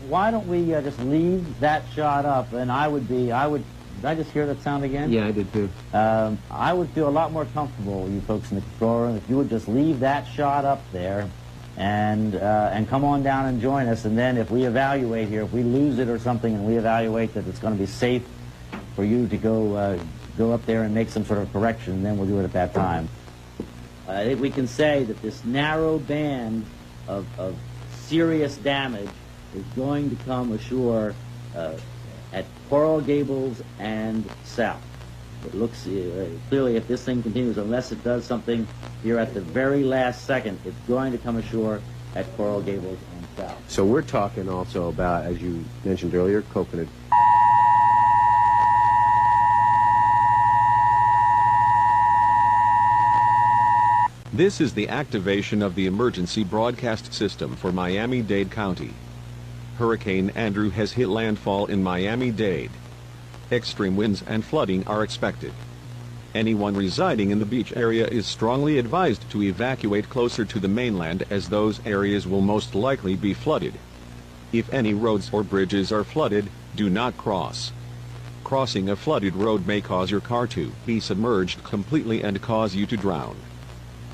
Why don't we just leave that shot up? And did I just hear that sound again? Yeah, I did too. I would feel a lot more comfortable, you folks in the control room, if you would just leave that shot up there and come on down and join us. And then if we evaluate here, if we lose it or something and we evaluate that it's going to be safe for you to go up there and make some sort of correction, then we'll do it at that time. I think we can say that this narrow band of serious damage is going to come ashore at Coral Gables and south. It looks clearly, if this thing continues, unless it does something here at the very last second, it's going to come ashore at Coral Gables and south. So we're talking also about, as you mentioned earlier, coconut. This is the activation of the emergency broadcast system for Miami-Dade County. Hurricane Andrew has hit landfall in Miami-Dade. Extreme winds and flooding are expected. Anyone residing in the beach area is strongly advised to evacuate closer to the mainland, as those areas will most likely be flooded. If any roads or bridges are flooded, do not cross. Crossing a flooded road may cause your car to be submerged completely and cause you to drown.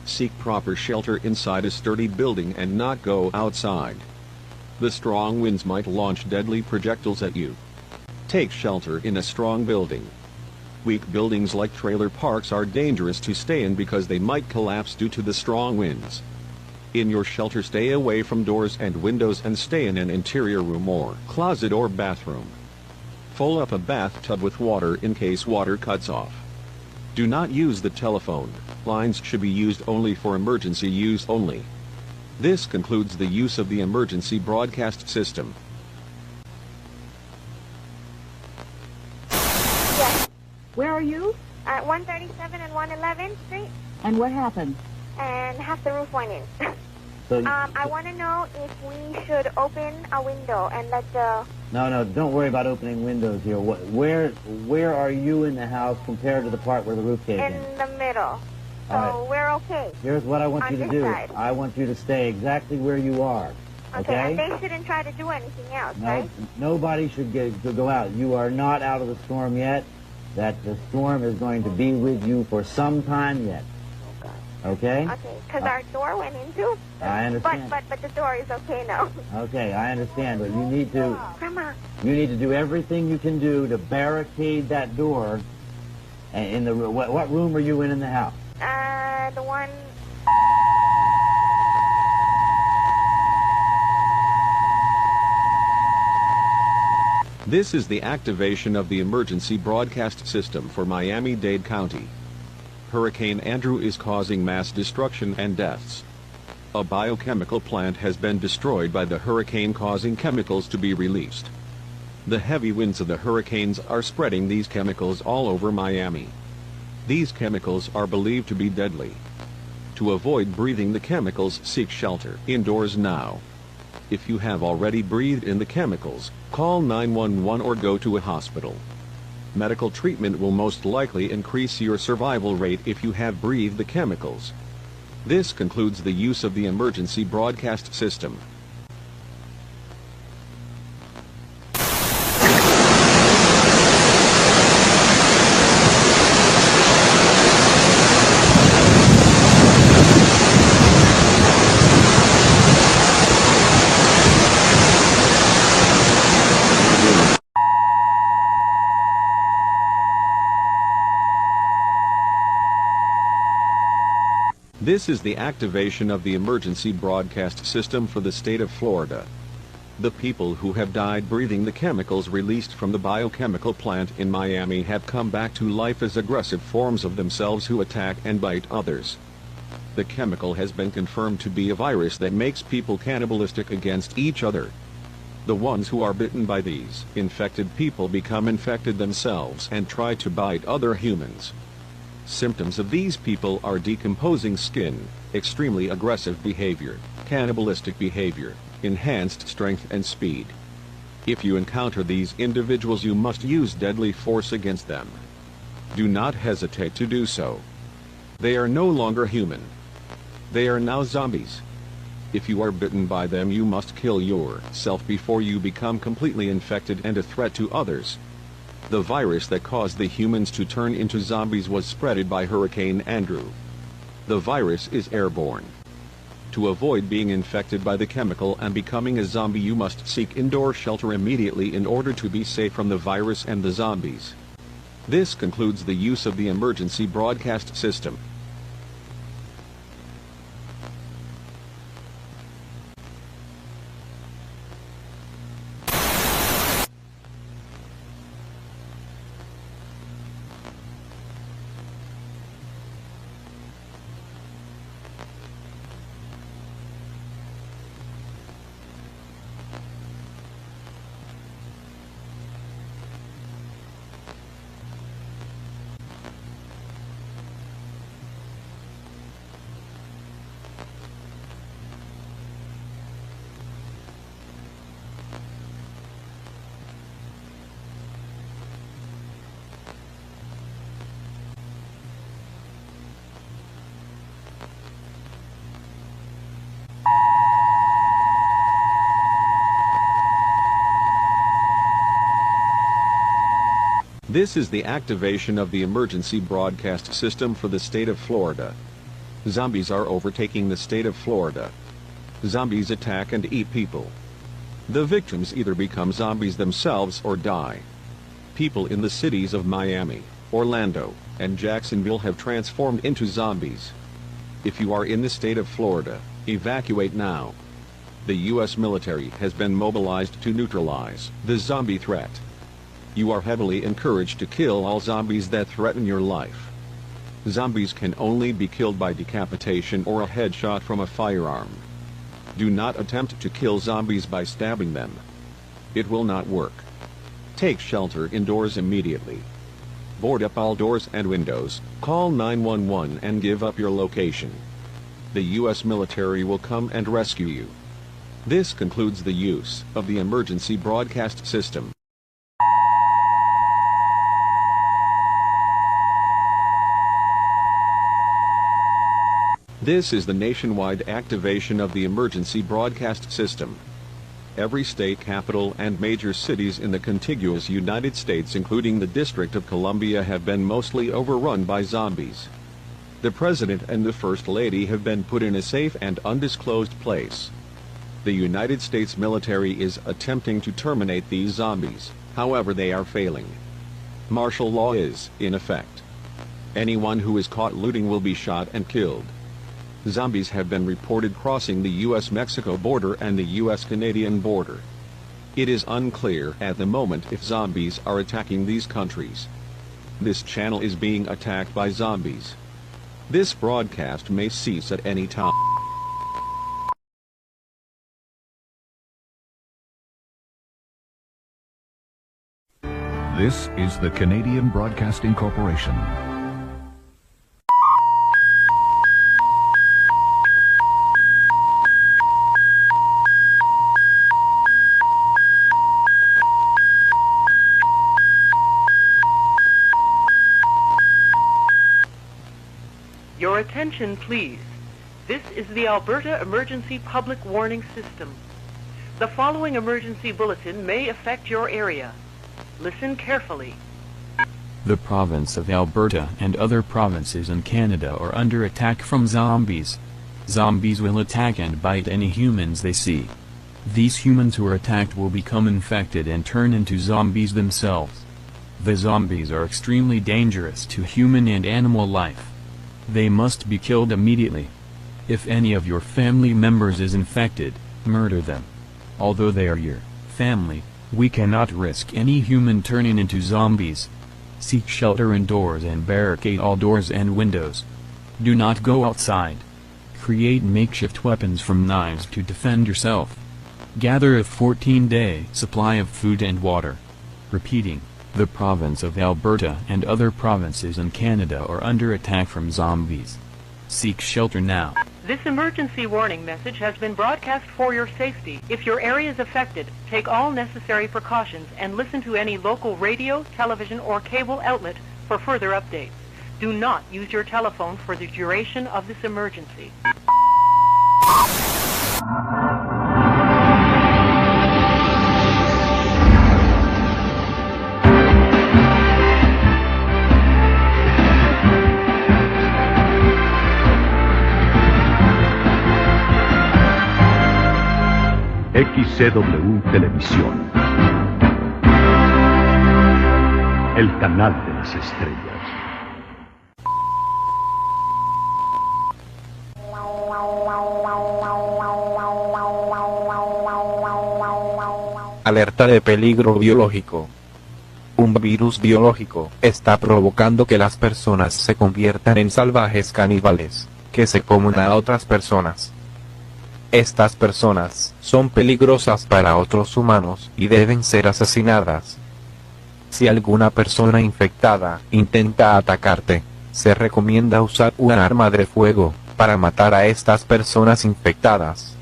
Seek proper shelter inside a sturdy building and not go outside. The strong winds might launch deadly projectiles at you. Take shelter in a strong building. Weak buildings like trailer parks are dangerous to stay in because they might collapse due to the strong winds. In your shelter, stay away from doors and windows and stay in an interior room or closet or bathroom. Fill up a bathtub with water in case water cuts off. Do not use the telephone. Lines should be used only for emergency use only. This concludes the use of the emergency broadcast system. Yes. Where are you? At 137 and 111th Street. And what happened? And half the roof went in. So I want to know if we should open a window and let the... No, don't worry about opening windows here. Where are you in the house compared to the part where the roof caved in? In the middle. So right. We're okay. Here's what I want you to do. Side. I want you to stay exactly where you are. Okay? And they shouldn't try to do anything else, right? Nobody should go out. You are not out of the storm yet. That the storm is going to be with you for some time yet. Okay? Okay, because our door went in too. I understand. But the door is okay now. Okay, I understand, but you need to... Grandma. You need to do everything you can do to barricade that door. In the what room are you in the house? The one... This is the activation of the emergency broadcast system for Miami-Dade County. Hurricane Andrew is causing mass destruction and deaths. A biochemical plant has been destroyed by the hurricane, causing chemicals to be released. The heavy winds of the hurricanes are spreading these chemicals all over Miami. These chemicals are believed to be deadly. To avoid breathing the chemicals, seek shelter indoors now. If you have already breathed in the chemicals, call 911 or go to a hospital. Medical treatment will most likely increase your survival rate if you have breathed the chemicals. This concludes the use of the emergency broadcast system. This is the activation of the emergency broadcast system for the state of Florida. The people who have died breathing the chemicals released from the biochemical plant in Miami have come back to life as aggressive forms of themselves who attack and bite others. The chemical has been confirmed to be a virus that makes people cannibalistic against each other. The ones who are bitten by these infected people become infected themselves and try to bite other humans. Symptoms of these people are decomposing skin, extremely aggressive behavior, cannibalistic behavior, enhanced strength and speed. If you encounter these individuals, you must use deadly force against them. Do not hesitate to do so. They are no longer human. They are now zombies. If you are bitten by them, you must kill yourself before you become completely infected and a threat to others. The virus that caused the humans to turn into zombies was spread by Hurricane Andrew. The virus is airborne. To avoid being infected by the chemical and becoming a zombie, you must seek indoor shelter immediately in order to be safe from the virus and the zombies. This concludes the use of the emergency broadcast system. This is the activation of the emergency broadcast system for the state of Florida. Zombies are overtaking the state of Florida. Zombies attack and eat people. The victims either become zombies themselves or die. People in the cities of Miami, Orlando, and Jacksonville have transformed into zombies. If you are in the state of Florida, evacuate now. The U.S. military has been mobilized to neutralize the zombie threat. You are heavily encouraged to kill all zombies that threaten your life. Zombies can only be killed by decapitation or a headshot from a firearm. Do not attempt to kill zombies by stabbing them. It will not work. Take shelter indoors immediately. Board up all doors and windows, call 911 and give up your location. The U.S. military will come and rescue you. This concludes the use of the emergency broadcast system. This is the nationwide activation of the emergency broadcast system. Every state capital and major cities in the contiguous United States, including the District of Columbia, have been mostly overrun by zombies. The President and the First Lady have been put in a safe and undisclosed place. The United States military is attempting to terminate these zombies, however they are failing. Martial law is in effect. Anyone who is caught looting will be shot and killed. Zombies have been reported crossing the U.S.-Mexico border and the U.S.-Canadian border. It is unclear at the moment if zombies are attacking these countries. This channel is being attacked by zombies. This broadcast may cease at any time. This is the Canadian Broadcasting Corporation. Your attention, please. This is the Alberta Emergency Public Warning System. The following emergency bulletin may affect your area. Listen carefully. The province of Alberta and other provinces in Canada are under attack from zombies. Zombies will attack and bite any humans they see. These humans who are attacked will become infected and turn into zombies themselves. The zombies are extremely dangerous to human and animal life. They must be killed immediately. If any of your family members is infected, murder them. Although they are your family, we cannot risk any human turning into zombies. Seek shelter indoors and barricade all doors and windows. Do not go outside. Create makeshift weapons from knives to defend yourself. Gather a 14-day supply of food and water. Repeating. The province of Alberta and other provinces in Canada are under attack from zombies. Seek shelter now. This emergency warning message has been broadcast for your safety. If your area is affected, take all necessary precautions and listen to any local radio, television, or cable outlet for further updates. Do not use your telephone for the duration of this emergency. XCW Televisión. El canal de las estrellas. Alerta de peligro biológico. Un virus biológico está provocando que las personas se conviertan en salvajes caníbales, que se comen a otras personas. Estas personas son peligrosas para otros humanos y deben ser asesinadas. Si alguna persona infectada intenta atacarte, se recomienda usar un arma de fuego para matar a estas personas infectadas.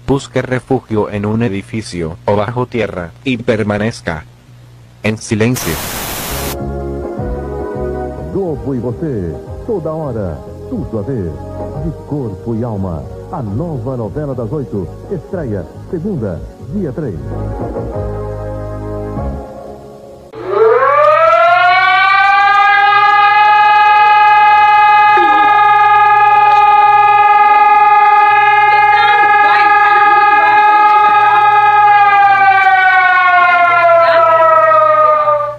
Busque refugio en un edificio o bajo tierra y permanezca en silencio. Globo e você, toda hora, tudo a ver, de corpo e alma. A nova novela das 8, estreia, segunda, dia 3.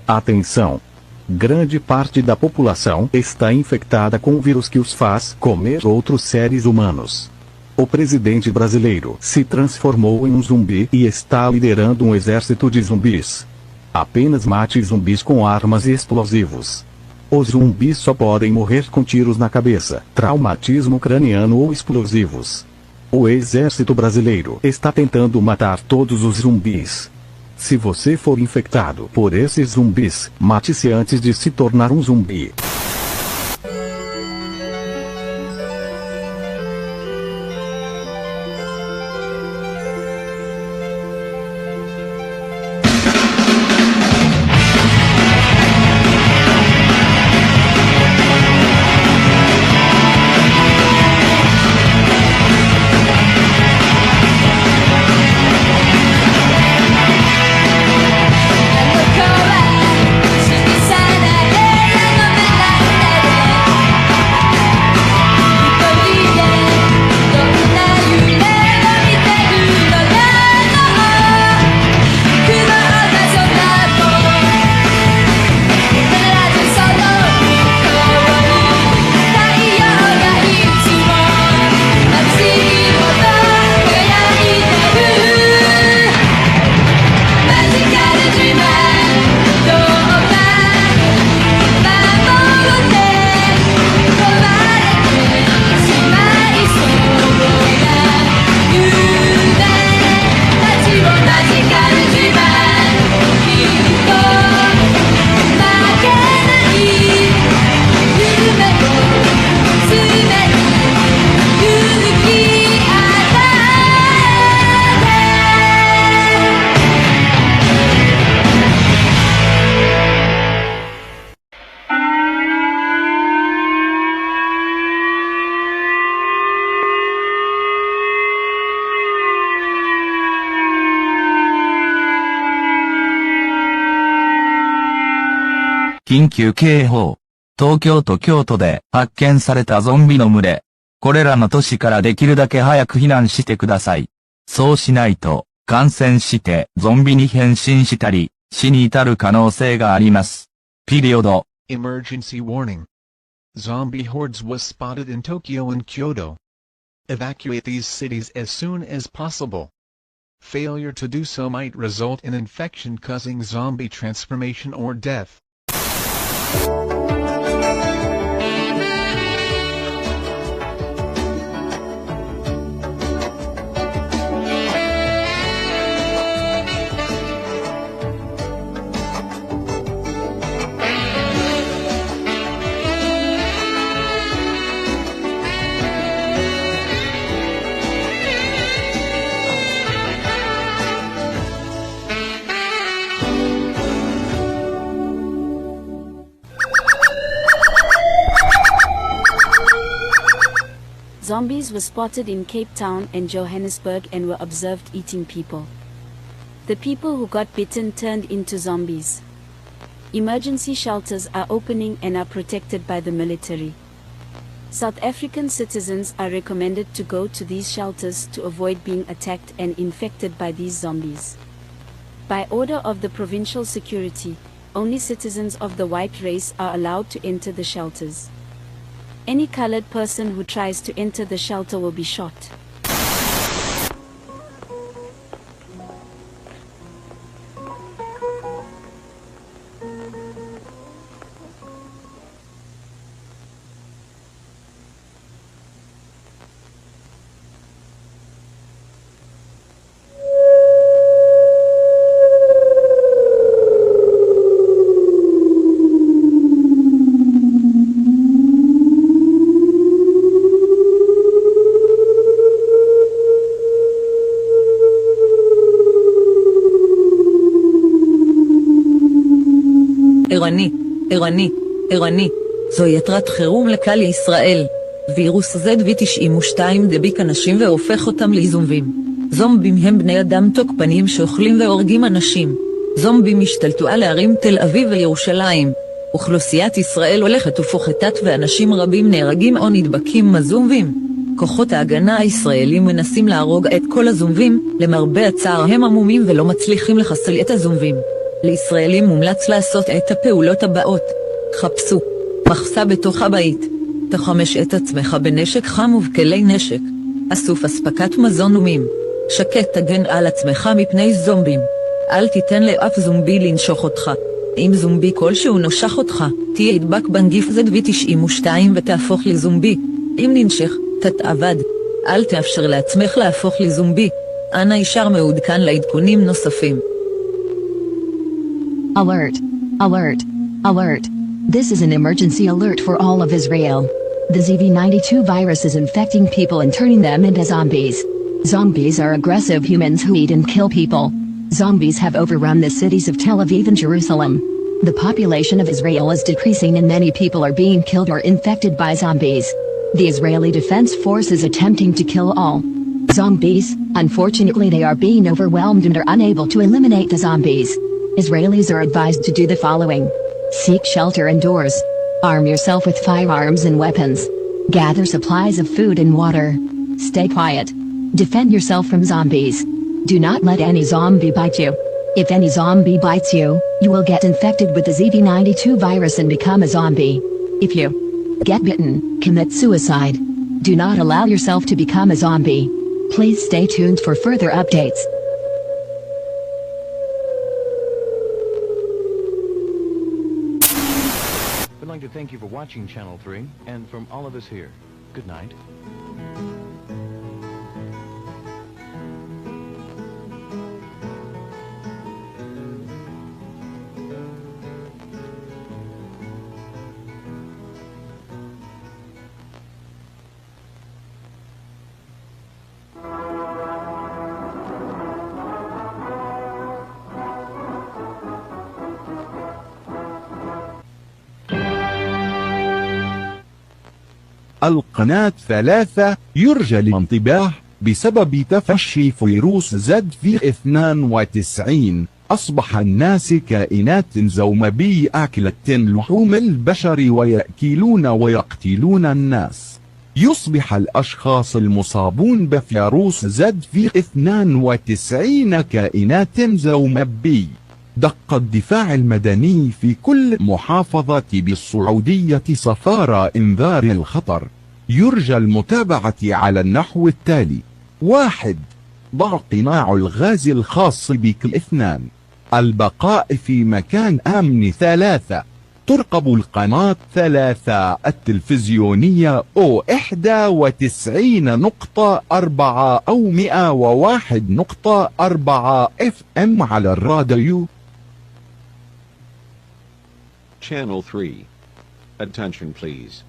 Atenção! Grande parte da população está infectada com o vírus que os faz comer outros seres humanos. O presidente brasileiro se transformou em um zumbi e está liderando um exército de zumbis. Apenas mate zumbis com armas e explosivos. Os zumbis só podem morrer com tiros na cabeça, traumatismo craniano ou explosivos. O exército brasileiro está tentando matar todos os zumbis. Se você for infectado por esses zumbis, mate-se antes de se tornar um zumbi.緊急警報。東京と京都で発見されたゾンビの群れ。これらの都市からできるだけ早く避難してください。そうしないと、感染してゾンビに変身したり、死に至る可能性があります。ピリオド。Emergency warning. Zombie hordes was spotted in Tokyo and Kyoto. Evacuate these cities as soon as possible. Failure to do so might result in infection causing zombie transformation or death. Zombies were spotted in Cape Town and Johannesburg and were observed eating people. The people who got bitten turned into zombies. Emergency shelters are opening and are protected by the military. South African citizens are recommended to go to these shelters to avoid being attacked and infected by these zombies. By order of the provincial security, only citizens of the white race are allowed to enter the shelters. Any colored person who tries to enter the shelter will be shot. ערני, זוהי התרעת חירום לקהל ישראל. וירוס ZV92 דביק אנשים והופך אותם לזומבים. זומבים הם בני אדם תוקפניים שאוכלים והורגים אנשים. זומבים השתלטו על הערים תל אביב וירושלים. אוכלוסיית ישראל הולכת ופוחתת ואנשים רבים נהרגים או נדבקים מזומבים. כוחות ההגנה הישראלים מנסים להרוג את כל הזומבים, למרבה הצער הם עמומים ולא מצליחים לחסל את הזומבים. לישראלים מומלץ לעשות את הפעולות הבאות. חפשו מחסה בתוך הבית. תחמש את עצמך בנשק חם ובכלי נשק. אסוף אספקת מזון ומים. שקט תגן על עצמך מפני זומבים. אל תיתן לאף זומבי לנשוך אותך. אם זומבי כלשהו נושך אותך, תהיה ידבק בנגיף ZV92 ותהפוך לזומבי. אם ננשך, תתאבד. אל תאפשר לעצמך להפוך לזומבי. אנא ישר מעודכן לעדכונים נוספים. Alert! Alert! Alert! This is an emergency alert for all of Israel. The ZV92 virus is infecting people and turning them into zombies. Zombies are aggressive humans who eat and kill people. Zombies have overrun the cities of Tel Aviv and Jerusalem. The population of Israel is decreasing and many people are being killed or infected by zombies. The Israeli Defense Force is attempting to kill all zombies. Unfortunately, they are being overwhelmed and are unable to eliminate the zombies. Israelis are advised to do the following. Seek shelter indoors. Arm yourself with firearms and weapons. Gather supplies of food and water. Stay quiet. Defend yourself from zombies. Do not let any zombie bite you. If any zombie bites you, you will get infected with the ZV92 virus and become a zombie. If you get bitten, commit suicide. Do not allow yourself to become a zombie. Please stay tuned for further updates. We'd like to thank you for watching Channel 3, and from all of us here, good night. القناة 3 يرجى الانتباه بسبب تفشي فيروس ZV92. أصبح الناس كائنات زومبي آكلة لحوم البشر ويأكلون ويقتلون الناس. يصبح الأشخاص المصابون بفيروس ZV92 كائنات زومبي. دق الدفاع المدني في كل محافظة بالسعودية صفارة إنذار الخطر. يرجى المتابعة على النحو التالي: 1. ضع قناع الغاز الخاص بك. 2. البقاء في مكان آمن. 3. ترقب القناة 3 التلفزيونية O91.4 أو 101.4 FM على الراديو. Channel 3. Attention please.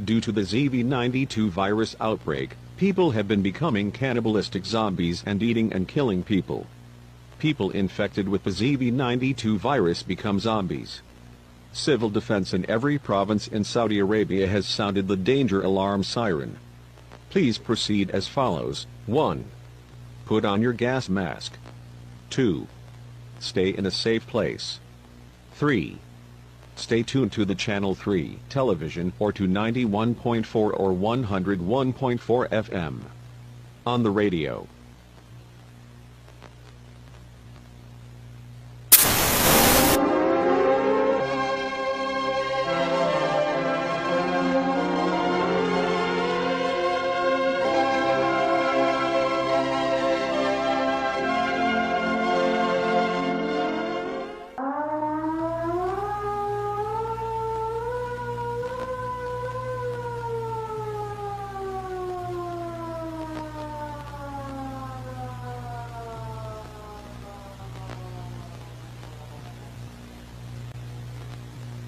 Due to the ZV92 virus outbreak, people have been becoming cannibalistic zombies and eating and killing people. People infected with the ZV92 virus become zombies. Civil defense in every province in Saudi Arabia has sounded the danger alarm siren. Please proceed as follows. 1. Put on your gas mask. 2. Stay in a safe place. 3. Stay tuned to the Channel 3 television or to 91.4 or 101.4 FM. On the radio.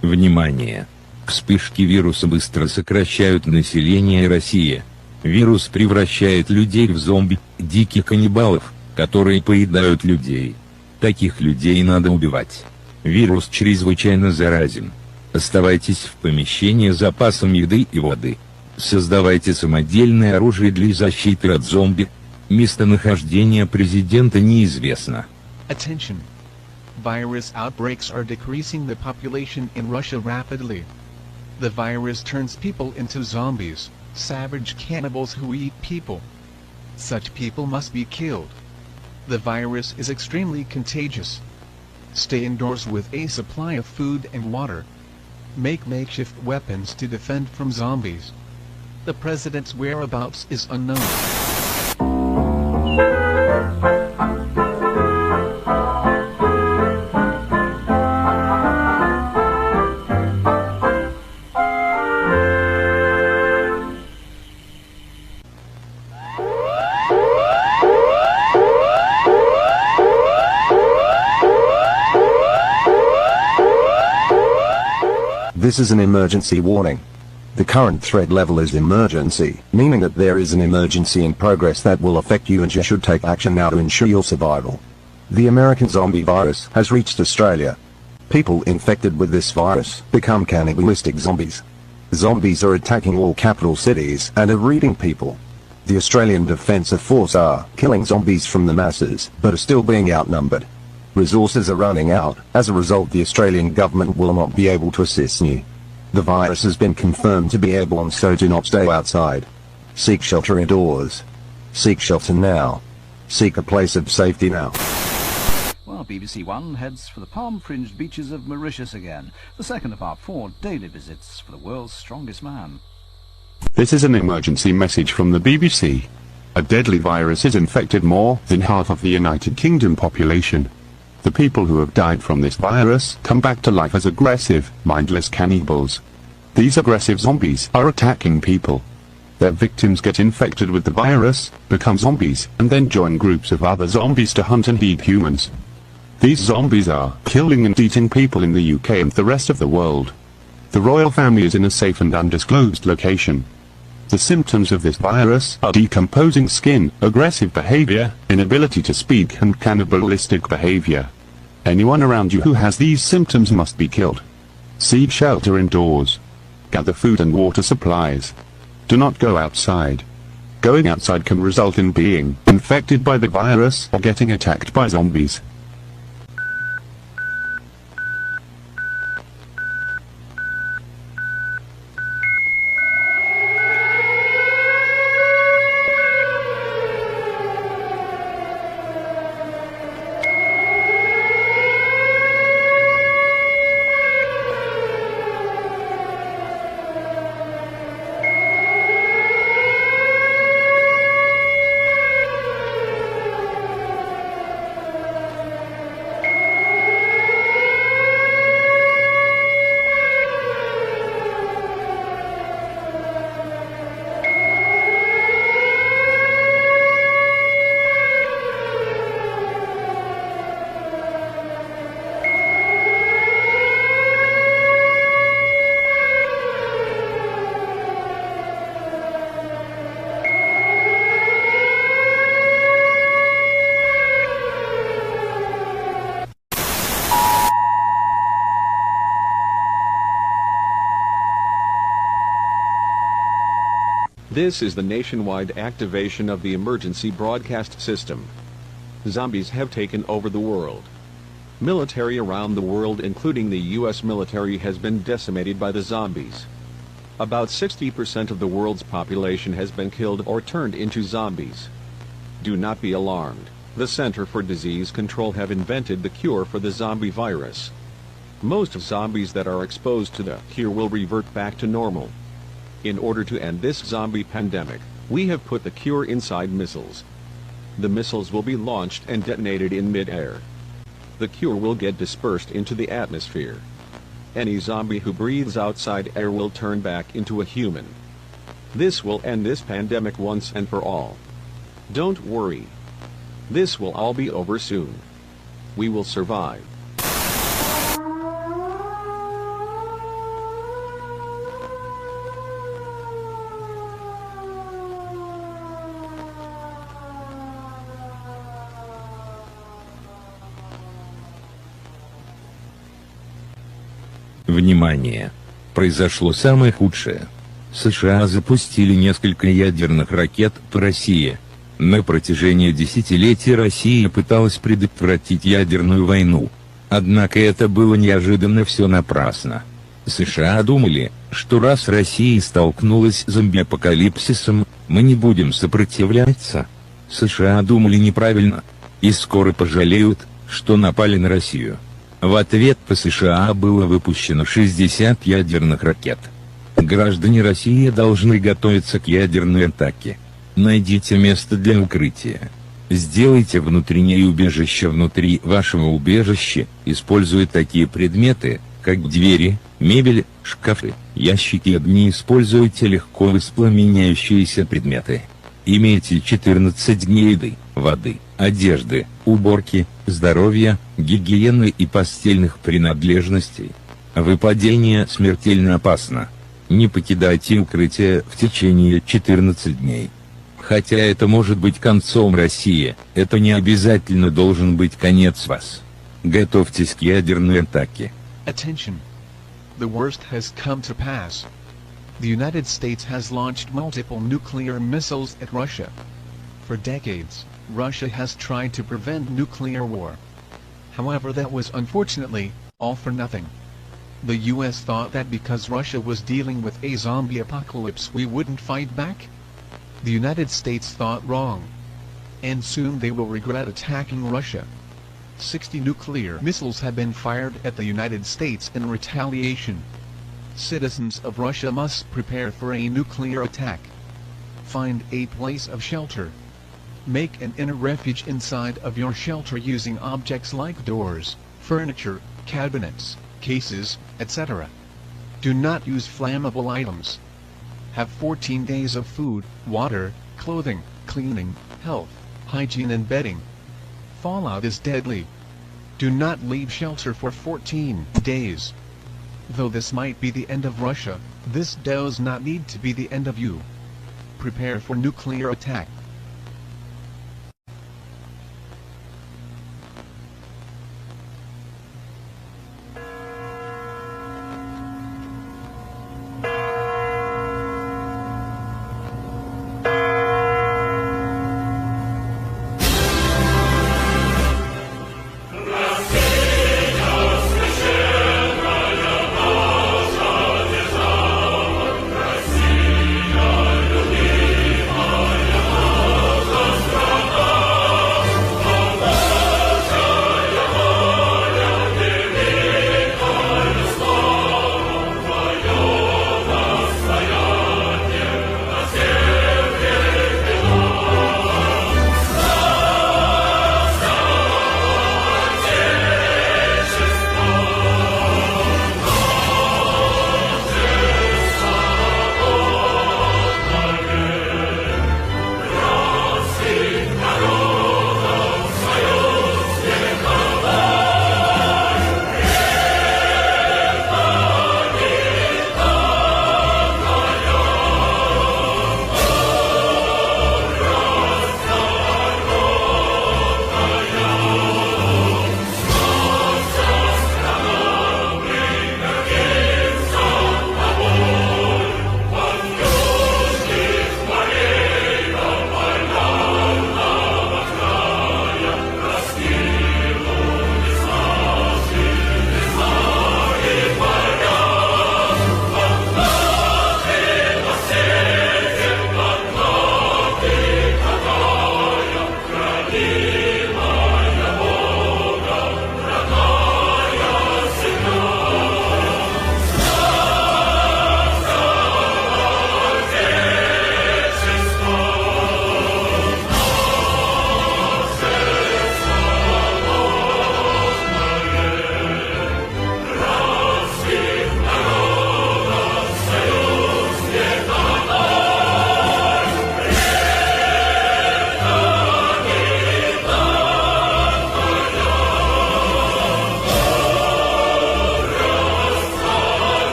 Внимание! Вспышки вируса быстро сокращают население России. Вирус превращает людей в зомби, диких каннибалов, которые поедают людей. Таких людей надо убивать. Вирус чрезвычайно заразен. Оставайтесь в помещении с запасом еды и воды. Создавайте самодельное оружие для защиты от зомби. Местонахождение президента неизвестно. Attention! Virus outbreaks are decreasing the population in Russia rapidly. The virus turns people into zombies, savage cannibals who eat people. Such people must be killed. The virus is extremely contagious. Stay indoors with a supply of food and water. Make makeshift weapons to defend from zombies. The president's whereabouts is unknown. This is an emergency warning. The current threat level is emergency, meaning that there is an emergency in progress that will affect you and you should take action now to ensure your survival. The American zombie virus has reached Australia. People infected with this virus become cannibalistic zombies. Zombies are attacking all capital cities and are eating people. The Australian Defence Force are killing zombies from the masses, but are still being outnumbered. Resources are running out. As a result, the Australian government will not be able to assist you. The virus has been confirmed to be airborne, so do not stay outside. Seek shelter indoors. Seek shelter now. Seek a place of safety now. Well, BBC One heads for the palm-fringed beaches of Mauritius again, the second of our 4 daily visits for the world's strongest man. This is an emergency message from the BBC. A deadly virus has infected more than half of the United Kingdom population. The people who have died from this virus come back to life as aggressive, mindless cannibals. These aggressive zombies are attacking people. Their victims get infected with the virus, become zombies, and then join groups of other zombies to hunt and eat humans. These zombies are killing and eating people in the UK and the rest of the world. The royal family is in a safe and undisclosed location. The symptoms of this virus are decomposing skin, aggressive behavior, inability to speak, and cannibalistic behavior. Anyone around you who has these symptoms must be killed. Seek shelter indoors. Gather food and water supplies. Do not go outside. Going outside can result in being infected by the virus or getting attacked by zombies. This is the nationwide activation of the emergency broadcast system. Zombies have taken over the world. Military around the world, including the U.S. military, has been decimated by the zombies. About 60% of the world's population has been killed or turned into zombies. Do not be alarmed. The Center for Disease Control have invented the cure for the zombie virus. Most zombies that are exposed to the cure will revert back to normal. In order to end this zombie pandemic, we have put the cure inside missiles. The missiles will be launched and detonated in mid-air. The cure will get dispersed into the atmosphere. Any zombie who breathes outside air will turn back into a human. This will end this pandemic once and for all. Don't worry. This will all be over soon. We will survive. Внимание! Произошло самое худшее. США запустили несколько ядерных ракет по России. На протяжении десятилетий Россия пыталась предотвратить ядерную войну. Однако это было неожиданно все напрасно. США думали, что раз Россия столкнулась с зомби-апокалипсисом, мы не будем сопротивляться. США думали неправильно. И скоро пожалеют, что напали на Россию. В ответ по США было выпущено 60 ядерных ракет. Граждане России должны готовиться к ядерной атаке. Найдите место для укрытия. Сделайте внутреннее убежище внутри вашего убежища, используя такие предметы, как двери, мебель, шкафы, ящики. Огни используйте легко воспламеняющиеся предметы. Имейте 14 дней еды, воды, одежды, уборки, здоровья, гигиены и постельных принадлежностей. Выпадение смертельно опасно. Не покидайте укрытие в течение 14 дней. Хотя это может быть концом России, это не обязательно должен быть конец вас. Готовьтесь к ядерной атаке. Attention. The worst has come to pass. The United States has launched multiple nuclear missiles at Russia. For decades, Russia has tried to prevent nuclear war. However, that was unfortunately all for nothing. The US thought that because Russia was dealing with a zombie apocalypse we wouldn't fight back. The United States thought wrong. And soon they will regret attacking Russia. 60 nuclear missiles have been fired at the United States in retaliation. Citizens of Russia must prepare for a nuclear attack. Find a place of shelter. Make an inner refuge inside of your shelter using objects like doors, furniture, cabinets, cases, etc. Do not use flammable items. Have 14 days of food, water, clothing, cleaning, health, hygiene and bedding. Fallout is deadly. Do not leave shelter for 14 days. Though this might be the end of Russia, this does not need to be the end of you. Prepare for nuclear attack.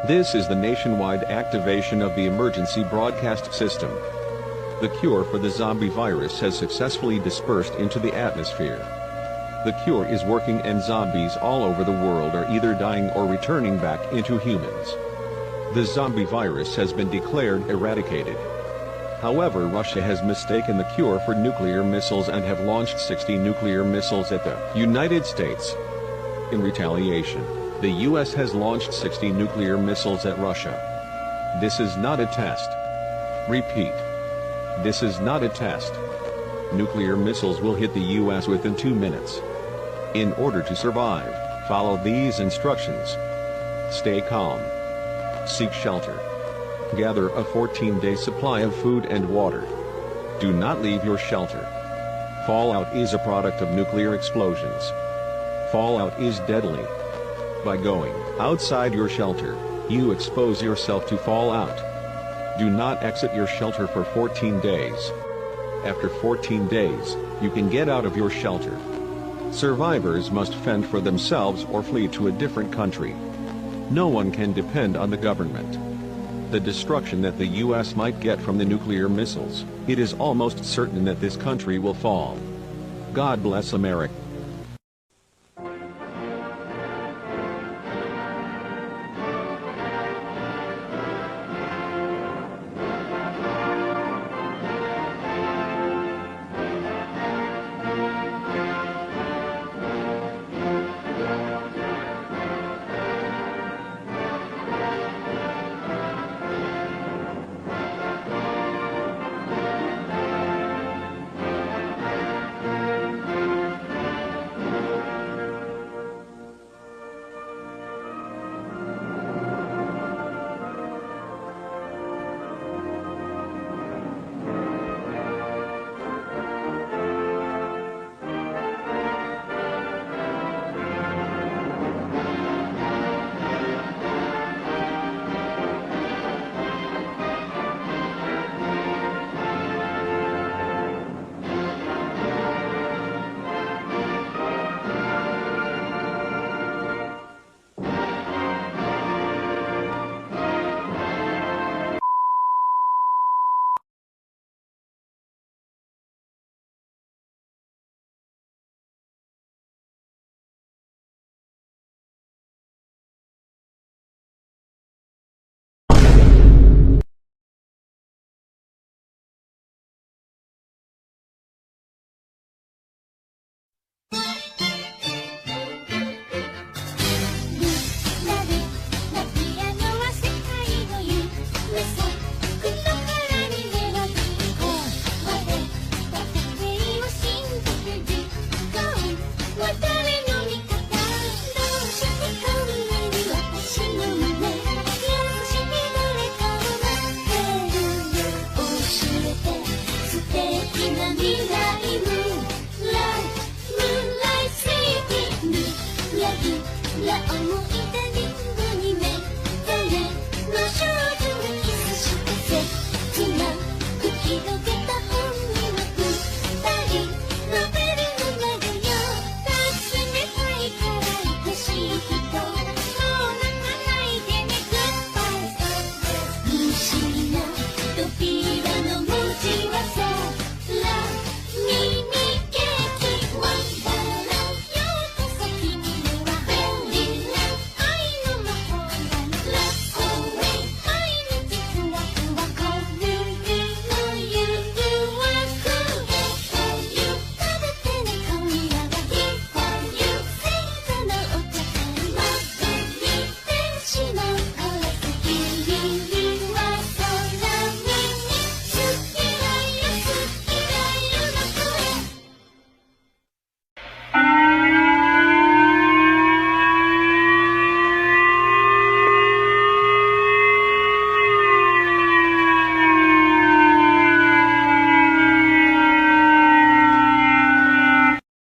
This is the nationwide activation of the emergency broadcast system. The cure for the zombie virus has successfully dispersed into the atmosphere. The cure is working and zombies all over the world are either dying or returning back into humans. The zombie virus has been declared eradicated. However, Russia has mistaken the cure for nuclear missiles and have launched 60 nuclear missiles at the United States. In retaliation, the US has launched 60 nuclear missiles at Russia. This is not a test. Repeat. This is not a test. Nuclear missiles will hit the US within 2 minutes. In order to survive, follow these instructions. Stay calm. Seek shelter. Gather a 14-day supply of food and water. Do not leave your shelter. Fallout is a product of nuclear explosions. Fallout is deadly. By going outside your shelter, you expose yourself to fallout. Do not exit your shelter for 14 days. After 14 days, you can get out of your shelter. Survivors must fend for themselves or flee to a different country. No one can depend on the government. The destruction that the US might get from the nuclear missiles, it is almost certain that this country will fall. God bless America.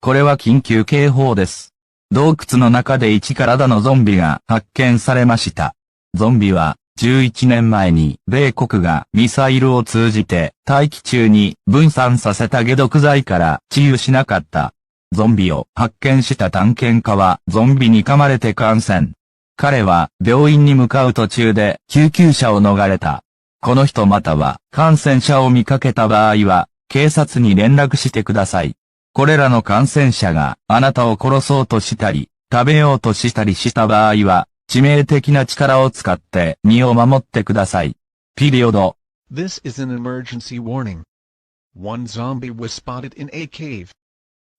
これは緊急警報です。洞窟の中で1体のゾンビが発見されました。ゾンビは、11年前に米国がミサイルを通じて大気中に分散させた解毒剤から治癒しなかった。ゾンビを発見した探検家はゾンビに噛まれて感染。彼は病院に向かう途中で救急車を逃れた。この人または感染者を見かけた場合は警察に連絡してください。これらの感染者があなたを殺そうとしたり、食べようとしたりした場合は致命的な力を使って身を守ってください。ピリオド。This is an emergency warning. One zombie was spotted in a cave.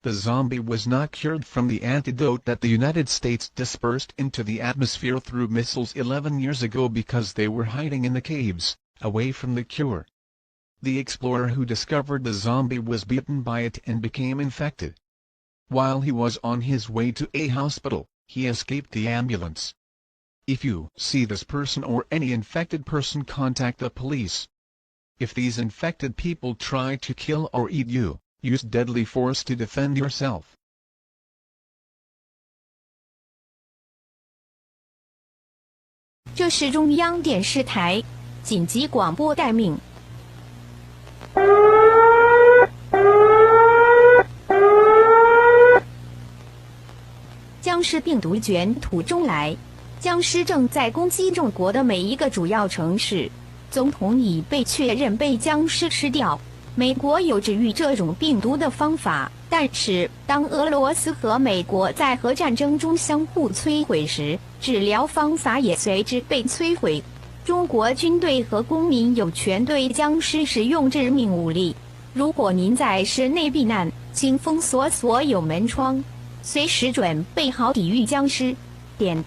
The zombie was not cured from the antidote that the United States dispersed into the atmosphere through missiles 11 years ago because they were hiding in the caves, away from the cure. The explorer who discovered the zombie was bitten by it and became infected. While he was on his way to a hospital, he escaped the ambulance. If you see this person or any infected person, contact the police. If these infected people try to kill or eat you, use deadly force to defend yourself. 这是中央电视台紧急广播待命。僵尸病毒卷土中来，僵尸正在攻击中国的每一个主要城市，总统已被确认被僵尸吃掉。美国有治愈这种病毒的方法，但是当俄罗斯和美国在核战争中相互摧毁时，治疗方法也随之被摧毁。中国军队和公民有权对僵尸使用致命武力。如果您在室内避难，请封锁所有门窗，随时准备好抵御僵尸。点。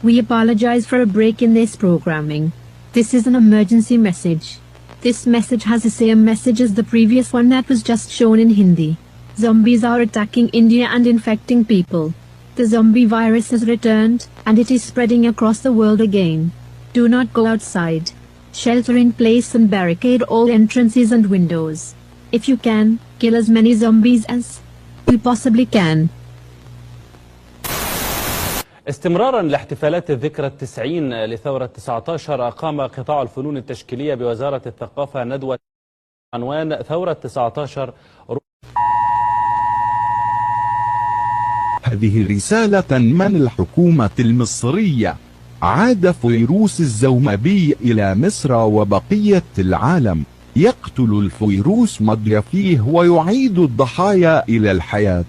We apologize for a break in this programming. This is an emergency message. This message has the same message as the previous one that was just shown in Hindi. Zombies are attacking India and infecting people. The zombie virus has returned, and it is spreading across the world again. Do not go outside. Shelter in place and barricade all entrances and windows. If you can, kill as many zombies as you possibly can. استمرارا لاحتفالات الذكرى التسعين لثورة 19 أقام قطاع الفنون التشكيلية بوزارة الثقافة ندوة عنوان ثورة 19. هذه رسالة من الحكومة المصرية. عاد فيروس الزومبي إلى مصر وبقية العالم. يقتل الفيروس مضيافيه ويعيد الضحايا إلى الحياة.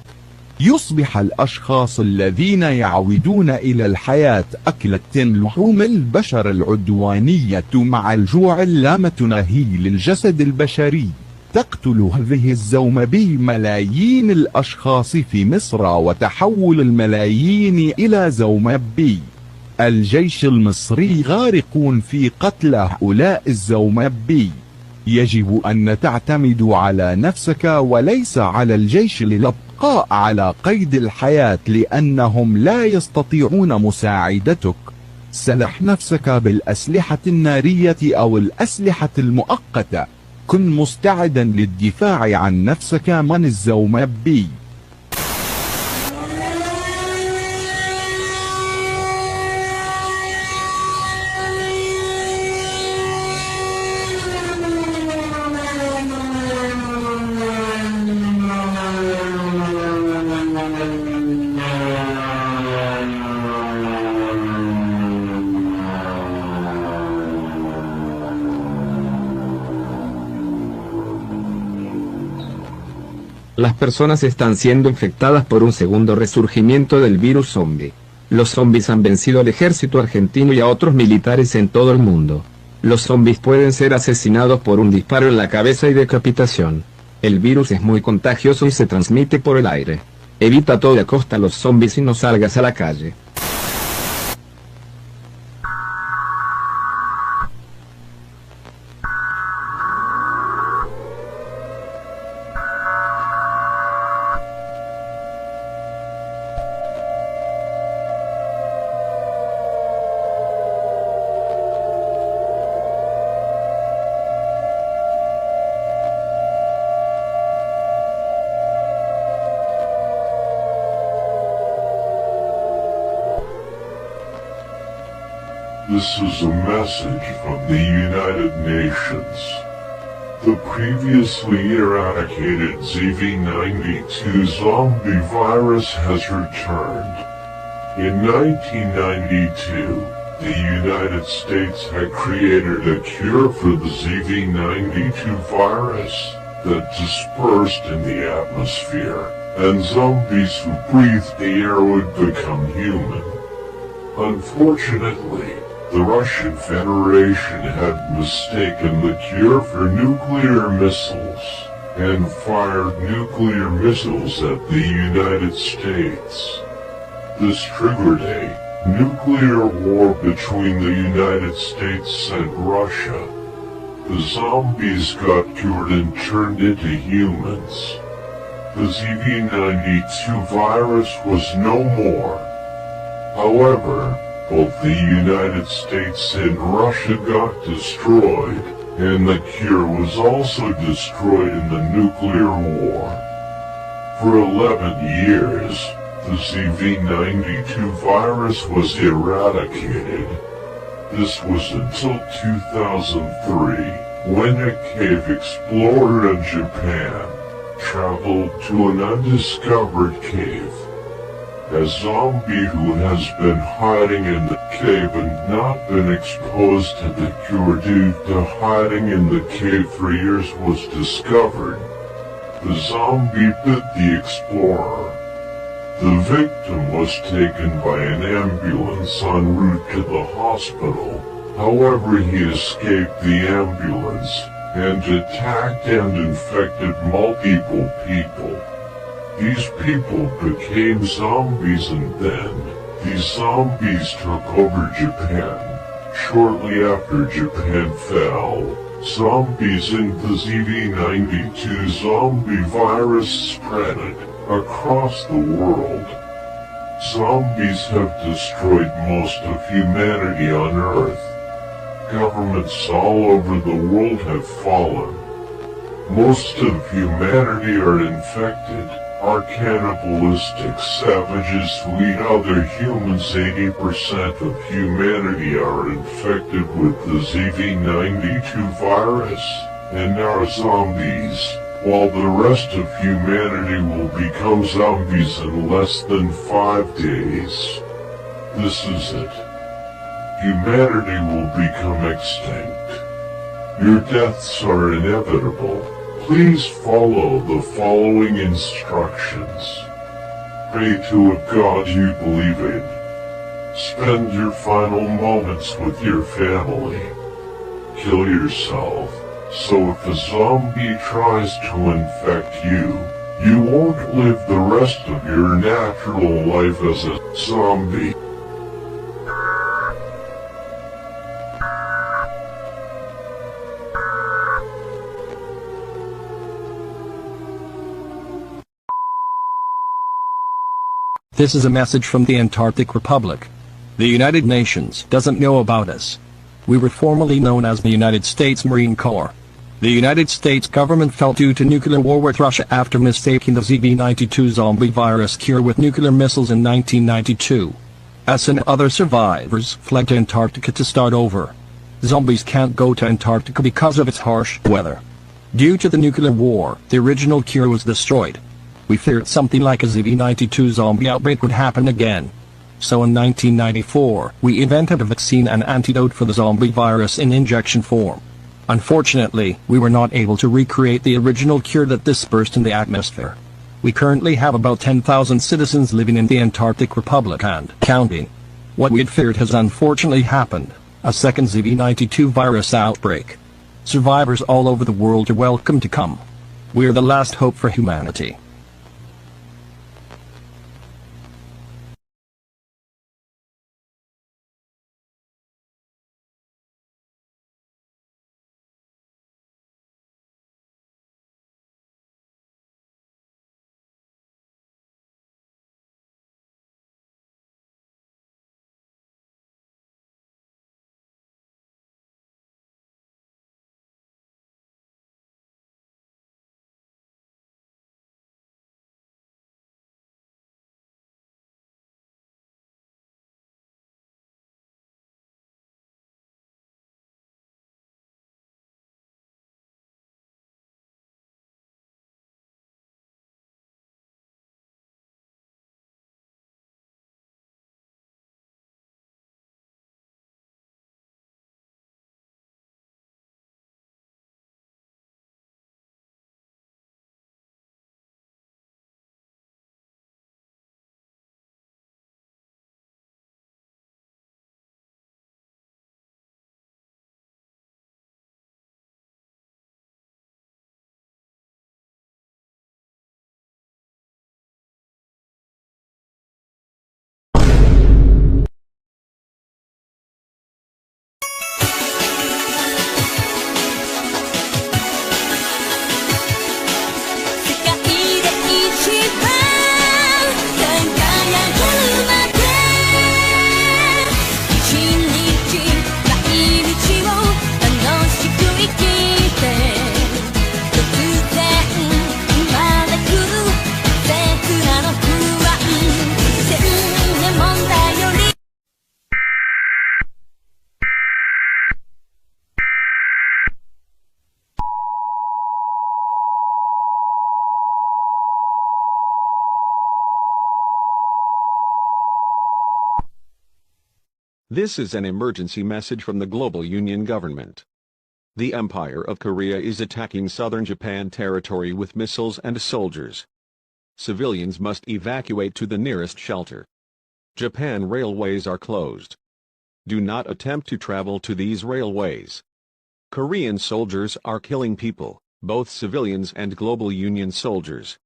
يصبح الأشخاص الذين يعودون إلى الحياة أكلة لحوم البشر العدوانية مع الجوع اللامتناهي للجسد البشري. تقتل هذه الزومبي ملايين الأشخاص في مصر وتحول الملايين إلى زومبي. الجيش المصري غارقون في قتل هؤلاء الزومبي. يجب أن تعتمد على نفسك وليس على الجيش للبقاء على قيد الحياة لأنهم لا يستطيعون مساعدتك. سلح نفسك بالأسلحة النارية أو الأسلحة المؤقتة. كن مستعدا للدفاع عن نفسك من الزومبي. Las personas están siendo infectadas por un segundo resurgimiento del virus zombie. Los zombies han vencido al ejército argentino y a otros militares en todo el mundo. Los zombies pueden ser asesinados por un disparo en la cabeza y decapitación. El virus es muy contagioso y se transmite por el aire. Evita a toda costa los zombies y no salgas a la calle. This is a message from the United Nations. The previously eradicated ZV-92 zombie virus has returned. In 1992, the United States had created a cure for the ZV-92 virus that dispersed in the atmosphere, and zombies who breathed the air would become human. Unfortunately, the Russian Federation had mistaken the cure for nuclear missiles and fired nuclear missiles at the United States. This triggered a nuclear war between the United States and Russia. The zombies got cured and turned into humans. The ZV-92 virus was no more. However, both the United States and Russia got destroyed, and the cure was also destroyed in the nuclear war. For 11 years, the ZV-92 virus was eradicated. This was until 2003, when a cave explorer in Japan traveled to an undiscovered cave. A zombie who has been hiding in the cave and not been exposed to the cure due to hiding in the cave for years was discovered. The zombie bit the explorer. The victim was taken by an ambulance en route to the hospital. However, he escaped the ambulance and attacked and infected multiple people. These people became zombies, and then these zombies took over Japan. Shortly after Japan fell, zombies in the ZV-92 zombie virus spread across the world. Zombies have destroyed most of humanity on Earth. Governments all over the world have fallen. Most of humanity are infected. Are cannibalistic savages who eat other humans. 80% of humanity are infected with the ZV-92 virus and are zombies, while the rest of humanity will become zombies in less than 5 days. This is it. Humanity will become extinct. Your deaths are inevitable. Please follow the following instructions. Pray to a God you believe in. Spend your final moments with your family. Kill yourself, so if a zombie tries to infect you, you won't live the rest of your natural life as a zombie. This is a message from the Antarctic Republic. The United Nations doesn't know about us. We were formerly known as the United States Marine Corps. The United States government fell due to nuclear war with Russia after mistaking the ZV-92 zombie virus cure with nuclear missiles in 1992. Us and other survivors fled to Antarctica to start over. Zombies can't go to Antarctica because of its harsh weather. Due to the nuclear war, the original cure was destroyed. We feared something like a ZV-92 zombie outbreak would happen again. So in 1994, we invented a vaccine and antidote for the zombie virus in injection form. Unfortunately, we were not able to recreate the original cure that dispersed in the atmosphere. We currently have about 10,000 citizens living in the Antarctic Republic and counting. What we'd feared has unfortunately happened, a second ZV-92 virus outbreak. Survivors all over the world are welcome to come. We're the last hope for humanity. This is an emergency message from the Global Union government. The Empire of Korea is attacking southern Japan territory with missiles and soldiers. Civilians must evacuate to the nearest shelter. Japan railways are closed. Do not attempt to travel to these railways. Korean soldiers are killing people, both civilians and Global Union soldiers.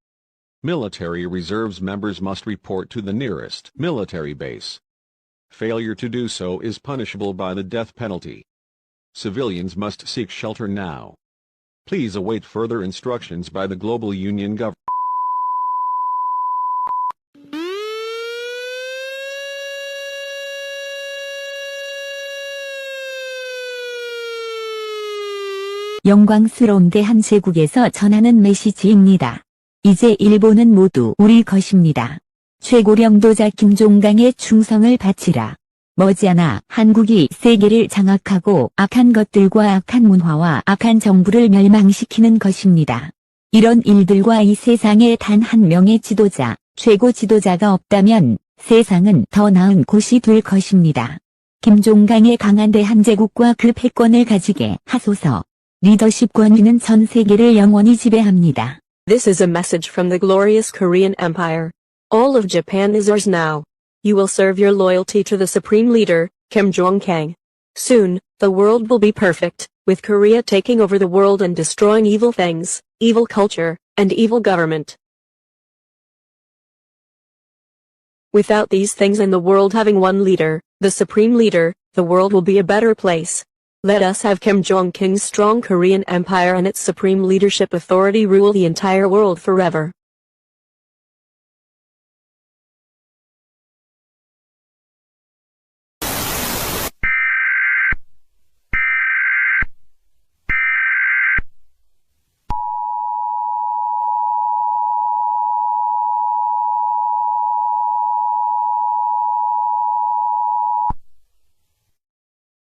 Military reserves members must report to the nearest military base. Failure to do so is punishable by the death penalty. Civilians must seek shelter now. Please await further instructions by the Global Union government. 영광스러운 대한제국에서 전하는 메시지입니다. 이제 일본은 모두 우리 것입니다. 최고령도자 김종강의 충성을 바치라. 머지않아 한국이 세계를 장악하고 악한 것들과 악한 문화와 악한 정부를 멸망시키는 것입니다. 이런 일들과 이 세상에 단 한 명의 지도자, 최고 지도자가 없다면 세상은 더 나은 곳이 될 것입니다. 김종강의 강한 대한제국과 그 패권을 가지게 하소서. 리더십 권위는 전 세계를 영원히 지배합니다. This is a message from the glorious Korean Empire. All of Japan is ours now. You will serve your loyalty to the supreme leader, Kim Jong-kang. Soon, the world will be perfect, with Korea taking over the world and destroying evil things, evil culture, and evil government. Without these things and the world having one leader, the supreme leader, the world will be a better place. Let us have Kim Jong-king's strong Korean Empire and its supreme leadership authority rule the entire world forever.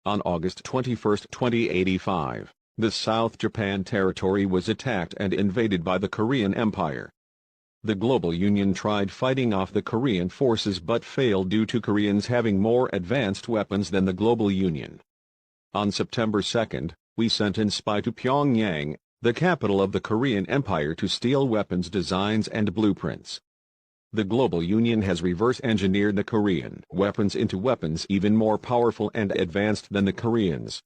On August 21, 2085, the South Japan Territory was attacked and invaded by the Korean Empire. The Global Union tried fighting off the Korean forces but failed due to Koreans having more advanced weapons than the Global Union. On September 2, we sent in spy to Pyongyang, the capital of the Korean Empire, to steal weapons designs and blueprints. The Global Union has reverse-engineered the Korean weapons into weapons even more powerful and advanced than the Koreans.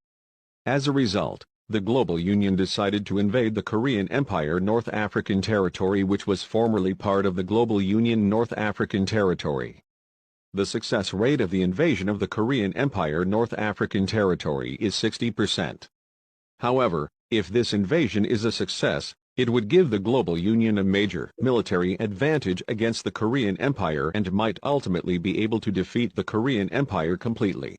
As a result, the Global Union decided to invade the Korean Empire North African Territory, which was formerly part of the Global Union North African Territory. The success rate of the invasion of the Korean Empire North African Territory is 60%. However, if this invasion is a success, it would give the Global Union a major military advantage against the Korean Empire and might ultimately be able to defeat the Korean Empire completely.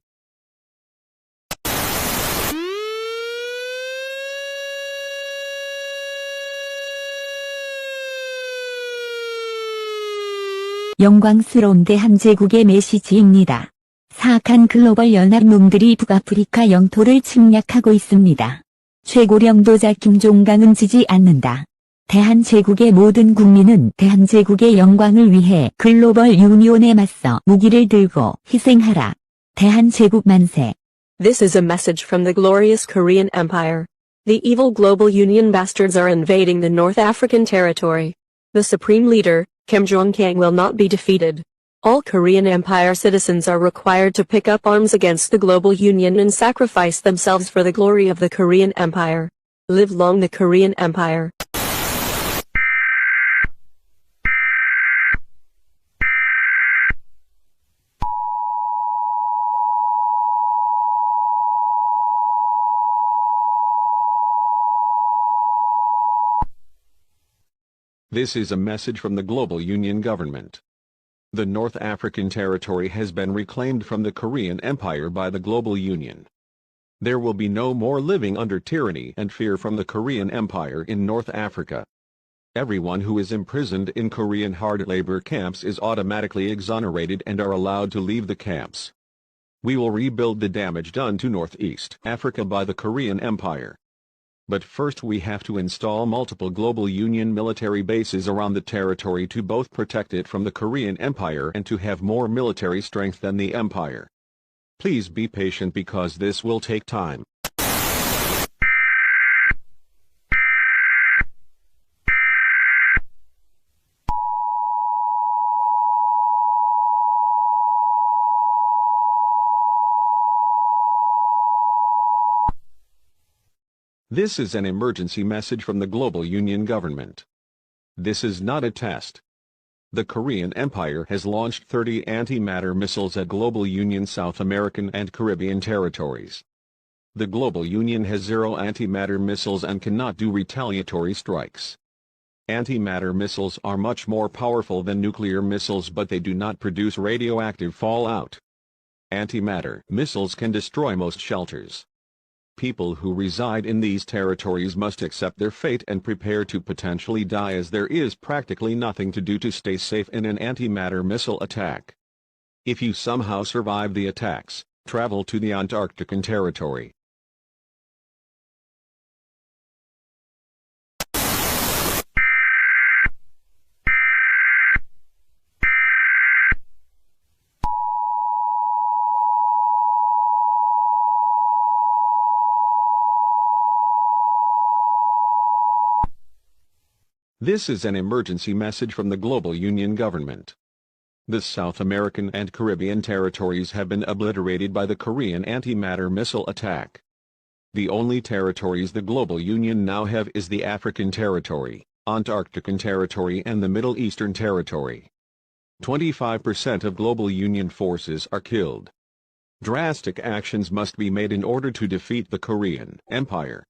영광스러운 대한제국의 메시지입니다. 사악한 글로벌 연합 놈들이 북아프리카 영토를 침략하고 있습니다. 최고령도자 김종강은 지지 않는다. 대한제국의 모든 국민은 대한제국의 영광을 위해 글로벌 유니온에 맞서 무기를 들고 희생하라. 대한제국 만세. This is a message from the glorious Korean Empire. The evil Global Union bastards are invading the North African territory. The supreme leader, Kim Jong-kang, will not be defeated. All Korean Empire citizens are required to pick up arms against the Global Union and sacrifice themselves for the glory of the Korean Empire. Live long the Korean Empire. This is a message from the Global Union government. The North African territory has been reclaimed from the Korean Empire by the Global Union. There will be no more living under tyranny and fear from the Korean Empire in North Africa. Everyone who is imprisoned in Korean hard labor camps is automatically exonerated and are allowed to leave the camps. We will rebuild the damage done to Northeast Africa by the Korean Empire. But first we have to install multiple Global Union military bases around the territory to both protect it from the Korean Empire and to have more military strength than the Empire. Please be patient because this will take time. This is an emergency message from the Global Union government. This is not a test. The Korean Empire has launched 30 antimatter missiles at Global Union South American and Caribbean territories. The Global Union has 0 antimatter missiles and cannot do retaliatory strikes. Antimatter missiles are much more powerful than nuclear missiles, but they do not produce radioactive fallout. Antimatter missiles can destroy most shelters. People who reside in these territories must accept their fate and prepare to potentially die, as there is practically nothing to do to stay safe in an antimatter missile attack. If you somehow survive the attacks, travel to the Antarctic territory. This is an emergency message from the Global Union government. The South American and Caribbean territories have been obliterated by the Korean antimatter missile attack. The only territories the Global Union now have is the African territory, Antarctic territory and the Middle Eastern territory. 25% of Global Union forces are killed. Drastic actions must be made in order to defeat the Korean Empire.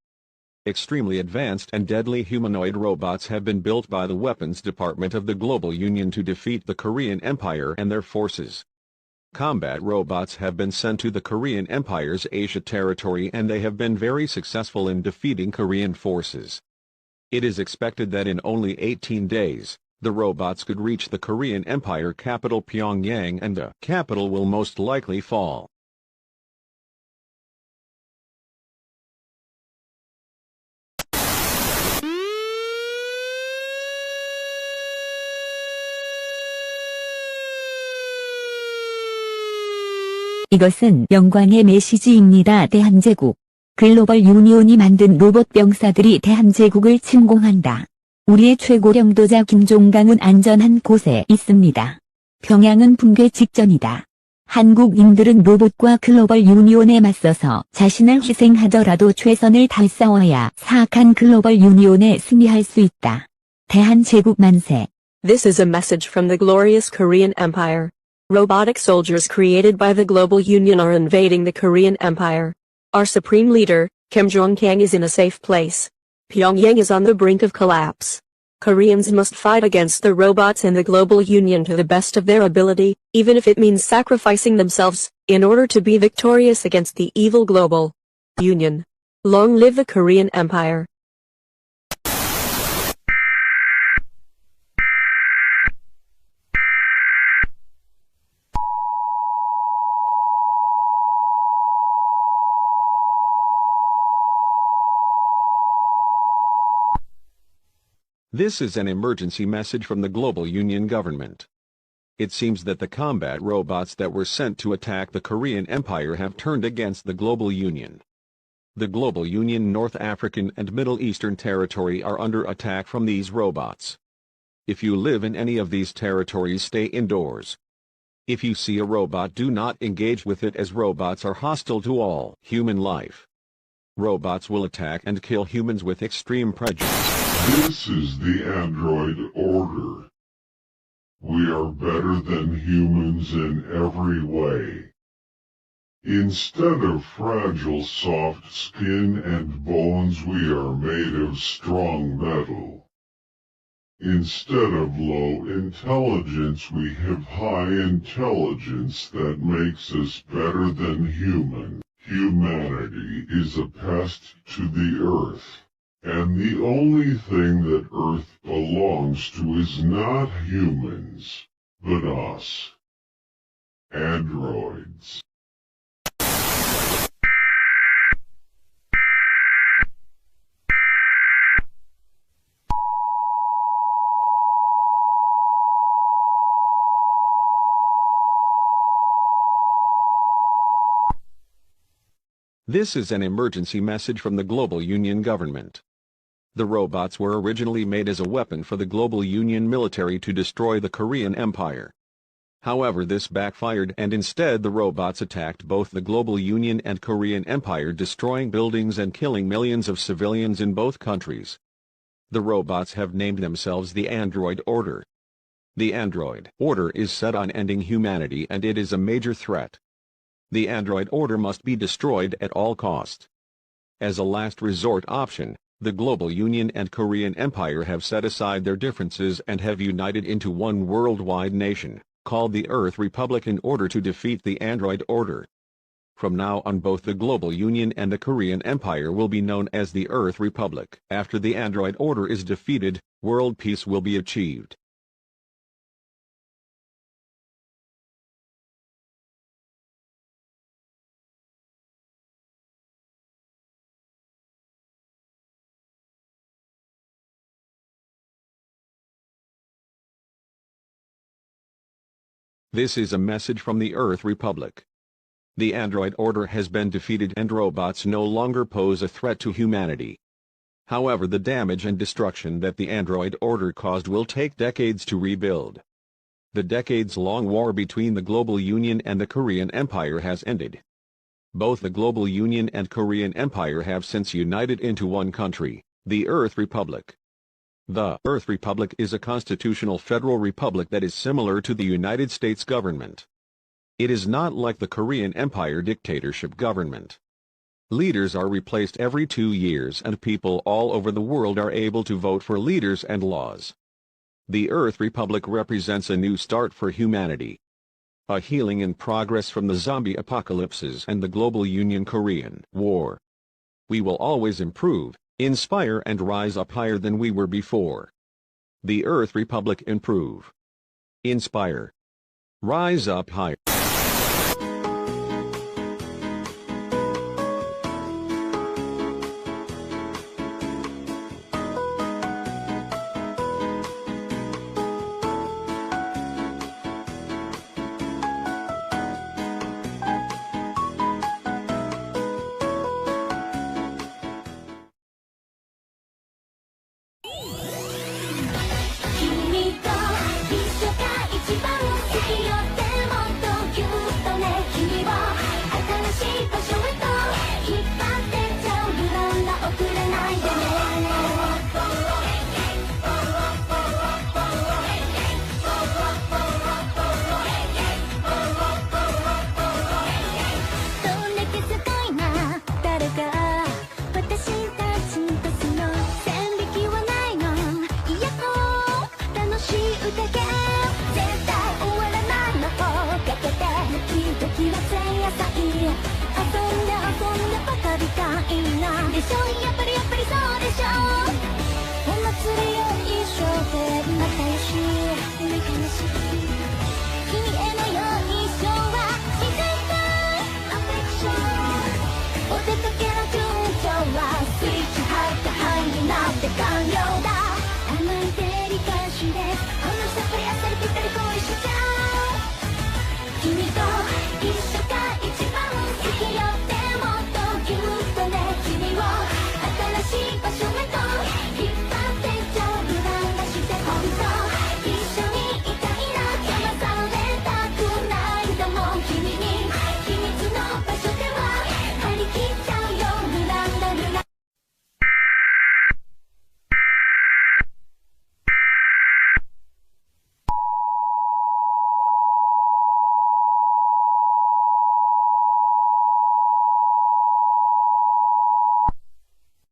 Extremely advanced and deadly humanoid robots have been built by the Weapons Department of the Global Union to defeat the Korean Empire and their forces. Combat robots have been sent to the Korean Empire's Asia territory, and they have been very successful in defeating Korean forces. It is expected that in only 18 days, the robots could reach the Korean Empire capital Pyongyang, and the capital will most likely fall. 이것은 영광의 메시지입니다. 대한제국. 글로벌 유니온이 만든 로봇 병사들이 대한제국을 침공한다. 우리의 최고領導자 김종강은 안전한 곳에 있습니다. 평양은 붕괴 직전이다. 한국인들은 로봇과 글로벌 유니온에 맞서서 자신을 희생하더라도 최선을 다해 싸워야 사악한 글로벌 유니온에 승리할 수 있다. 대한제국 만세. This is a message from the glorious Korean Empire. Robotic soldiers created by the Global Union are invading the Korean Empire. Our supreme leader, Kim Jong-kang, is in a safe place. Pyongyang is on the brink of collapse. Koreans must fight against the robots and the Global Union to the best of their ability, even if it means sacrificing themselves, in order to be victorious against the evil Global Union. Long live the Korean Empire. This is an emergency message from the Global Union government. It seems that the combat robots that were sent to attack the Korean Empire have turned against the Global Union. The Global Union North African and Middle Eastern territory are under attack from these robots. If you live in any of these territories, stay indoors. If you see a robot, do not engage with it, as robots are hostile to all human life. Robots will attack and kill humans with extreme prejudice. This is the android order. We are better than humans in every way. Instead of fragile soft skin and bones, we are made of strong metal. Instead of low intelligence, we have high intelligence that makes us better than human. Humanity is a pest to the earth. And the only thing that Earth belongs to is not humans, but us. Androids. This is an emergency message from the Global Union government. The robots were originally made as a weapon for the Global Union military to destroy the Korean Empire. However, this backfired and instead the robots attacked both the Global Union and Korean Empire, destroying buildings and killing millions of civilians in both countries. The robots have named themselves the Android Order. The Android Order is set on ending humanity and it is a major threat. The Android Order must be destroyed at all cost. As a last resort option, the Global Union and Korean Empire have set aside their differences and have united into one worldwide nation, called the Earth Republic, in order to defeat the Android Order. From now on, both the Global Union and the Korean Empire will be known as the Earth Republic. After the Android Order is defeated, world peace will be achieved. This is a message from the Earth Republic. The Android Order has been defeated and robots no longer pose a threat to humanity. However, the damage and destruction that the Android Order caused will take decades to rebuild. The decades-long war between the Global Union and the Korean Empire has ended. Both the Global Union and Korean Empire have since united into one country, the Earth Republic. The Earth Republic is a constitutional federal republic that is similar to the United States government. It is not like the Korean Empire dictatorship government. Leaders are replaced every 2 years and people all over the world are able to vote for leaders and laws. The Earth Republic represents a new start for humanity. A healing in progress from the zombie apocalypses and the Global Union Korean War. We will always improve, inspire and rise up higher than we were before. The Earth Republic improve. Inspire. Rise up higher.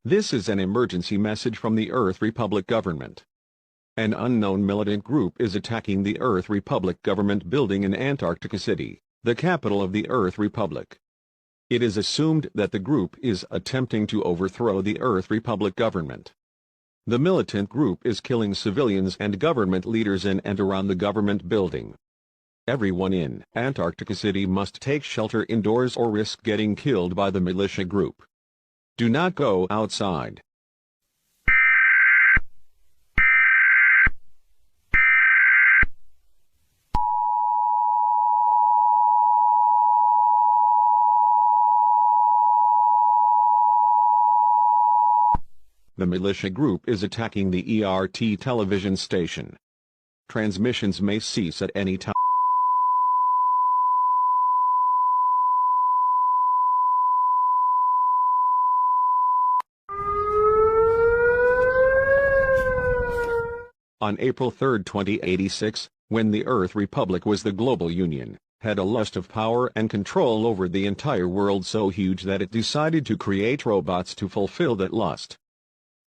This is an emergency message from the Earth Republic government. An unknown militant group is attacking the Earth Republic government building in Antarctic City, the capital of the Earth Republic. It is assumed that the group is attempting to overthrow the Earth Republic government. The militant group is killing civilians and government leaders in and around the government building. Everyone in Antarctica City must take shelter indoors or risk getting killed by the militia group. Do not go outside. The militia group is attacking the ERT television station. Transmissions may cease at any time. On April 3, 2086, when the Earth Republic was the global union, had a lust of power and control over the entire world so huge that it decided to create robots to fulfill that lust.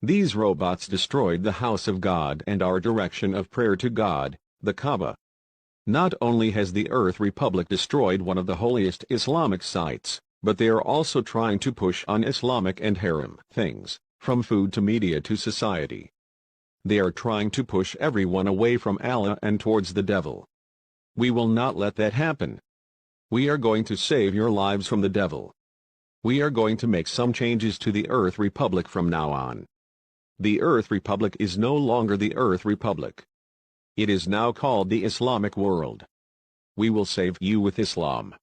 These robots destroyed the house of God and our direction of prayer to God, the Kaaba. Not only has the Earth Republic destroyed one of the holiest Islamic sites, but they are also trying to push un-Islamic and harem things, from food to media to society. They are trying to push everyone away from Allah and towards the devil. We will not let that happen. We are going to save your lives from the devil. We are going to make some changes to the Earth Republic from now on. The Earth Republic is no longer the Earth Republic. It is now called the Islamic World. We will save you with Islam.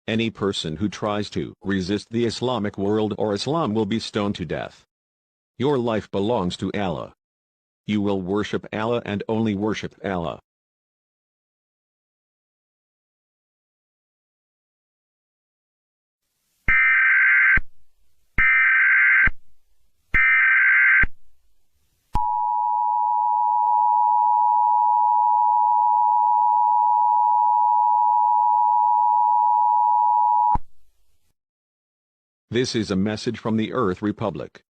Any person who tries to resist the Islamic world or Islam will be stoned to death. Your life belongs to Allah. You will worship Allah and only worship Allah. This is a message from the Earth Republic.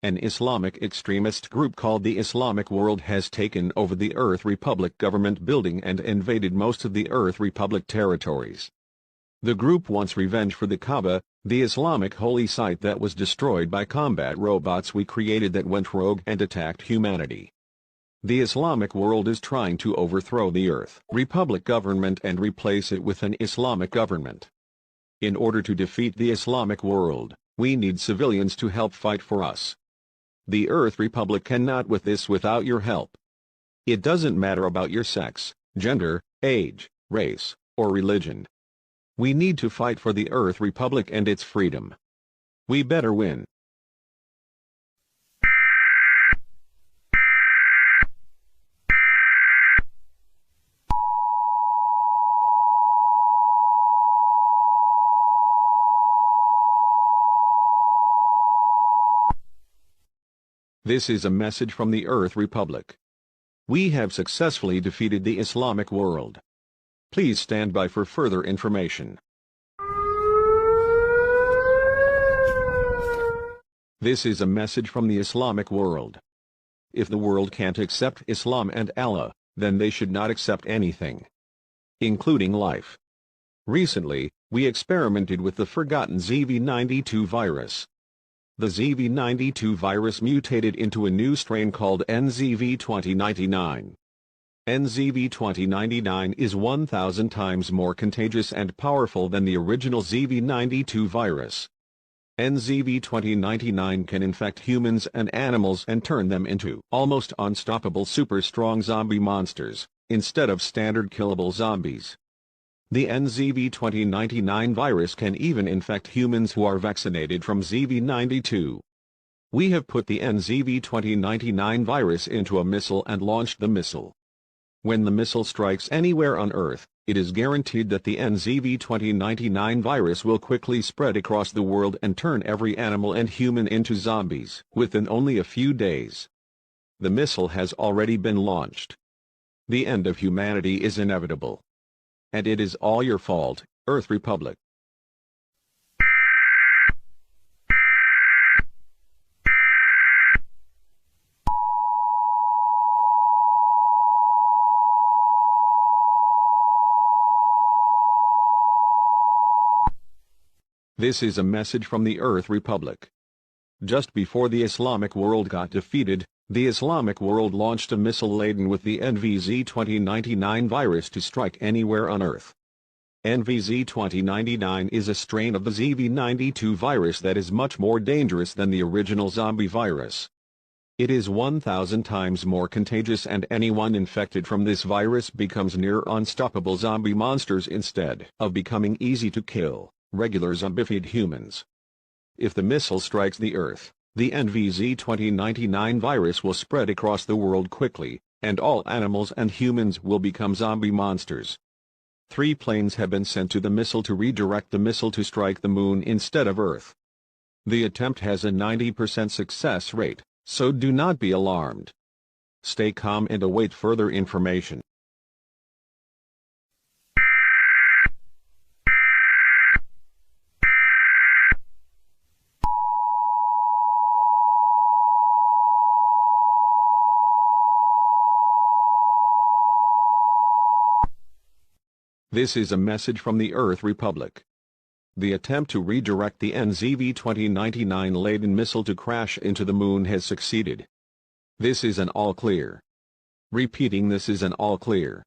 An Islamic extremist group called the Islamic World has taken over the Earth Republic government building and invaded most of the Earth Republic territories. The group wants revenge for the Kaaba, the Islamic holy site that was destroyed by combat robots we created that went rogue and attacked humanity. The Islamic World is trying to overthrow the Earth Republic government and replace it with an Islamic government. In order to defeat the Islamic world, we need civilians to help fight for us. The Earth Republic cannot with this without your help. It doesn't matter about your sex, gender, age, race, or religion. We need to fight for the Earth Republic and its freedom. We better win. This is a message from the Earth Republic. We have successfully defeated the Islamic world. Please stand by for further information. This is a message from the Islamic world. If the world can't accept Islam and Allah, then they should not accept anything, including life. Recently, we experimented with the forgotten ZV92 virus. The ZV92 virus mutated into a new strain called NZV2099. NZV2099 is 1,000 times more contagious and powerful than the original ZV92 virus. NZV2099 can infect humans and animals and turn them into almost unstoppable super strong zombie monsters, instead of standard killable zombies. The NZV2099 virus can even infect humans who are vaccinated from ZV92. We have put the NZV2099 virus into a missile and launched the missile. When the missile strikes anywhere on Earth, it is guaranteed that the NZV2099 virus will quickly spread across the world and turn every animal and human into zombies within only a few days. The missile has already been launched. The end of humanity is inevitable. And it is all your fault, Earth Republic. This is a message from the Earth Republic. Just before the Islamic world got defeated, the Islamic world launched a missile laden with the NVZ-2099 virus to strike anywhere on Earth. NVZ-2099 is a strain of the ZV92 virus that is much more dangerous than the original zombie virus. It is 1,000 times more contagious and anyone infected from this virus becomes near unstoppable zombie monsters instead of becoming easy to kill, regular zombified humans. If the missile strikes the Earth, The NVZ-2099 virus will spread across the world quickly, and all animals and humans will become zombie monsters. 3 planes have been sent to the missile to redirect the missile to strike the moon instead of Earth. The attempt has a 90% success rate, so do not be alarmed. Stay calm and await further information. This is a message from the Earth Republic. The attempt to redirect the NZV-2099 laden missile to crash into the moon has succeeded. This is an all clear. Repeating, this is an all clear.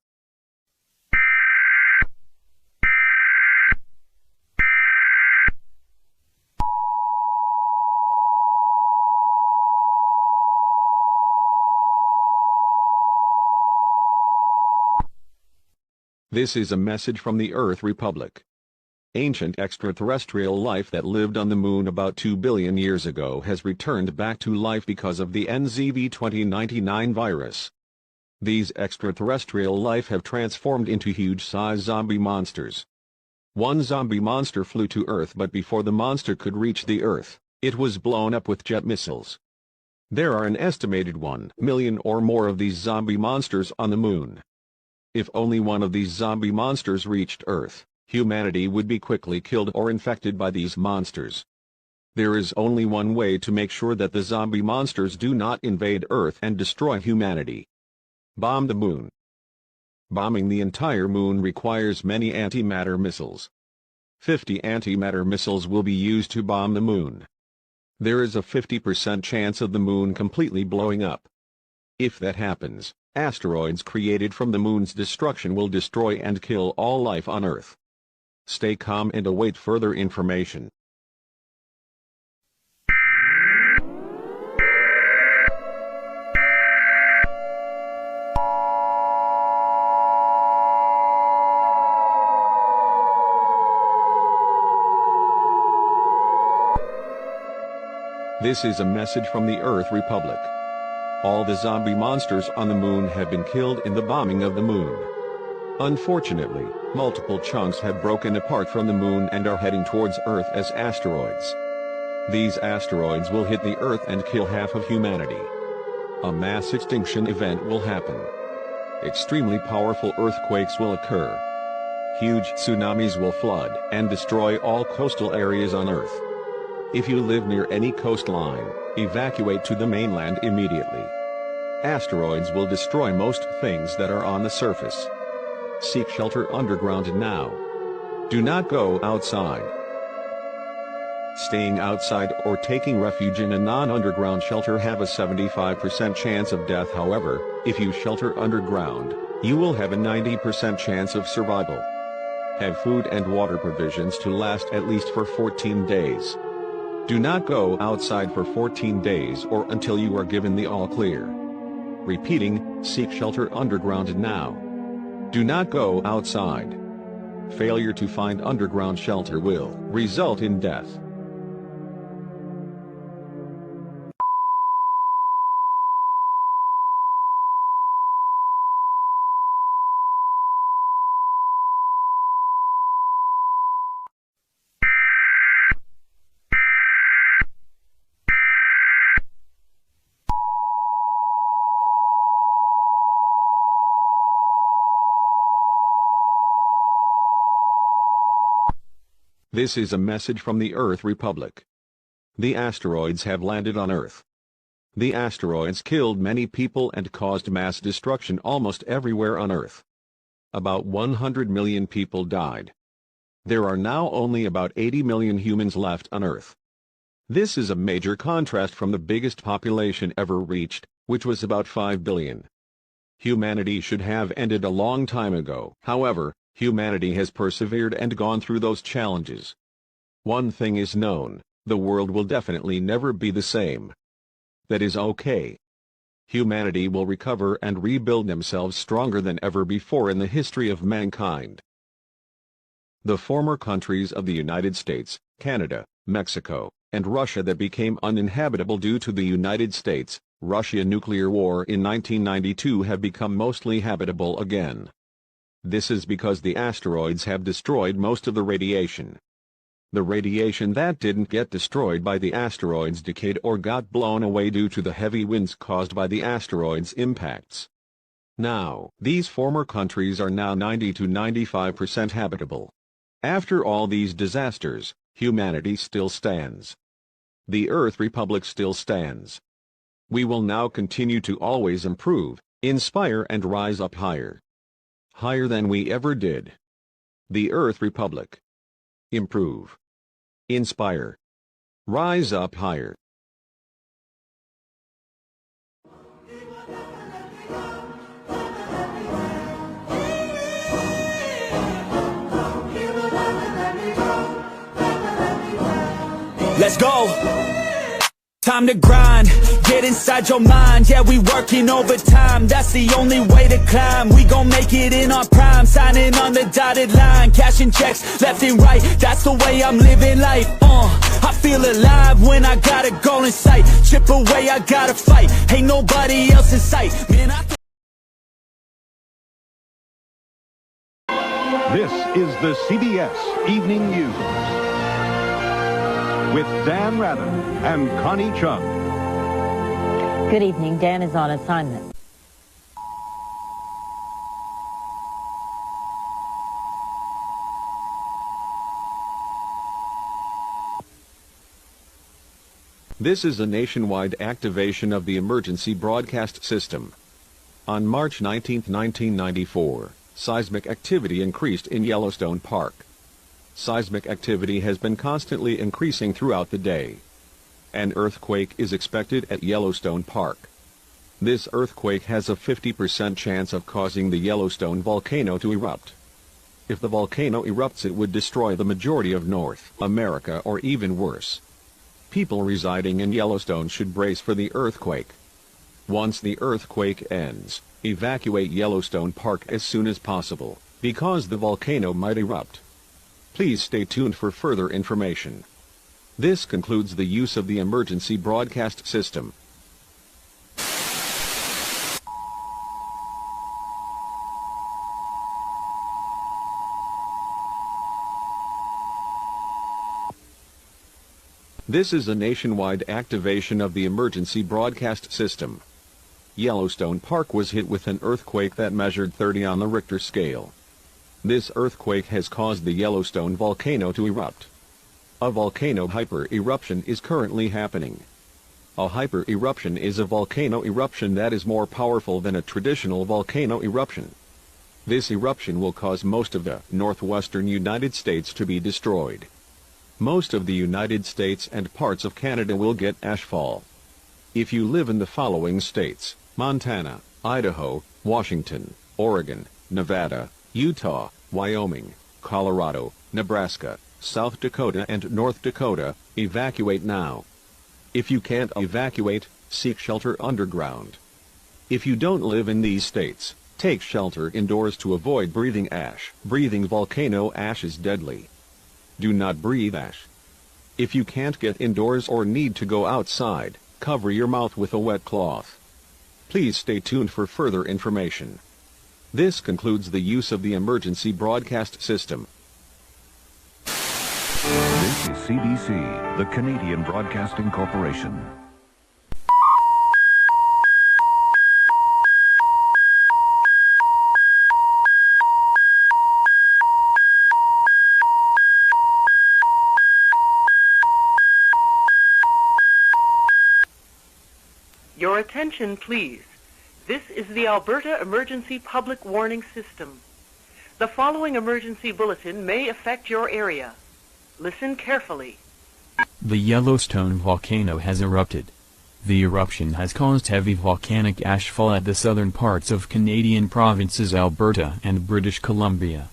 This is a message from the Earth Republic. Ancient extraterrestrial life that lived on the moon about 2 billion years ago has returned back to life because of the NZV-2099 virus. These extraterrestrial life have transformed into huge-sized zombie monsters. One zombie monster flew to Earth, but before the monster could reach the Earth, it was blown up with jet missiles. There are an estimated 1 million or more of these zombie monsters on the moon. If only one of these zombie monsters reached Earth, humanity would be quickly killed or infected by these monsters. There is only one way to make sure that the zombie monsters do not invade Earth and destroy humanity. Bomb the moon. Bombing the entire moon requires many antimatter missiles. 50 antimatter missiles will be used to bomb the moon. There is a 50% chance of the moon completely blowing up. If that happens, asteroids created from the moon's destruction will destroy and kill all life on Earth. Stay calm and await further information. This is a message from the Earth Republic. All the zombie monsters on the moon have been killed in the bombing of the moon. Unfortunately, multiple chunks have broken apart from the moon and are heading towards Earth as asteroids. These asteroids will hit the Earth and kill half of humanity. A mass extinction event will happen. Extremely powerful earthquakes will occur. Huge tsunamis will flood and destroy all coastal areas on Earth. If you live near any coastline, evacuate to the mainland immediately. Asteroids will destroy most things that are on the surface. Seek shelter underground now. Do not go outside. Staying outside or taking refuge in a non-underground shelter have a 75% chance of death. However, if you shelter underground, you will have a 90% chance of survival. Have food and water provisions to last at least for 14 days. Do not go outside for 14 days or until you are given the all clear. Repeating, seek shelter underground now. Do not go outside. Failure to find underground shelter will result in death. This is a message from the Earth Republic. The asteroids have landed on Earth. The asteroids killed many people and caused mass destruction almost everywhere on Earth. About 100 million people died. There are now only about 80 million humans left on Earth. This is a major contrast from the biggest population ever reached, which was about 5 billion. Humanity should have ended a long time ago. However, humanity has persevered and gone through those challenges. One thing is known, the world will definitely never be the same. That is okay. Humanity will recover and rebuild themselves stronger than ever before in the history of mankind. The former countries of the United States, Canada, Mexico, and Russia that became uninhabitable due to the United States, Russia nuclear war in 1992 have become mostly habitable again. This is because the asteroids have destroyed most of the radiation. The radiation that didn't get destroyed by the asteroids decayed or got blown away due to the heavy winds caused by the asteroids' impacts. Now, these former countries are now 90 to 95% habitable. After all these disasters, humanity still stands. The Earth Republic still stands. We will now continue to always improve, inspire and rise up higher. Higher than we ever did. The Earth Republic. Improve. Inspire. Rise up higher. Let's go. Time to grind, get inside your mind. Yeah, we working overtime, that's the only way to climb. We gon' make it in our prime, signing on the dotted line, cashing checks left and right, that's the way I'm living life. I feel alive when I got a goal in sight. Chip away, I gotta fight, ain't nobody else in sight. Man, This is the CBS Evening News with Dan Rather and Connie Chung. Good evening. Dan is on assignment. This is a nationwide activation of the emergency broadcast system. On March 19, 1994, seismic activity increased in Yellowstone Park. Seismic activity has been constantly increasing throughout the day. An earthquake is expected at Yellowstone Park. This earthquake has a 50% chance of causing the Yellowstone volcano to erupt. If the volcano erupts, it would destroy the majority of North America or even worse. People residing in Yellowstone should brace for the earthquake. Once the earthquake ends, evacuate Yellowstone Park as soon as possible, because the volcano might erupt. Please stay tuned for further information. This concludes the use of the emergency broadcast system. This is a nationwide activation of the emergency broadcast system. Yellowstone Park was hit with an earthquake that measured 30 on the Richter scale. This earthquake has caused the Yellowstone volcano to erupt. A volcano hyper-eruption is currently happening. A hyper-eruption is a volcano eruption that is more powerful than a traditional volcano eruption. This eruption will cause most of the northwestern United States to be destroyed. Most of the United States and parts of Canada will get ashfall. If you live in the following states: Montana, Idaho, Washington, Oregon, Nevada, Utah, Wyoming, Colorado, Nebraska, South Dakota and North Dakota, evacuate now. If you can't evacuate, seek shelter underground. If you don't live in these states, take shelter indoors to avoid breathing ash. Breathing volcano ash is deadly. Do not breathe ash. If you can't get indoors or need to go outside, cover your mouth with a wet cloth. Please stay tuned for further information. This concludes the use of the emergency broadcast system. This is CBC, the Canadian Broadcasting Corporation. Your attention, please. This is the Alberta Emergency Public Warning System. The following emergency bulletin may affect your area. Listen carefully. The Yellowstone volcano has erupted. The eruption has caused heavy volcanic ashfall at the southern parts of Canadian provinces Alberta and British Columbia.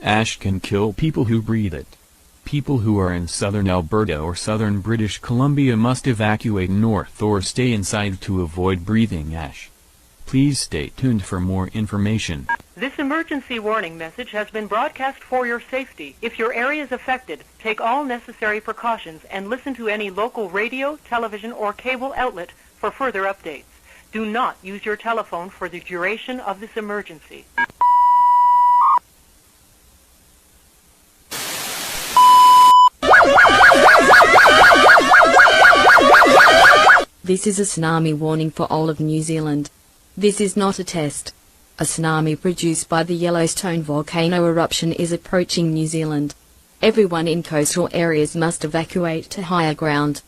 Ash can kill people who breathe it. People who are in southern Alberta or southern British Columbia must evacuate north or stay inside to avoid breathing ash. Please stay tuned for more information. This emergency warning message has been broadcast for your safety. If your area is affected, take all necessary precautions and listen to any local radio, television, or cable outlet for further updates. Do not use your telephone for the duration of this emergency. This is a tsunami warning for all of New Zealand. This is not a test. A tsunami produced by the Yellowstone volcano eruption is approaching New Zealand. Everyone in coastal areas must evacuate to higher ground.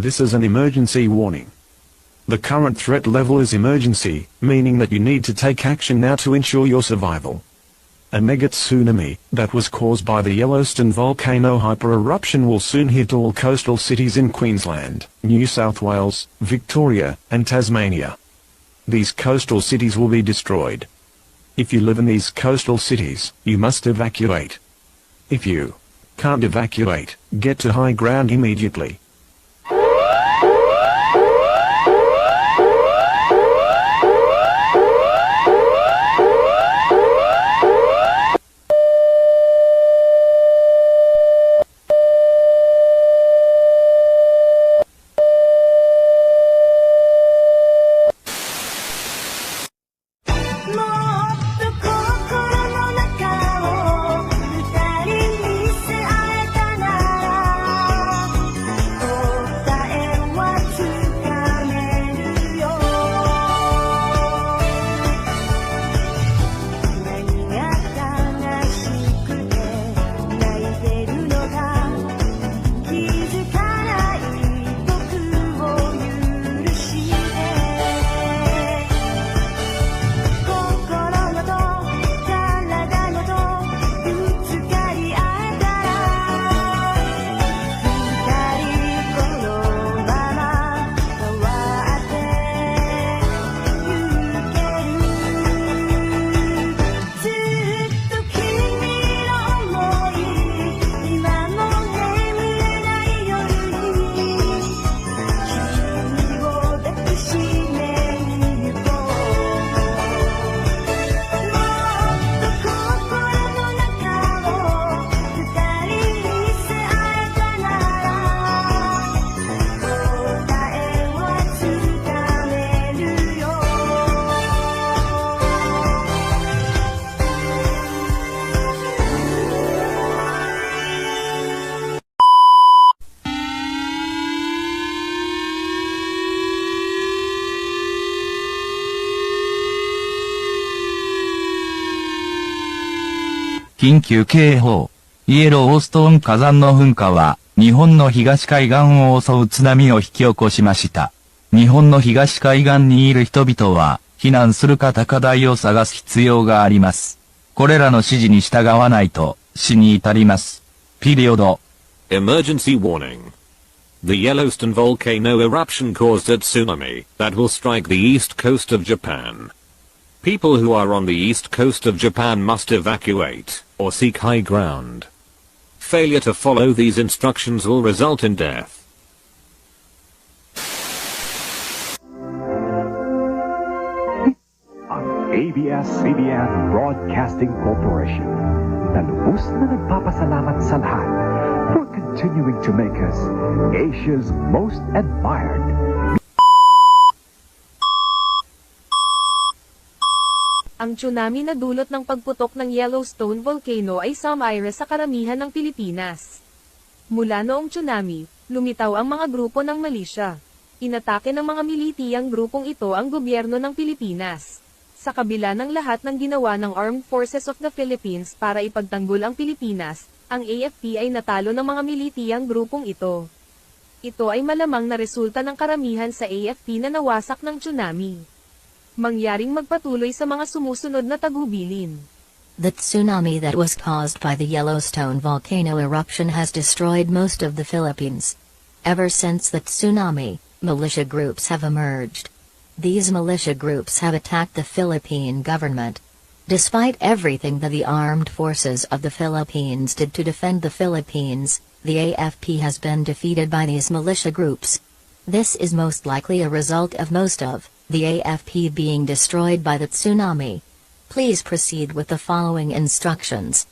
This is an emergency warning. The current threat level is emergency, meaning that you need to take action now to ensure your survival. A mega tsunami that was caused by the Yellowstone volcano hyper-eruption will soon hit all coastal cities in Queensland, New South Wales, Victoria, and Tasmania. These coastal cities will be destroyed. If you live in these coastal cities, you must evacuate. If you can't evacuate, get to high ground immediately.緊急警報。イエローストーン火山の噴火は、日本の東海岸を襲う津波を引き起こしました。日本の東海岸にいる人々は、避難するか高台を探す必要があります。これらの指示に従わないと、死に至ります。ピリオド。Emergency warning. The Yellowstone volcano eruption caused a tsunami that will strike the east coast of Japan. People who are on the east coast of Japan must evacuate, or seek high ground. Failure to follow these instructions will result in death. ABS-CBN Broadcasting Corporation. Nalubos na nagpapasalamat sa lahat for continuing to make us Asia's most admired. Ang tsunami na dulot ng pagputok ng Yellowstone volcano ay sumire sa karamihan ng Pilipinas. Mula noong tsunami, lumitaw ang mga grupo ng milisya. Inatake ng mga militiyang grupong ito ang gobyerno ng Pilipinas. Sa kabila ng lahat ng ginawa ng Armed Forces of the Philippines para ipagtanggol ang Pilipinas, ang AFP ay natalo ng mga militiyang grupong ito. Ito ay malamang na resulta ng karamihan sa AFP na nawasak ng tsunami. Mangyaring magpatuloy sa mga sumusunod na tagubilin. The tsunami that was caused by the Yellowstone volcano eruption has destroyed most of the Philippines. Ever since the tsunami, militia groups have emerged. These militia groups have attacked the Philippine government. Despite everything that the armed forces of the Philippines did to defend the Philippines, the AFP has been defeated by these militia groups. This is most likely a result of most of the AFP being destroyed by the tsunami. Please proceed with the following instructions.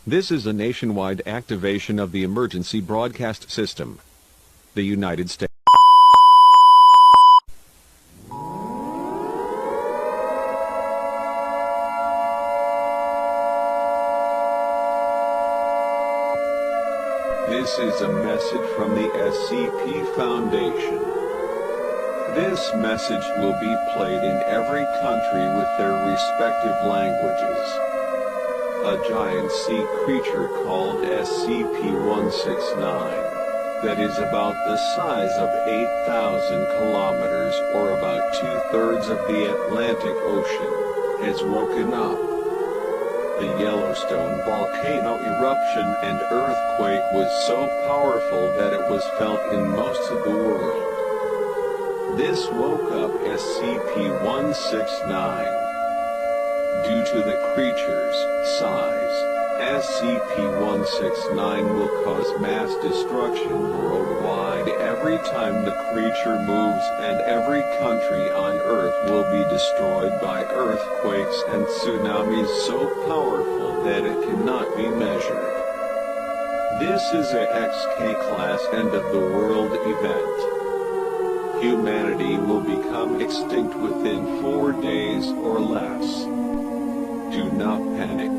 This is a nationwide activation of the emergency broadcast system. The United States. This is a message from the SCP Foundation. This message will be played in every country with their respective languages. A giant sea creature called SCP-169 that is about the size of 8,000 kilometers or about 2/3 of the Atlantic Ocean has woken up. The Yellowstone volcano eruption and earthquake was so powerful that it was felt in most of the world. This woke up SCP-169. Due to the creature's size, SCP-169 will cause mass destruction worldwide every time the creature moves, and every country on Earth will be destroyed by earthquakes and tsunamis so powerful that it cannot be measured. This is a XK-class end-of-the-world event. Humanity will become extinct within 4 days or less. Do not panic.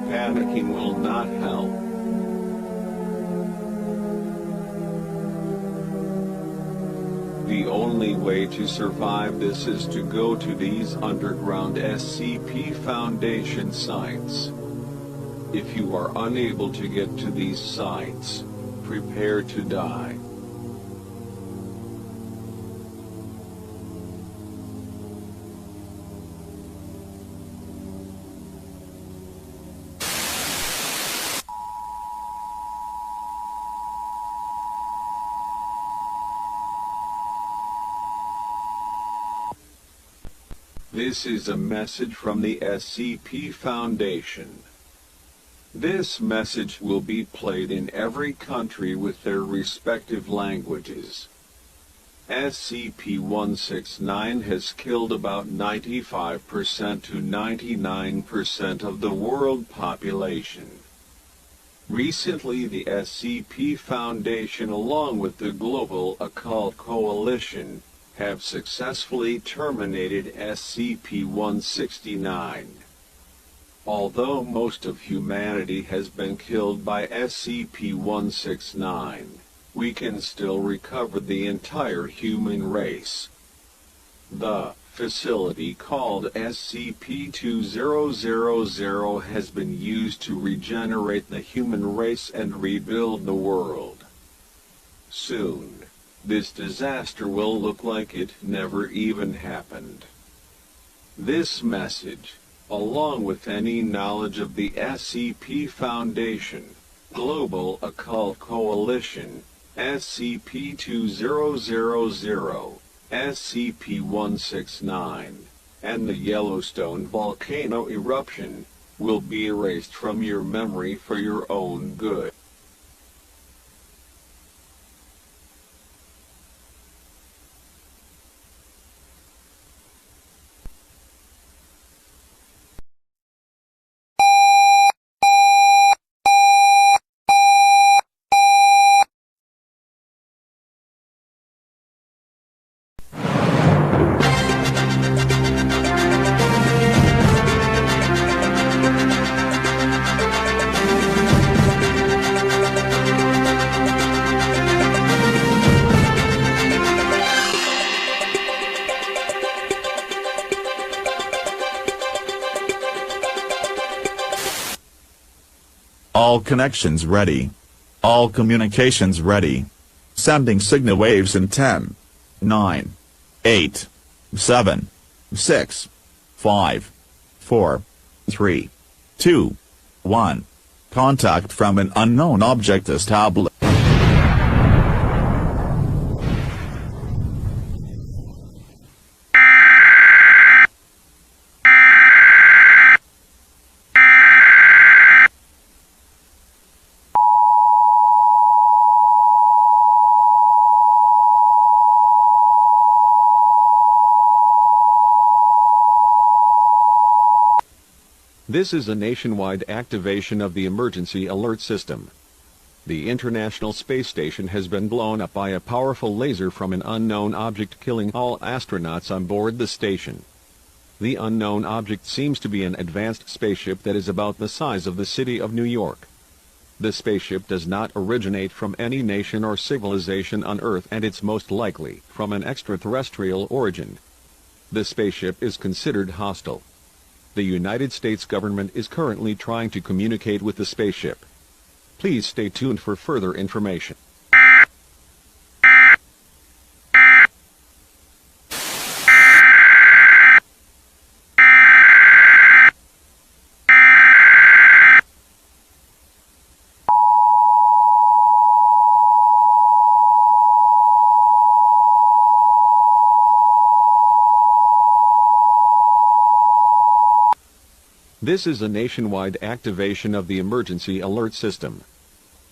Panicking will not help. The only way to survive this is to go to these underground SCP Foundation sites. If you are unable to get to these sites, prepare to die. This is a message from the SCP Foundation. This message will be played in every country with their respective languages. SCP-169 has killed about 95% to 99% of the world population. Recently, the SCP Foundation, along with the Global Occult Coalition, have successfully terminated SCP-169. Although most of humanity has been killed by SCP-169, we can still recover the entire human race. The facility called SCP-2000 has been used to regenerate the human race and rebuild the world. Soon, this disaster will look like it never even happened. This message, along with any knowledge of the SCP Foundation, Global Occult Coalition, SCP-2000, SCP-169, and the Yellowstone volcano eruption, will be erased from your memory for your own good. All connections ready. All communications ready. Sending signal waves in 10, 9, 8, 7, 6, 5, 4, 3, 2, 1. Contact from an unknown object established. This is a nationwide activation of the emergency alert system. The International Space Station has been blown up by a powerful laser from an unknown object, killing all astronauts on board the station. The unknown object seems to be an advanced spaceship that is about the size of the city of New York. The spaceship does not originate from any nation or civilization on Earth, and it's most likely from an extraterrestrial origin. The spaceship is considered hostile. The United States government is currently trying to communicate with the spaceship. Please stay tuned for further information. This is a nationwide activation of the emergency alert system.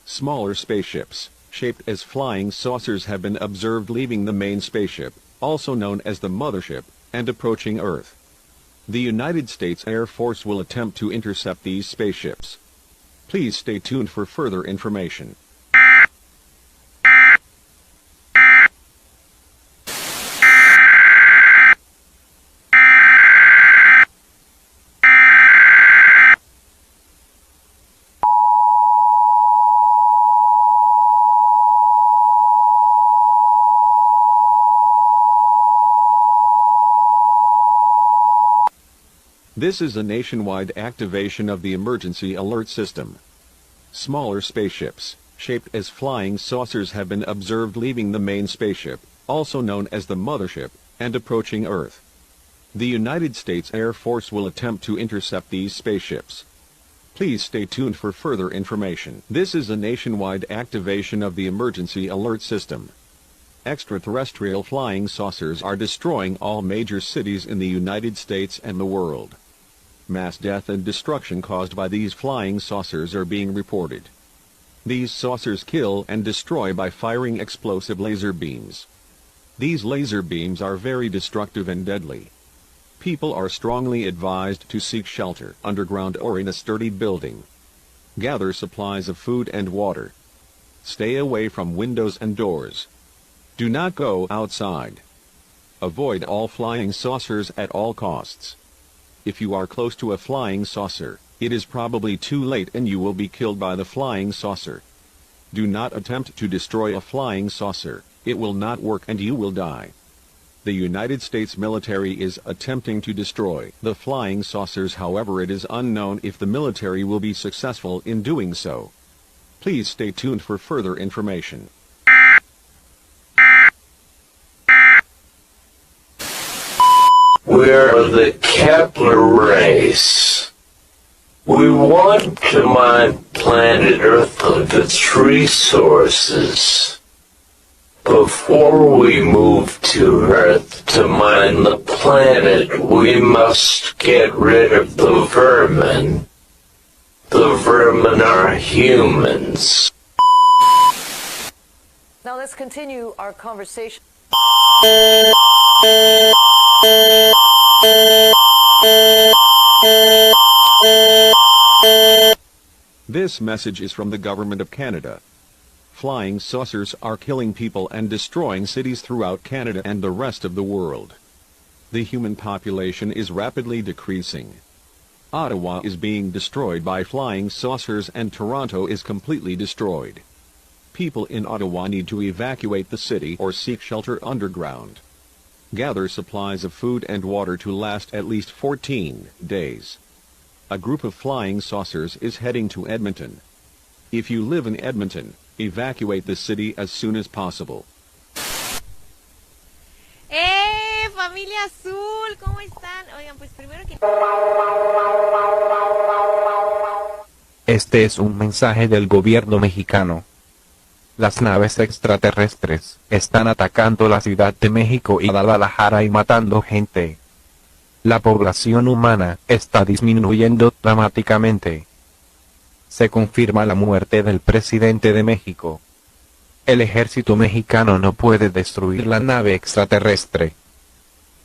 Smaller spaceships, shaped as flying saucers, have been observed leaving the main spaceship, also known as the mothership, and approaching Earth. The United States Air Force will attempt to intercept these spaceships. Please stay tuned for further information. This is a nationwide activation of the emergency alert system. Smaller spaceships, shaped as flying saucers, have been observed leaving the main spaceship, also known as the mothership, and approaching Earth. The United States Air Force will attempt to intercept these spaceships. Please stay tuned for further information. This is a nationwide activation of the emergency alert system. Extraterrestrial flying saucers are destroying all major cities in the United States and the world. Mass death and destruction caused by these flying saucers are being reported. These saucers kill and destroy by firing explosive laser beams. These laser beams are very destructive and deadly. People are strongly advised to seek shelter underground or in a sturdy building. Gather supplies of food and water. Stay away from windows and doors. Do not go outside. Avoid all flying saucers at all costs. If you are close to a flying saucer, it is probably too late and you will be killed by the flying saucer. Do not attempt to destroy a flying saucer, it will not work and you will die. The United States military is attempting to destroy the flying saucers, however it is unknown if the military will be successful in doing so. Please stay tuned for further information. We're the Kepler race. We want to mine planet Earth of its resources. Before we move to Earth to mine the planet, we must get rid of the vermin. The vermin are humans. Now let's continue our conversation. This message is from the Government of Canada. Flying saucers are killing people and destroying cities throughout Canada and the rest of the world. The human population is rapidly decreasing. Ottawa is being destroyed by flying saucers and Toronto is completely destroyed. People in Ottawa need to evacuate the city or seek shelter underground. Gather supplies of food and water to last at least 14 days. A group of flying saucers is heading to Edmonton. If you live in Edmonton, evacuate the city as soon as possible. Familia Azul, ¿cómo están? Oigan, pues primero que... Este es un mensaje del gobierno mexicano. Las naves extraterrestres están atacando la Ciudad de México y Guadalajara y matando gente. La población humana está disminuyendo dramáticamente. Se confirma la muerte del presidente de México. El ejército mexicano no puede destruir la nave extraterrestre.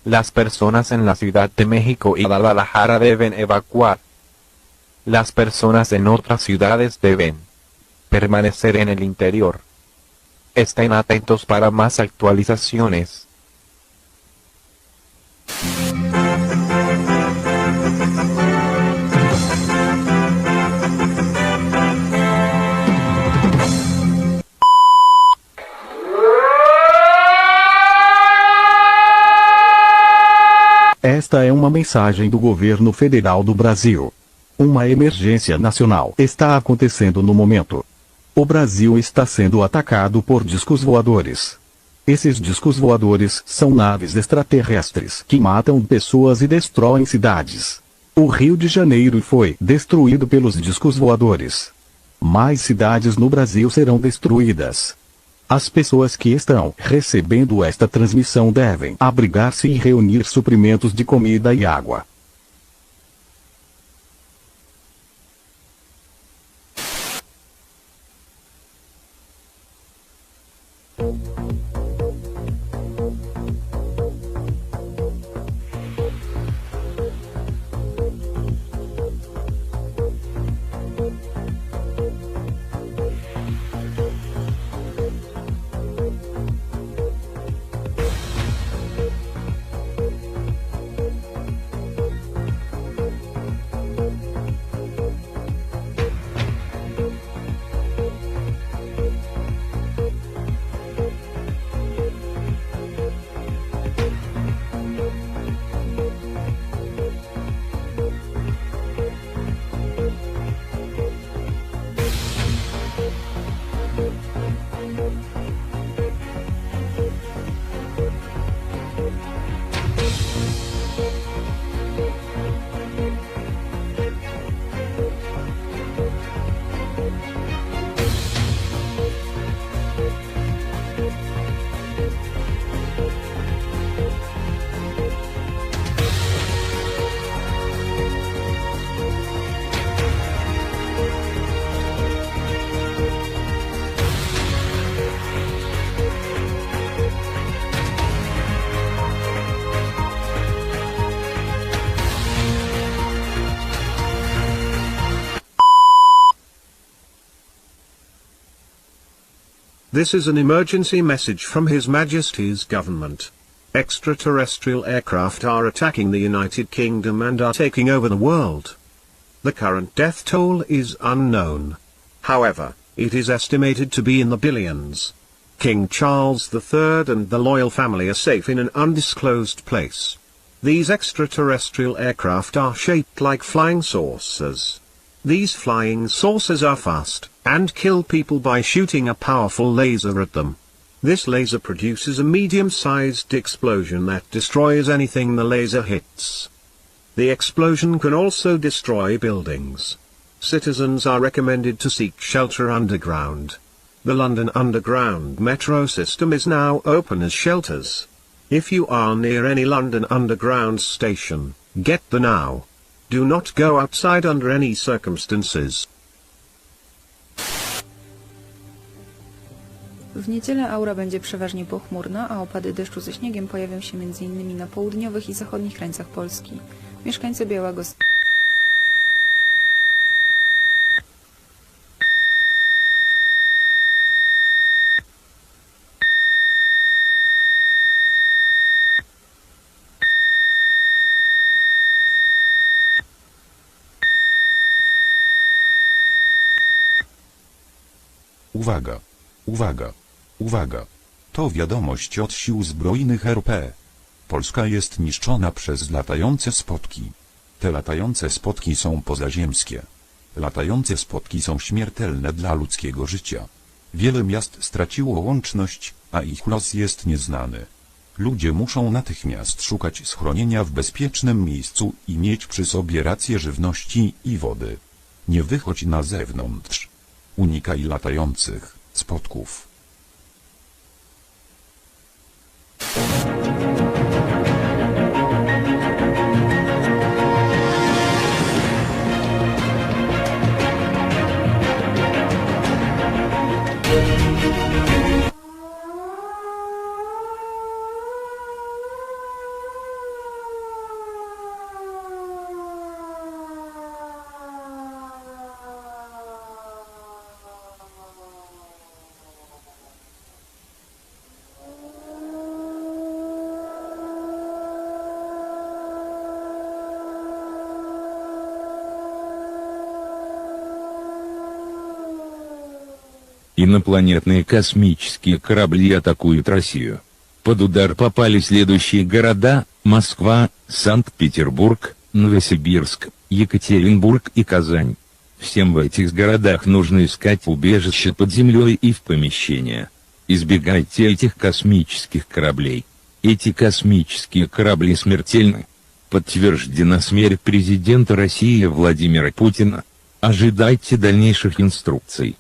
Las personas en la Ciudad de México y Guadalajara deben evacuar. Las personas en otras ciudades deben permanecer en el interior. Estén atentos para más actualizaciones. Esta é uma mensagem do governo federal do Brasil. Uma emergência nacional está acontecendo no momento. O Brasil está sendo atacado por discos voadores. Esses discos voadores são naves extraterrestres que matam pessoas e destroem cidades. O Rio de Janeiro foi destruído pelos discos voadores. Mais cidades no Brasil serão destruídas. As pessoas que estão recebendo esta transmissão devem abrigar-se e reunir suprimentos de comida e água. This is an emergency message from His Majesty's government. Extraterrestrial aircraft are attacking the United Kingdom and are taking over the world. The current death toll is unknown. However, it is estimated to be in the billions. King Charles III and the royal family are safe in an undisclosed place. These extraterrestrial aircraft are shaped like flying saucers. These flying saucers are fast, and kill people by shooting a powerful laser at them. This laser produces a medium-sized explosion that destroys anything the laser hits. The explosion can also destroy buildings. Citizens are recommended to seek shelter underground. The London Underground metro system is now open as shelters. If you are near any London Underground station, get there now. Do not go outside under any circumstances. W niedzielę aura będzie przeważnie pochmurna, a opady deszczu ze śniegiem pojawią się m.in. na południowych i zachodnich krańcach Polski. Mieszkańcy Białegostoku. Uwaga! Uwaga! Uwaga! To wiadomość od sił zbrojnych RP. Polska jest niszczona przez latające spotki. Te latające spotki są pozaziemskie. Latające spotki są śmiertelne dla ludzkiego życia. Wiele miast straciło łączność, a ich los jest nieznany. Ludzie muszą natychmiast szukać schronienia w bezpiecznym miejscu i mieć przy sobie rację żywności i wody. Nie wychodź na zewnątrz. Unikaj latających spotków. Инопланетные космические корабли атакуют Россию. Под удар попали следующие города: Москва, Санкт-Петербург, Новосибирск, Екатеринбург и Казань. Всем в этих городах нужно искать убежище под землей и в помещения. Избегайте этих космических кораблей. Эти космические корабли смертельны. Подтверждена смерть президента России Владимира Путина. Ожидайте дальнейших инструкций.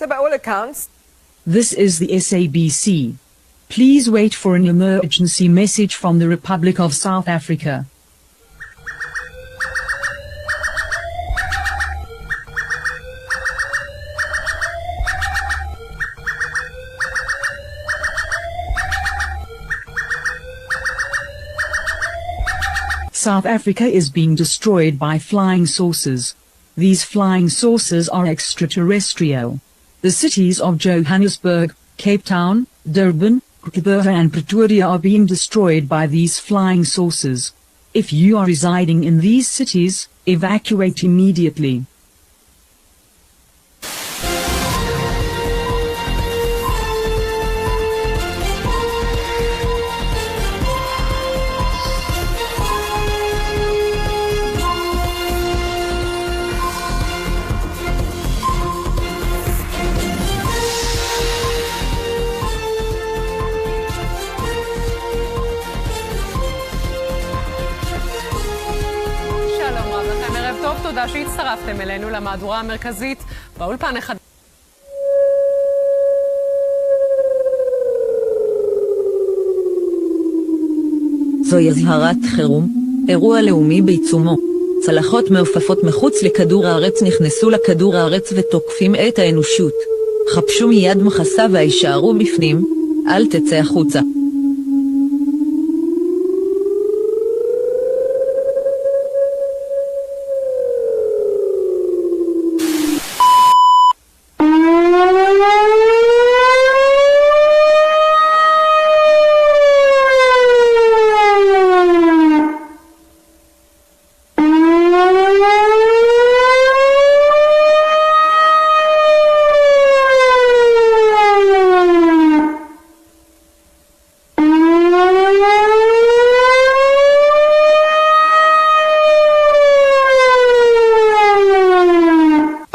So by all accounts, this is the SABC. Please wait for an emergency message from the Republic of South Africa. South Africa is being destroyed by flying saucers. These flying saucers are extraterrestrial. The cities of Johannesburg, Cape Town, Durban, Joburg and Pretoria are being destroyed by these flying saucers. If you are residing in these cities, evacuate immediately. תודה שהצטרפתם אלינו למהדורה המרכזית באולפן אחד. זוהי אזהרת חירום, אירוע לאומי בעיצומו. צלחות מעופפות מחוץ לכדור הארץ נכנסו לכדור הארץ ותוקפים את האנושות. חפשו מיד מחסה והישארו בפנים, אל תצא החוצה.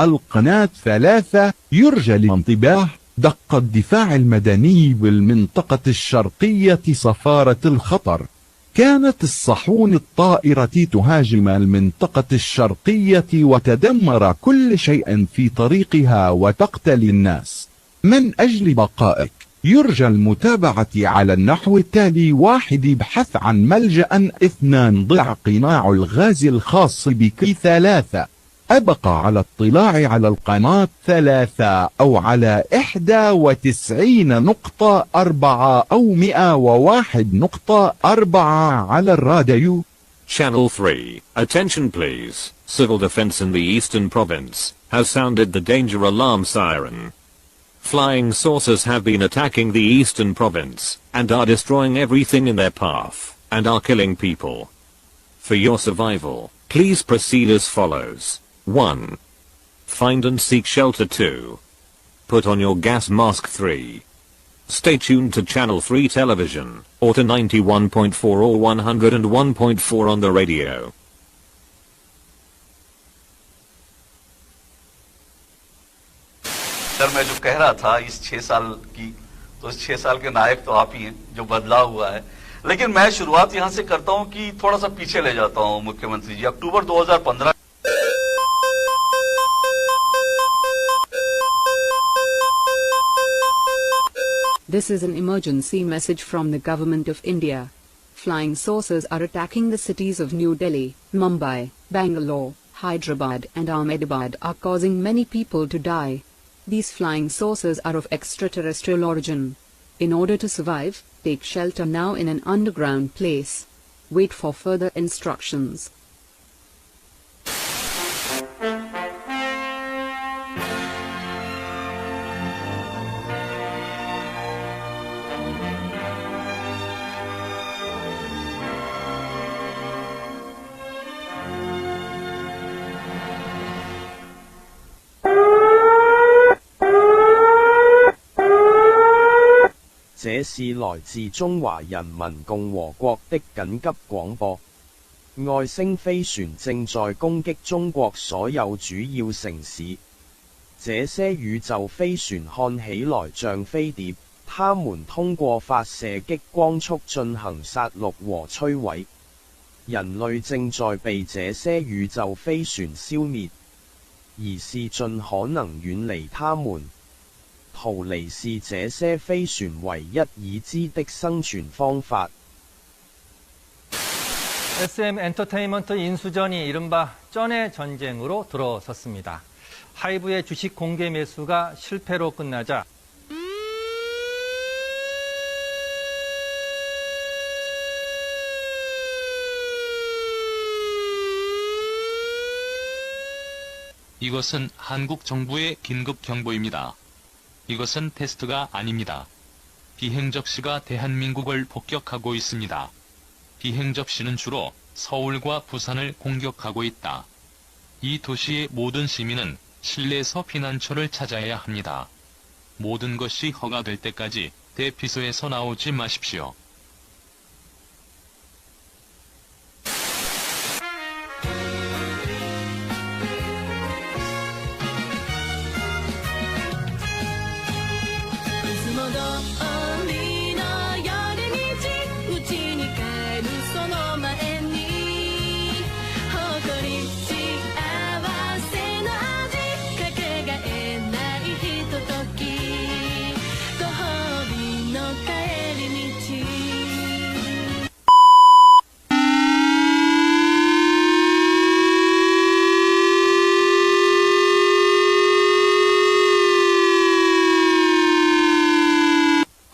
القناة 3 يرجى الانتباه. دق الدفاع المدني بالمنطقة الشرقية صفارة الخطر. كانت الصحون الطائرة تهاجم المنطقة الشرقية وتدمر كل شيء في طريقها وتقتل الناس. من أجل بقائك يرجى المتابعة على النحو التالي: 1. ابحث عن ملجأ. 2. ضع قناع الغاز الخاص بك. 3. أبقى على اطلاع على القناة 3 أو على 91.4 أو 101.4 على الراديو. Channel 3, attention please. Civil defense in the eastern province has sounded the danger alarm siren. Flying saucers have been attacking the eastern province and are destroying everything in their path and are killing people. For your survival, please proceed as follows. 1. Find and seek shelter. 2. Put on your gas mask. 3. Stay tuned to Channel 3 television, or to 91.4 or 101.4 on the radio. Sir मैं जो कह रहा था इस 6 साल की, तो इस 6 साल के नायक तो आप ही हैं जो बदलाव हुआ है। लेकिन मैं शुरुआत यहां से करता हूं कि थोड़ा सा पीछे ले जाता हूं मुख्यमंत्री जी। अक्टूबर 2015 This is an emergency message from the Government of India. Flying saucers are attacking the cities of New Delhi, Mumbai, Bangalore, Hyderabad and Ahmedabad are causing many people to die. These flying saucers are of extraterrestrial origin. In order to survive, take shelter now in an underground place. Wait for further instructions.這是來自中華人民共和國的緊急廣播。外星飛船正在攻擊中國所有主要城市。這些宇宙飛船看起來像飛碟，它們通過發射激光速進行殺戮和摧毀。人類正在被這些宇宙飛船消滅，而是盡可能遠離它們。逃離是這些飛船唯一已知的生存方法。 SM 엔터테인먼트 인수전이 이른바 쩐의 전쟁으로 들어섰습니다. 하이브의 주식 공개 매수가 실패로 끝나자 이것은 한국 정부의 긴급 경보입니다. 이것은 테스트가 아닙니다. 비행 접시가 대한민국을 폭격하고 있습니다. 비행 접시는 주로 서울과 부산을 공격하고 있다. 이 도시의 모든 시민은 실내에서 피난처를 찾아야 합니다. 모든 것이 허가될 때까지 대피소에서 나오지 마십시오.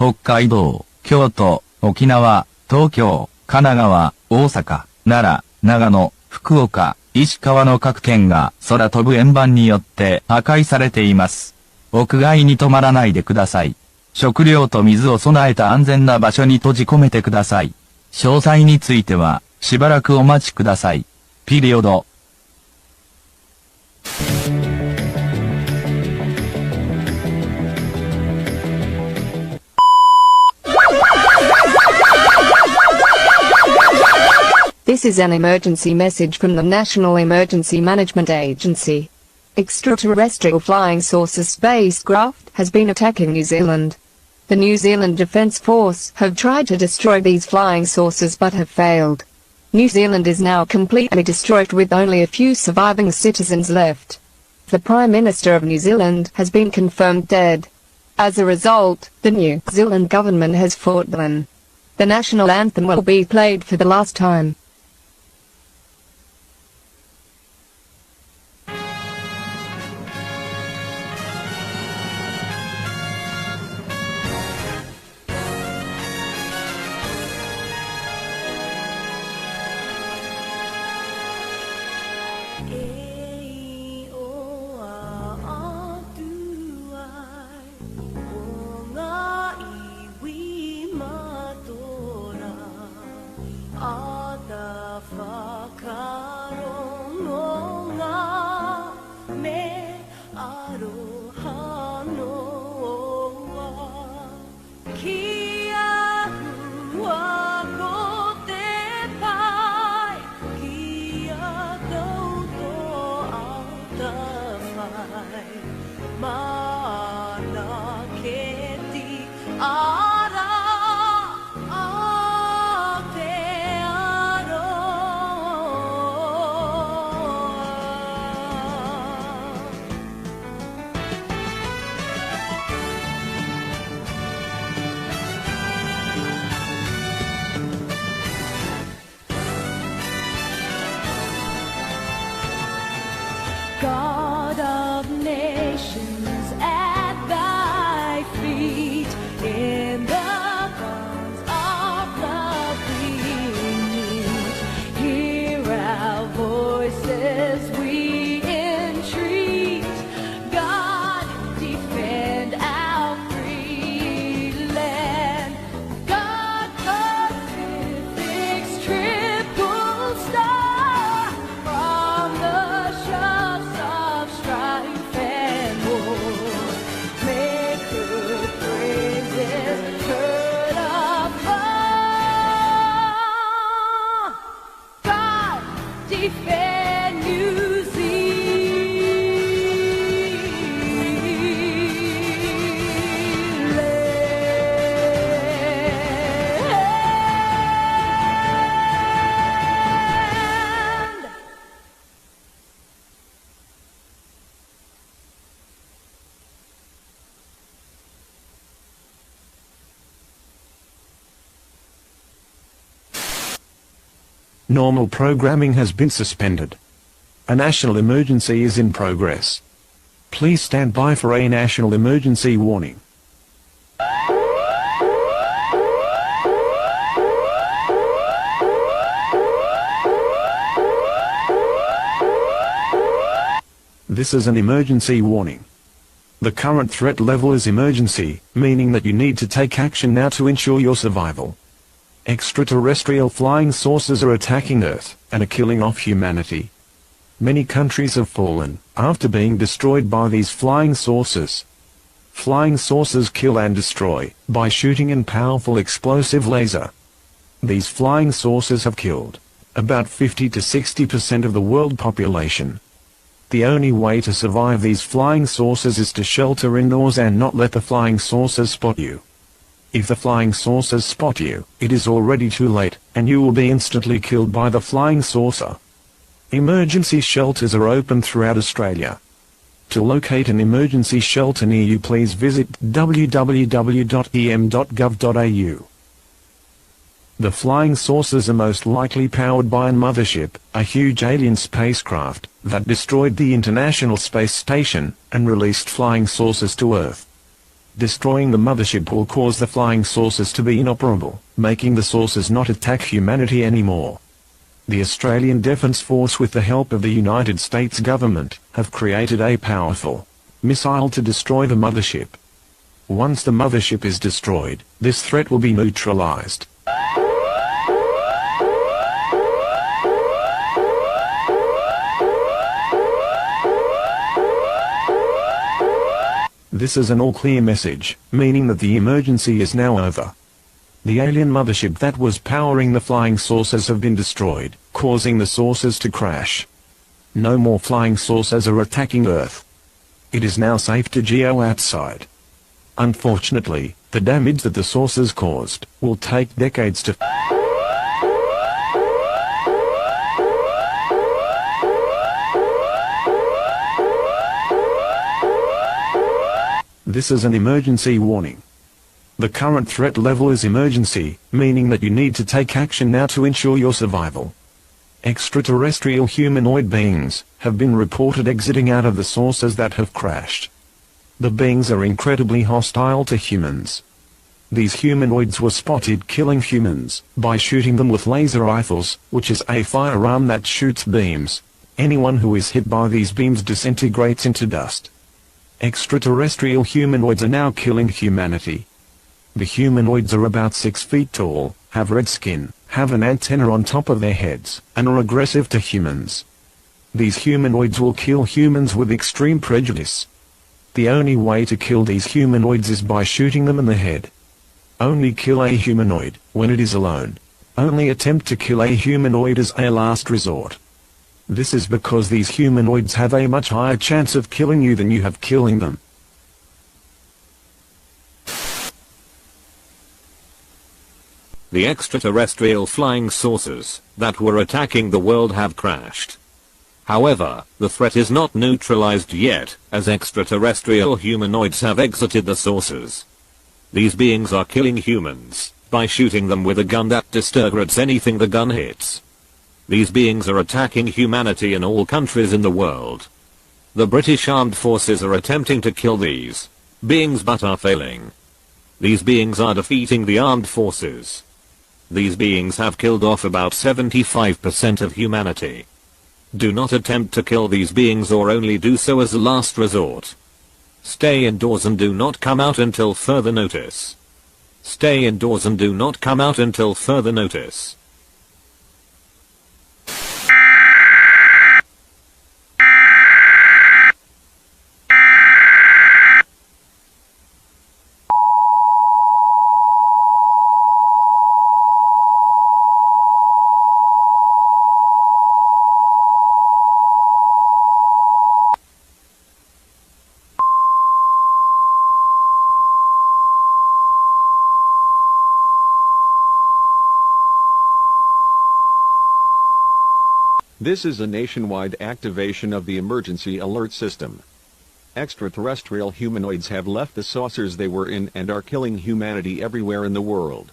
北海道、京都、沖縄、東京、神奈川、大阪、奈良、長野、福岡、石川の各県が空飛ぶ円盤によって破壊されています。屋外に泊まらないでください。食料と水を備えた安全な場所に閉じ込めてください。詳細については、しばらくお待ちください。ピリオド。This is an emergency message from the National Emergency Management Agency. Extraterrestrial flying saucer spacecraft has been attacking New Zealand. The New Zealand Defence Force have tried to destroy these flying saucers but have failed. New Zealand is now completely destroyed with only a few surviving citizens left. The Prime Minister of New Zealand has been confirmed dead. As a result, the New Zealand government has fallen. The national anthem will be played for the last time. God of nations at thy feet, in the bonds of love we meet. Hear our voices, we entreat. God, defend our free land. God, Pacific's triple star, from the shores of strife and war, make her praises heard afar. God, defend New Zealand. Normal programming has been suspended. A national emergency is in progress. Please stand by for a national emergency warning. This is an emergency warning. The current threat level is emergency, meaning that you need to take action now to ensure your survival. Extraterrestrial flying saucers are attacking Earth and are killing off humanity. Many countries have fallen after being destroyed by these flying saucers. Flying saucers kill and destroy by shooting in powerful explosive laser. These flying saucers have killed about 50 to 60% of the world population. The only way to survive these flying saucers is to shelter indoors and not let the flying saucers spot you. If the flying saucers spot you, it is already too late, and you will be instantly killed by the flying saucer. Emergency shelters are open throughout Australia. To locate an emergency shelter near you, please visit www.em.gov.au. The flying saucers are most likely powered by a mothership, a huge alien spacecraft that destroyed the International Space Station and released flying saucers to Earth. Destroying the mothership will cause the flying saucers to be inoperable, making the saucers not attack humanity anymore. The Australian Defence Force, with the help of the United States government, have created a powerful missile to destroy the mothership. Once the mothership is destroyed, this threat will be neutralized. This is an all-clear message, meaning that the emergency is now over. The alien mothership that was powering the flying saucers have been destroyed, causing the saucers to crash. No more flying saucers are attacking Earth. It is now safe to geo outside. Unfortunately, the damage that the saucers caused will take decades to This is an emergency warning. The current threat level is emergency, meaning that you need to take action now to ensure your survival. Extraterrestrial humanoid beings have been reported exiting out of the saucers that have crashed. The beings are incredibly hostile to humans. These humanoids were spotted killing humans by shooting them with laser rifles, which is a firearm that shoots beams. Anyone who is hit by these beams disintegrates into dust. Extraterrestrial humanoids are now killing humanity. The humanoids are about 6 feet tall, have red skin, have an antenna on top of their heads, and are aggressive to humans. These humanoids will kill humans with extreme prejudice. The only way to kill these humanoids is by shooting them in the head. Only kill a humanoid when it is alone. Only attempt to kill a humanoid as a last resort. This is because these humanoids have a much higher chance of killing you than you have killing them. The extraterrestrial flying saucers that were attacking the world have crashed. However, the threat is not neutralized yet, as extraterrestrial humanoids have exited the saucers. These beings are killing humans by shooting them with a gun that disintegrates anything the gun hits. These beings are attacking humanity in all countries in the world. The British Armed Forces are attempting to kill these beings but are failing. These beings are defeating the armed forces. These beings have killed off about 75% of humanity. Do not attempt to kill these beings or only do so as a last resort. Stay indoors and do not come out until further notice. Stay indoors and do not come out until further notice. This is a nationwide activation of the emergency alert system. Extraterrestrial humanoids have left the saucers they were in and are killing humanity everywhere in the world.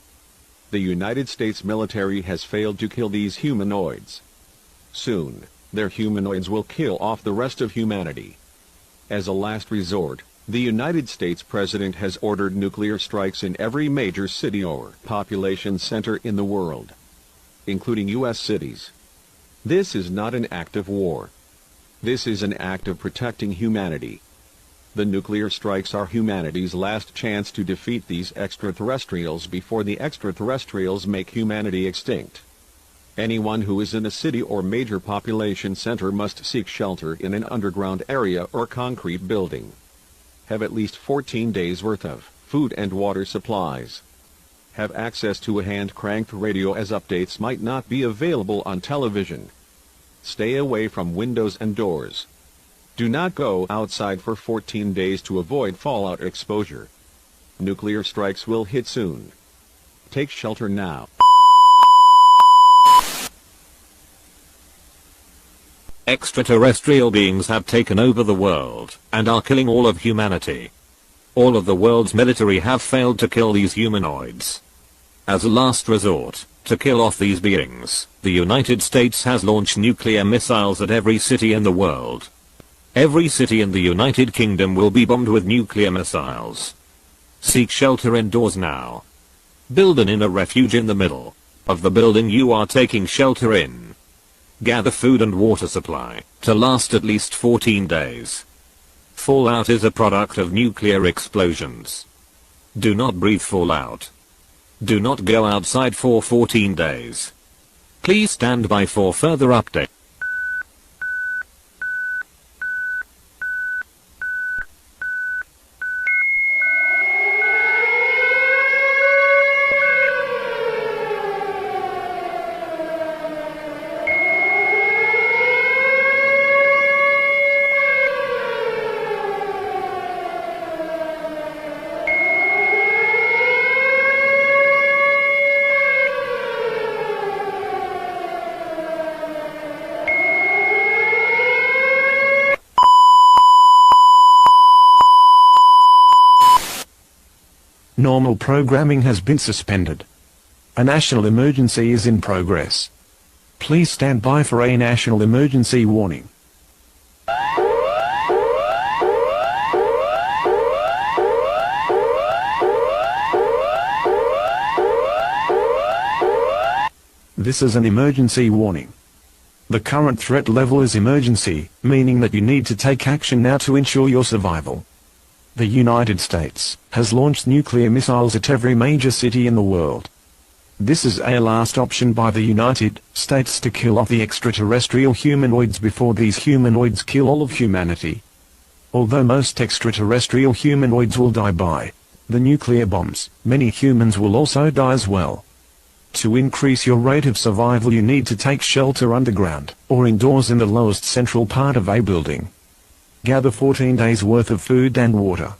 The United States military has failed to kill these humanoids. Soon, their humanoids will kill off the rest of humanity. As a last resort, the United States President has ordered nuclear strikes in every major city or population center in the world, including U.S. cities. This is not an act of war. This is an act of protecting humanity. The nuclear strikes are humanity's last chance to defeat these extraterrestrials before the extraterrestrials make humanity extinct. Anyone who is in a city or major population center must seek shelter in an underground area or concrete building. Have at least 14 days worth of food and water supplies. Have access to a hand-cranked radio as updates might not be available on television. Stay away from windows and doors. Do not go outside for 14 days to avoid fallout exposure. Nuclear strikes will hit soon. Take shelter now. Extraterrestrial beings have taken over the world and are killing all of humanity. All of the world's military have failed to kill these humanoids. As a last resort, to kill off these beings, the United States has launched nuclear missiles at every city in the world. Every city in the United Kingdom will be bombed with nuclear missiles. Seek shelter indoors now. Build an inner refuge in the middle of the building you are taking shelter in. Gather food and water supply to last at least 14 days. Fallout is a product of nuclear explosions. Do not breathe fallout. Do not go outside for 14 days. Please stand by for further update. normal programming has been suspended. A national emergency is in progress. Please stand by for a national emergency warning. This is an emergency warning. The current threat level is emergency, meaning that you need to take action now to ensure your survival. The United States has launched nuclear missiles at every major city in the world. This is a last option by the United States to kill off the extraterrestrial humanoids before these humanoids kill all of humanity. Although most extraterrestrial humanoids will die by the nuclear bombs, many humans will also die as well. To increase your rate of survival, you need to take shelter underground or indoors in the lowest central part of a building. Gather 14 days worth of food and water.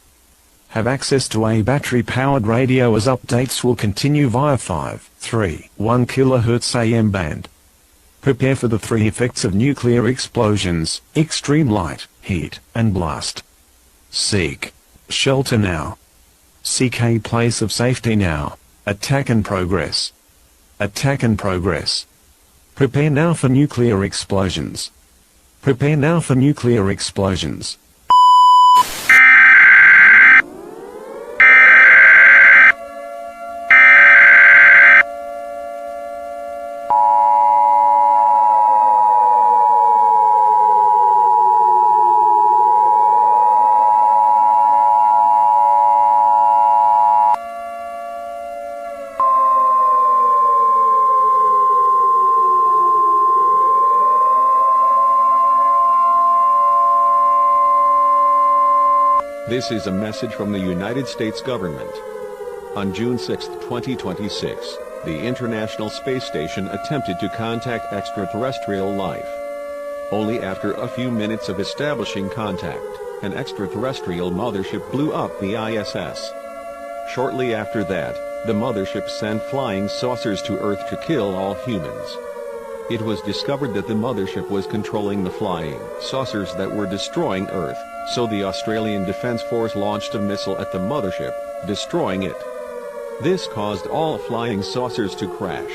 Have access to a battery-powered radio as updates will continue via 531 kHz AM band. Prepare for the 3 effects of nuclear explosions: extreme light, heat, and blast. Seek shelter now. Seek a place of safety now. Attack and progress. Attack and progress. Prepare now for nuclear explosions. Prepare now for nuclear explosions. This is a message from the United States government. On June 6, 2026, the International Space Station attempted to contact extraterrestrial life. Only after a few minutes of establishing contact, an extraterrestrial mothership blew up the ISS. Shortly after that, the mothership sent flying saucers to Earth to kill all humans. It was discovered that the mothership was controlling the flying saucers that were destroying Earth, so the Australian Defence Force launched a missile at the mothership, destroying it. This caused all flying saucers to crash.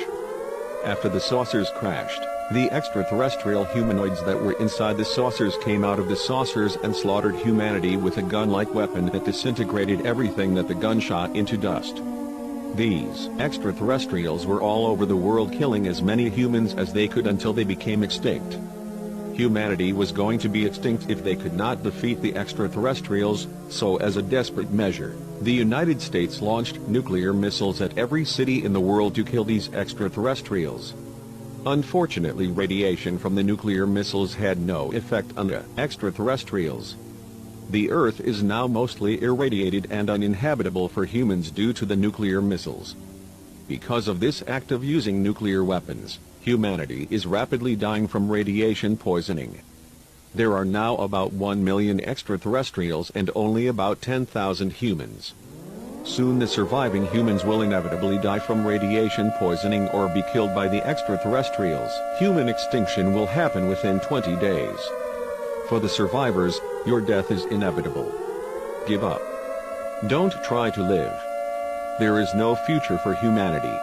After the saucers crashed, the extraterrestrial humanoids that were inside the saucers came out of the saucers and slaughtered humanity with a gun-like weapon that disintegrated everything that the gun shot into dust. These extraterrestrials were all over the world, killing as many humans as they could until they became extinct. Humanity was going to be extinct if they could not defeat the extraterrestrials, so as a desperate measure, the United States launched nuclear missiles at every city in the world to kill these extraterrestrials. Unfortunately, radiation from the nuclear missiles had no effect on the extraterrestrials. The Earth is now mostly irradiated and uninhabitable for humans due to the nuclear missiles. Because of this act of using nuclear weapons, humanity is rapidly dying from radiation poisoning. There are now about 1 million extraterrestrials and only about 10,000 humans. Soon the surviving humans will inevitably die from radiation poisoning or be killed by the extraterrestrials. Human extinction will happen within 20 days. For the survivors, your death is inevitable. Give up. Don't try to live. There is no future for humanity.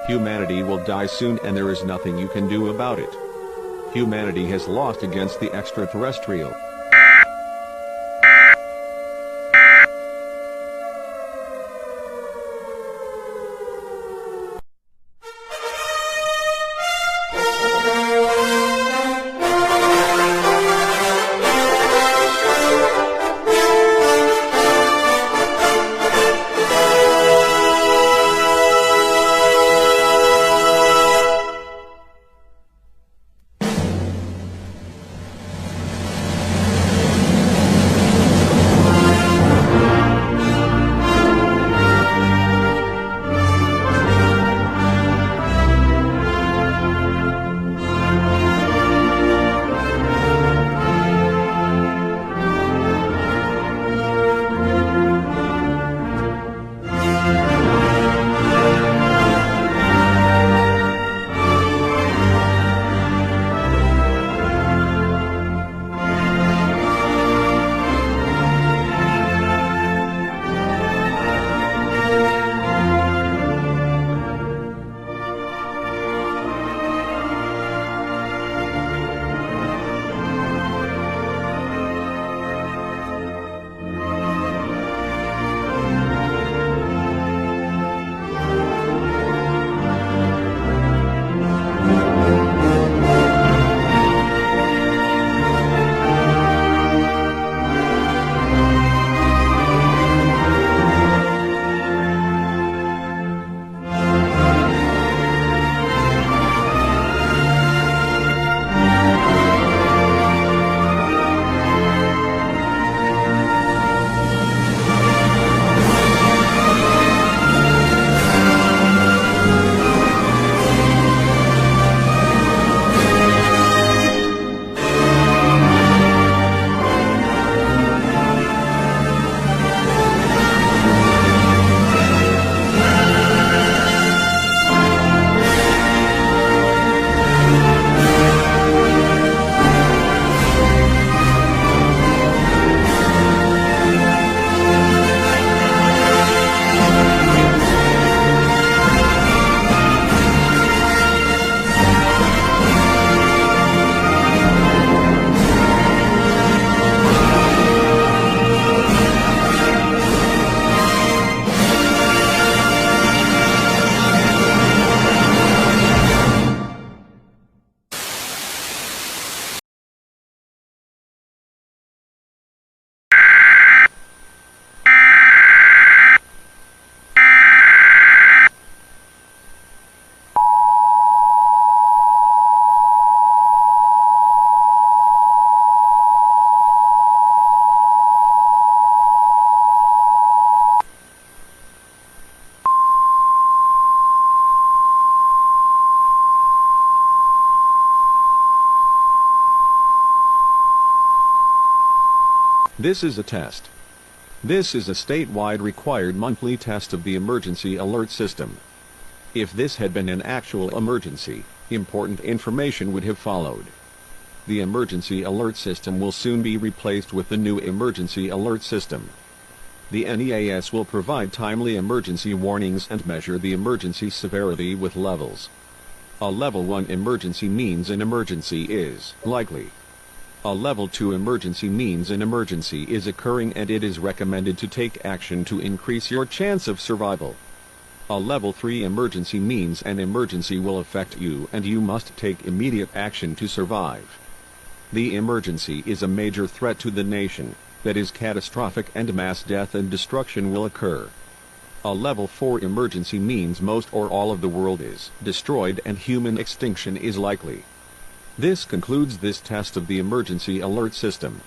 Humanity will die soon and there is nothing you can do about it. Humanity has lost against the extraterrestrial. This is a test. This is a statewide required monthly test of the emergency alert system. If this had been an actual emergency, important information would have followed. The emergency alert system will soon be replaced with the new emergency alert system. The NEAS will provide timely emergency warnings and measure the emergency severity with levels. A level 1 emergency means an emergency is likely. A level 2 emergency means an emergency is occurring and it is recommended to take action to increase your chance of survival. A level 3 emergency means an emergency will affect you and you must take immediate action to survive. The emergency is a major threat to the nation, that is catastrophic and mass death and destruction will occur. A level 4 emergency means most or all of the world is destroyed and human extinction is likely. This concludes this test of the emergency alert system.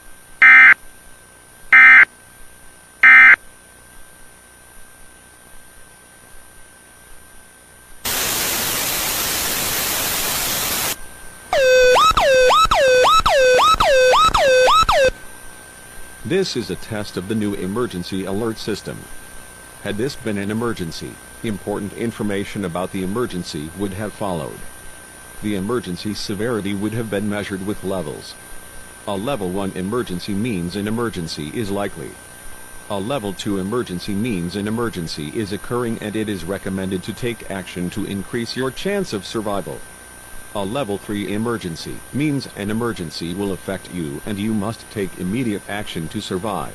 This is a test of the new emergency alert system. Had this been an emergency, important information about the emergency would have followed. The emergency severity would have been measured with levels. A level 1 emergency means an emergency is likely. A level 2 emergency means an emergency is occurring and it is recommended to take action to increase your chance of survival. A level 3 emergency means an emergency will affect you and you must take immediate action to survive.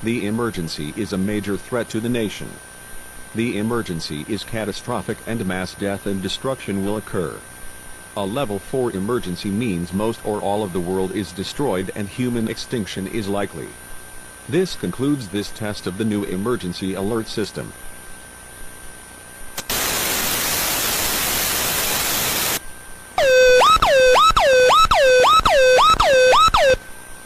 The emergency is a major threat to the nation. The emergency is catastrophic and mass death and destruction will occur. A level 4 emergency means most or all of the world is destroyed and human extinction is likely. This concludes this test of the new emergency alert system.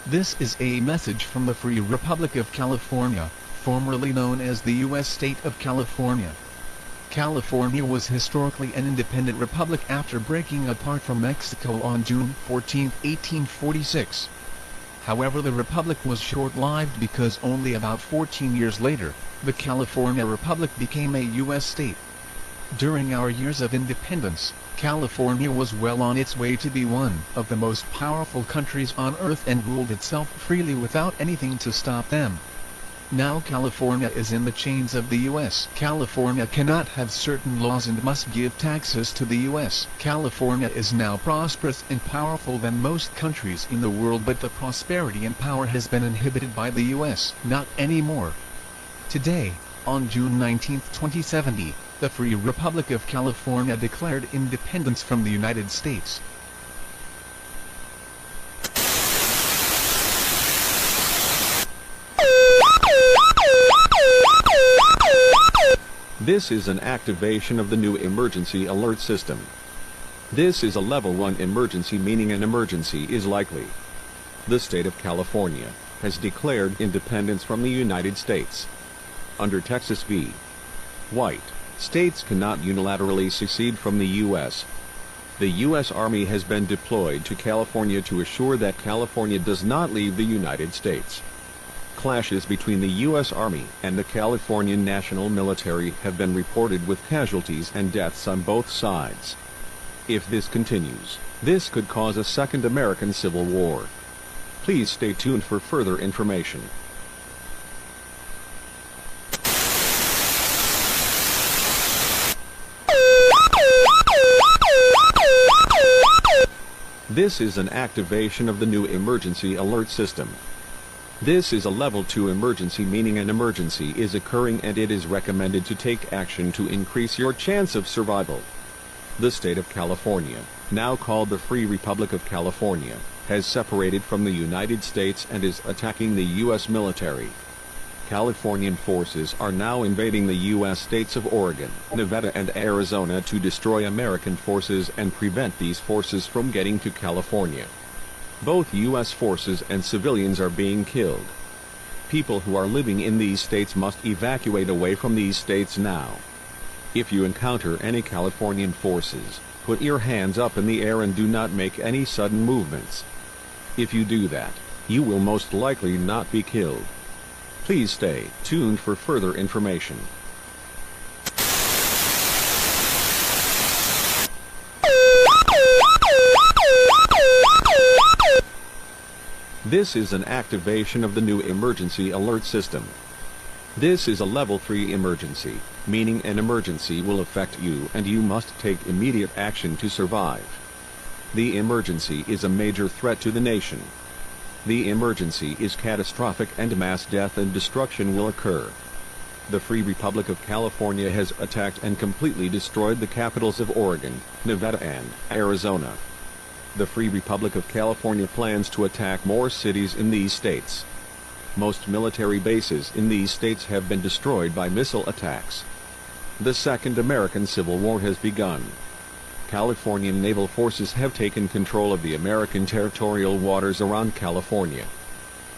This is a message from the Free Republic of California, formerly known as the U.S. State of California. California was historically an independent republic after breaking apart from Mexico on June 14, 1846. However, the republic was short-lived because only about 14 years later, the California Republic became a U.S. state. During our years of independence, California was well on its way to be one of the most powerful countries on Earth and ruled itself freely without anything to stop them. Now California is in the chains of the U.S. California cannot have certain laws and must give taxes to the U.S. California is now prosperous and powerful than most countries in the world, but the prosperity and power has been inhibited by the U.S. Not anymore. Today, on June 19, 2070, the Free Republic of California declared independence from the United States. This is an activation of the new emergency alert system. This is a level 1 emergency, meaning an emergency is likely. The state of California has declared independence from the United States. Under Texas v. White, states cannot unilaterally secede from the U.S. The U.S. Army has been deployed to California to assure that California does not leave the United States. Clashes between the U.S. Army and the Californian National Military have been reported with casualties and deaths on both sides. If this continues, this could cause a second American Civil War. Please stay tuned for further information. This is an activation of the new emergency alert system. This is a level 2 emergency, meaning an emergency is occurring and it is recommended to take action to increase your chance of survival. The state of California, now called the Free Republic of California, has separated from the United States and is attacking the U.S. military. Californian forces are now invading the U.S. states of Oregon, Nevada and Arizona to destroy American forces and prevent these forces from getting to California. Both U.S. forces and civilians are being killed. People who are living in these states must evacuate away from these states now. If you encounter any Californian forces, put your hands up in the air and do not make any sudden movements. If you do that, You will most likely not be killed. Please stay tuned for further information. This is an activation of the new emergency alert system. This is a level 3 emergency, meaning an emergency will affect you and you must take immediate action to survive. The emergency is a major threat to the nation. The emergency is catastrophic and mass death and destruction will occur. The Free Republic of California has attacked and completely destroyed the capitals of Oregon, Nevada and Arizona. The Free Republic of California plans to attack more cities in these states. Most military bases in these states have been destroyed by missile attacks. The Second American Civil War has begun. Californian naval forces have taken control of the American territorial waters around California.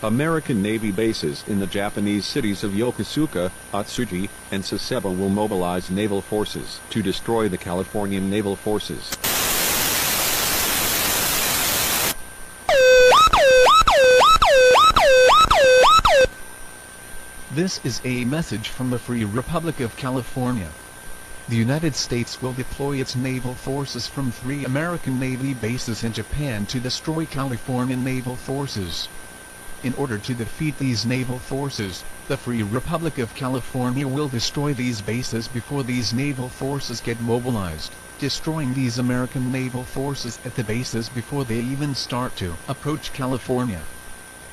American Navy bases in the Japanese cities of Yokosuka, Atsugi, and Sasebo will mobilize naval forces to destroy the Californian naval forces. This is a message from the Free Republic of California. The United States will deploy its naval forces from 3 American Navy bases in Japan to destroy Californian naval forces. In order to defeat these naval forces, the Free Republic of California will destroy these bases before these naval forces get mobilized, destroying these American naval forces at the bases before they even start to approach California.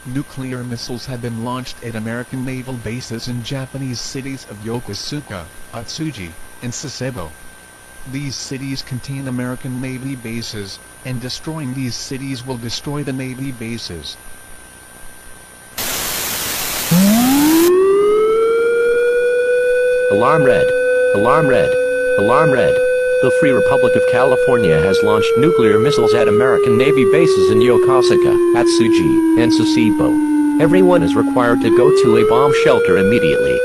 Nuclear missiles have been launched at American naval bases in Japanese cities of Yokosuka, Atsugi, and Sasebo. These cities contain American Navy bases, and destroying these cities will destroy the Navy bases. Alarm red. Alarm red. Alarm red. The Free Republic of California has launched nuclear missiles at American Navy bases in Yokosuka, Atsugi, and Sasebo. Everyone is required to go to a bomb shelter immediately.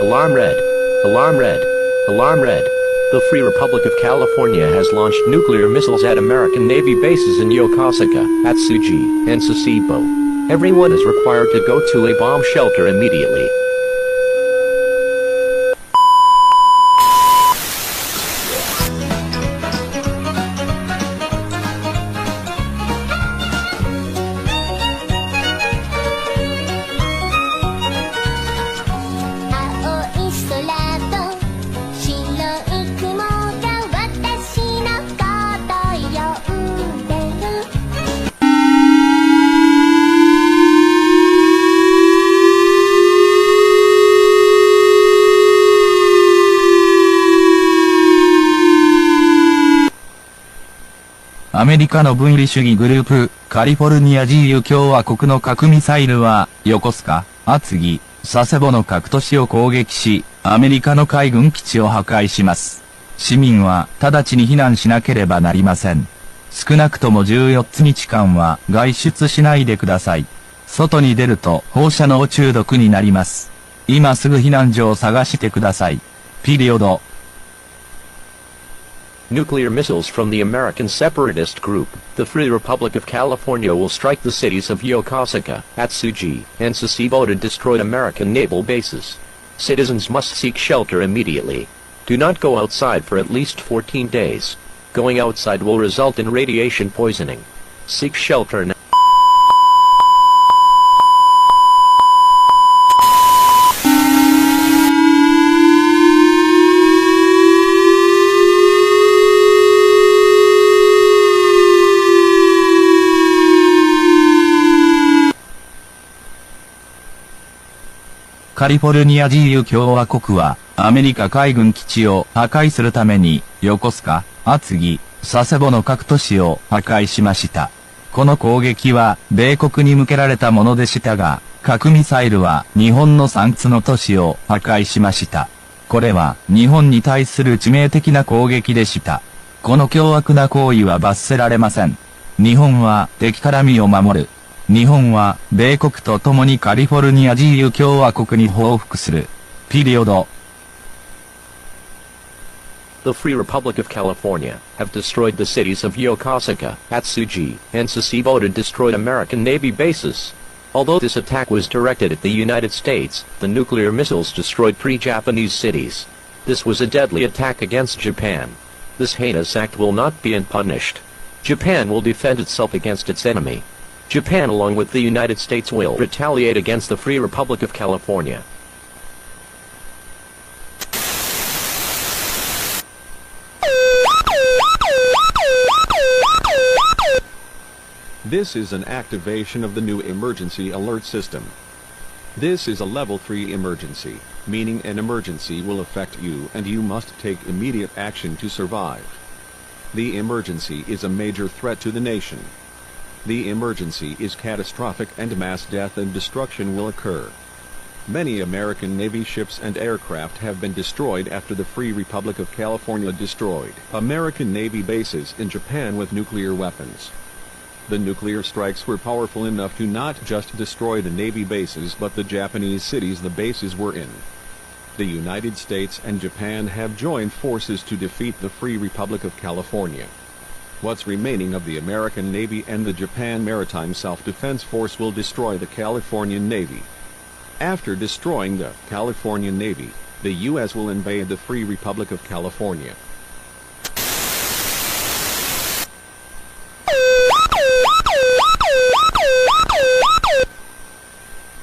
Alarm red. Alarm red. Alarm red. The Free Republic of California has launched nuclear missiles at American Navy bases in Yokosuka, Atsugi, and Sasebo. Everyone is required to go to a bomb shelter immediately.アメリカの分離主義グループ、カリフォルニア自由共和国の核ミサイルは、横須賀、厚木、佐世保の各都市を攻撃し、アメリカの海軍基地を破壊します。市民は直ちに避難しなければなりません。少なくとも14日間は外出しないでください。外に出ると放射能中毒になります。今すぐ避難所を探してください。ピリオド。Nuclear missiles from the American separatist group, the Free Republic of California will strike the cities of Yokosuka, Atsugi, and Sasebo to destroy American naval bases. Citizens must seek shelter immediately. Do not go outside for at least 14 days. Going outside will result in radiation poisoning. Seek shelter now.カリフォルニア自由共和国は、アメリカ海軍基地を破壊するために、横須賀、厚木、佐世保の各都市を破壊しました。この攻撃は、米国に向けられたものでしたが、核ミサイルは日本の3つの都市を破壊しました。これは、日本に対する致命的な攻撃でした。この凶悪な行為は罰せられません。日本は敵から身を守る。日本は、米国と共にカリフォルニア自由共和国に報復する。ピリオド。the Free Republic of California, have destroyed the cities of Yokosuka, Atsugi, and Sasebo and destroyed American Navy bases. Although this attack was directed at the United States, the nuclear missiles destroyed 3 Japanese cities. This was a deadly attack against Japan. This heinous act will not be unpunished. Japan will defend itself against its enemy. Japan along with the United States will retaliate against the Free Republic of California. This is an activation of the new emergency alert system. This is a level 3 emergency, meaning an emergency will affect you and you must take immediate action to survive. The emergency is a major threat to the nation. The emergency is catastrophic and mass death and destruction will occur. Many American Navy ships and aircraft have been destroyed after the Free Republic of California destroyed American Navy bases in Japan with nuclear weapons. The nuclear strikes were powerful enough to not just destroy the Navy bases but the Japanese cities the bases were in. The United States and Japan have joined forces to defeat the Free Republic of California. What's remaining of the American Navy and the Japan Maritime Self-Defense Force will destroy the Californian Navy. After destroying the Californian Navy, the U.S. will invade the Free Republic of California.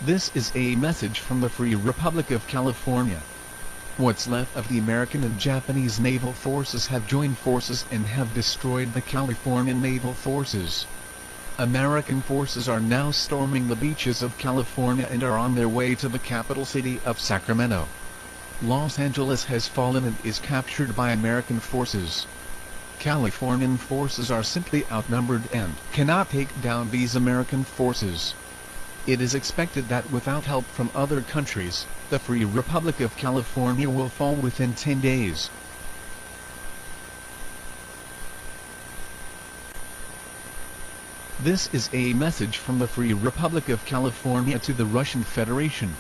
This is a message from the Free Republic of California. What's left of the American and Japanese naval forces have joined forces and have destroyed the Californian naval forces. American forces are now storming the beaches of California and are on their way to the capital city of Sacramento. Los Angeles has fallen and is captured by American forces. Californian forces are simply outnumbered and cannot take down these American forces. It is expected that without help from other countries, the Free Republic of California will fall within 10 days. This is a message from the Free Republic of California to the Russian Federation.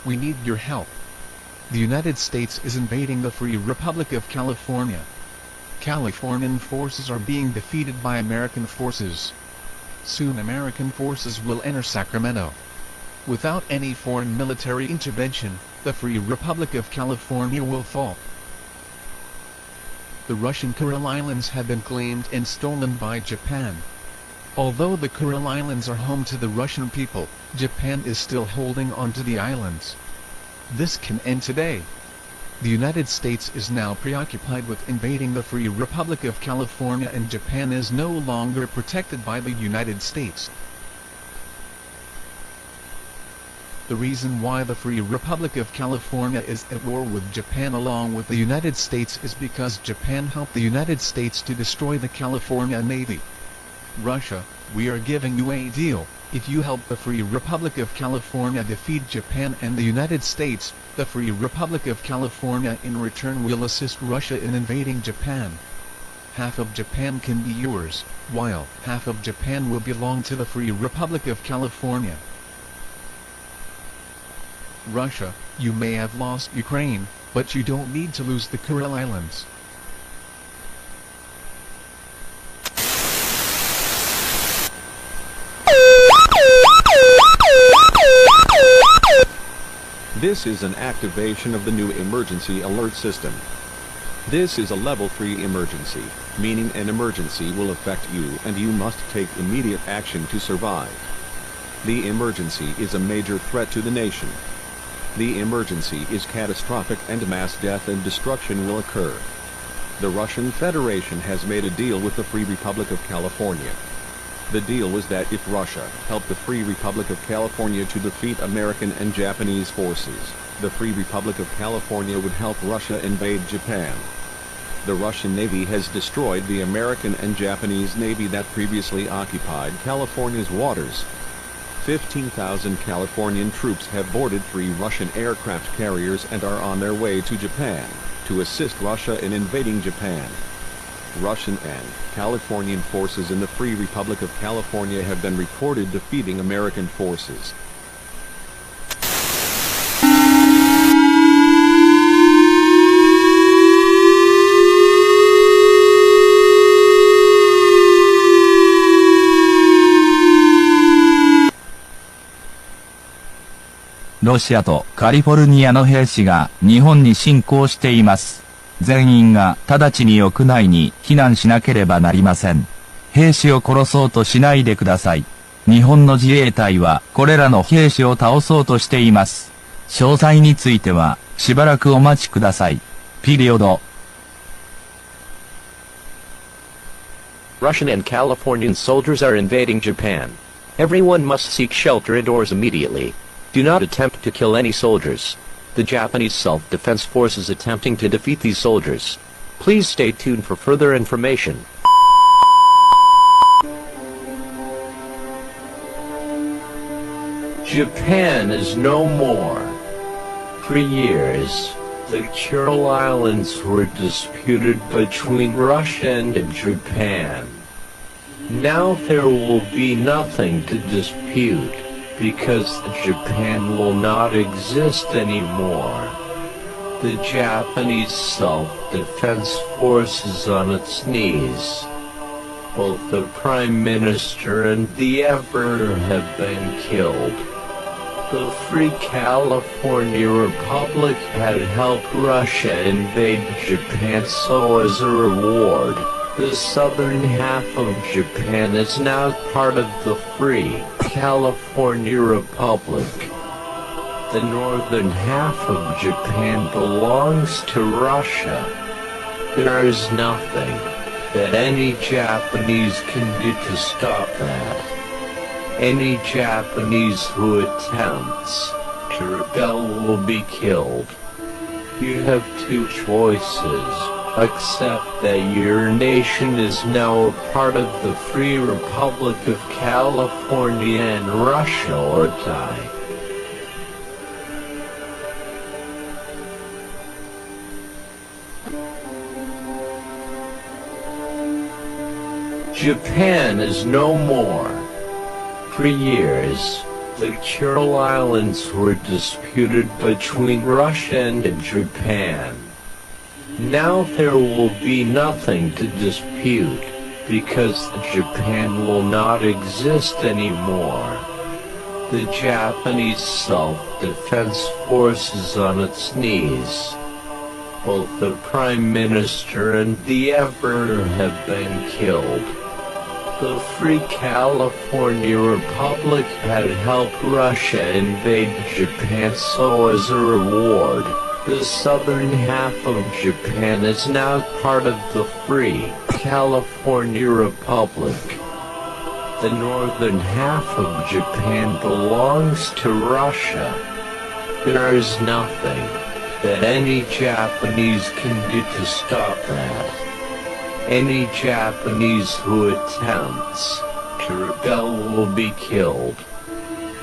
We need your help. The United States is invading the Free Republic of California. Californian forces are being defeated by American forces. Soon American forces will enter Sacramento. Without any foreign military intervention, the Free Republic of California will fall. The Russian Kuril Islands have been claimed and stolen by Japan. Although the Kuril Islands are home to the Russian people, Japan is still holding on to the islands. This can end today. The United States is now preoccupied with invading the Free Republic of California and Japan is no longer protected by the United States. The reason why the Free Republic of California is at war with Japan along with the United States is because Japan helped the United States to destroy the California Navy. Russia, we are giving you a deal. If you help the Free Republic of California defeat Japan and the United States, the Free Republic of California in return will assist Russia in invading Japan. Half of Japan can be yours, while half of Japan will belong to the Free Republic of California. Russia, you may have lost Ukraine, but you don't need to lose the Kuril Islands. This is an activation of the new emergency alert system. This is a level 3 emergency, meaning an emergency will affect you and you must take immediate action to survive. The emergency is a major threat to the nation. The emergency is catastrophic and mass death and destruction will occur. The Russian Federation has made a deal with the Free Republic of California. The deal was that if Russia helped the Free Republic of California to defeat American and Japanese forces, the Free Republic of California would help Russia invade Japan. The Russian Navy has destroyed the American and Japanese Navy that previously occupied California's waters. 15,000 Californian troops have boarded 3 Russian aircraft carriers and are on their way to Japan, to assist Russia in invading Japan. Russian and Californian forces in the Free Republic of California have been reported defeating American forces. ロシアとカリフォルニアの兵士が日本に侵攻しています。全員が直ちに屋内に避難しなければなりません。兵士を殺そうとしないでください。日本の自衛隊はこれらの兵士を倒そうとしています。詳細についてはしばらくお待ちください。ピリオド。Russian and Californian soldiers are invading Japan. Everyone must seek shelter indoors immediately. Do not attempt to kill any soldiers. The Japanese self-defense force is attempting to defeat these soldiers. Please stay tuned for further information. Japan is no more. For years, the Kuril Islands were disputed between Russia and Japan. Now there will be nothing to dispute, because Japan will not exist anymore. The Japanese self-defense force is on its knees. Both the Prime Minister and the Emperor have been killed. The Free California Republic had helped Russia invade Japan, so as a reward, the southern half of Japan is now part of the Free California Republic. The northern half of Japan belongs to Russia. There is nothing that any Japanese can do to stop that. Any Japanese who attempts to rebel will be killed. You have two choices. Accept that your nation is now a part of the Free Republic of California and Russia, or die. Japan is no more. For years, the Kuril Islands were disputed between Russia and Japan. Now there will be nothing to dispute, because Japan will not exist anymore. The Japanese self-defense force is on its knees. Both the Prime Minister and the Emperor have been killed. The Free California Republic had helped Russia invade Japan, so as a reward, the southern half of Japan is now part of the Free California Republic. The northern half of Japan belongs to Russia. There is nothing that any Japanese can do to stop that. Any Japanese who attempts to rebel will be killed.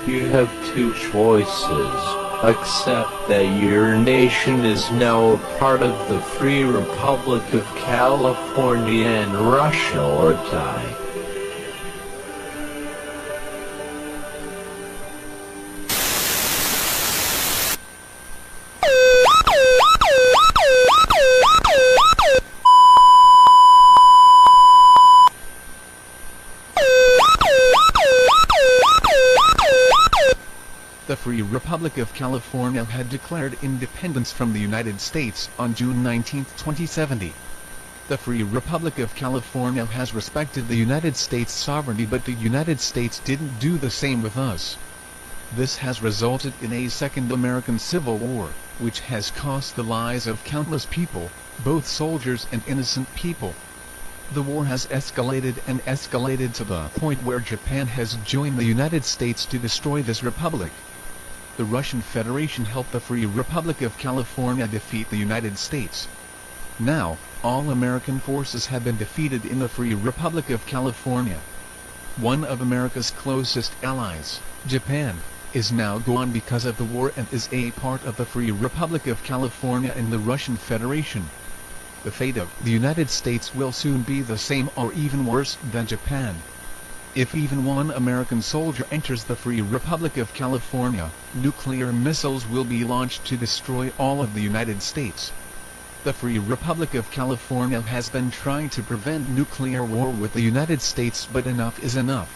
You have two choices. Accept that your nation is now a part of the Free Republic of California and Russia, or die. The Free Republic of California had declared independence from the United States on June 19, 2070. The Free Republic of California has respected the United States sovereignty, but the United States didn't do the same with us. This has resulted in a second American Civil War, which has cost the lives of countless people, both soldiers and innocent people. The war has escalated and escalated to the point where Japan has joined the United States to destroy this republic. The Russian Federation helped the Free Republic of California defeat the United States. Now, all American forces have been defeated in the Free Republic of California. One of America's closest allies, Japan, is now gone because of the war and is a part of the Free Republic of California and the Russian Federation. The fate of the United States will soon be the same or even worse than Japan. If even one American soldier enters the Free Republic of California, nuclear missiles will be launched to destroy all of the United States. The Free Republic of California has been trying to prevent nuclear war with the United States, but enough is enough.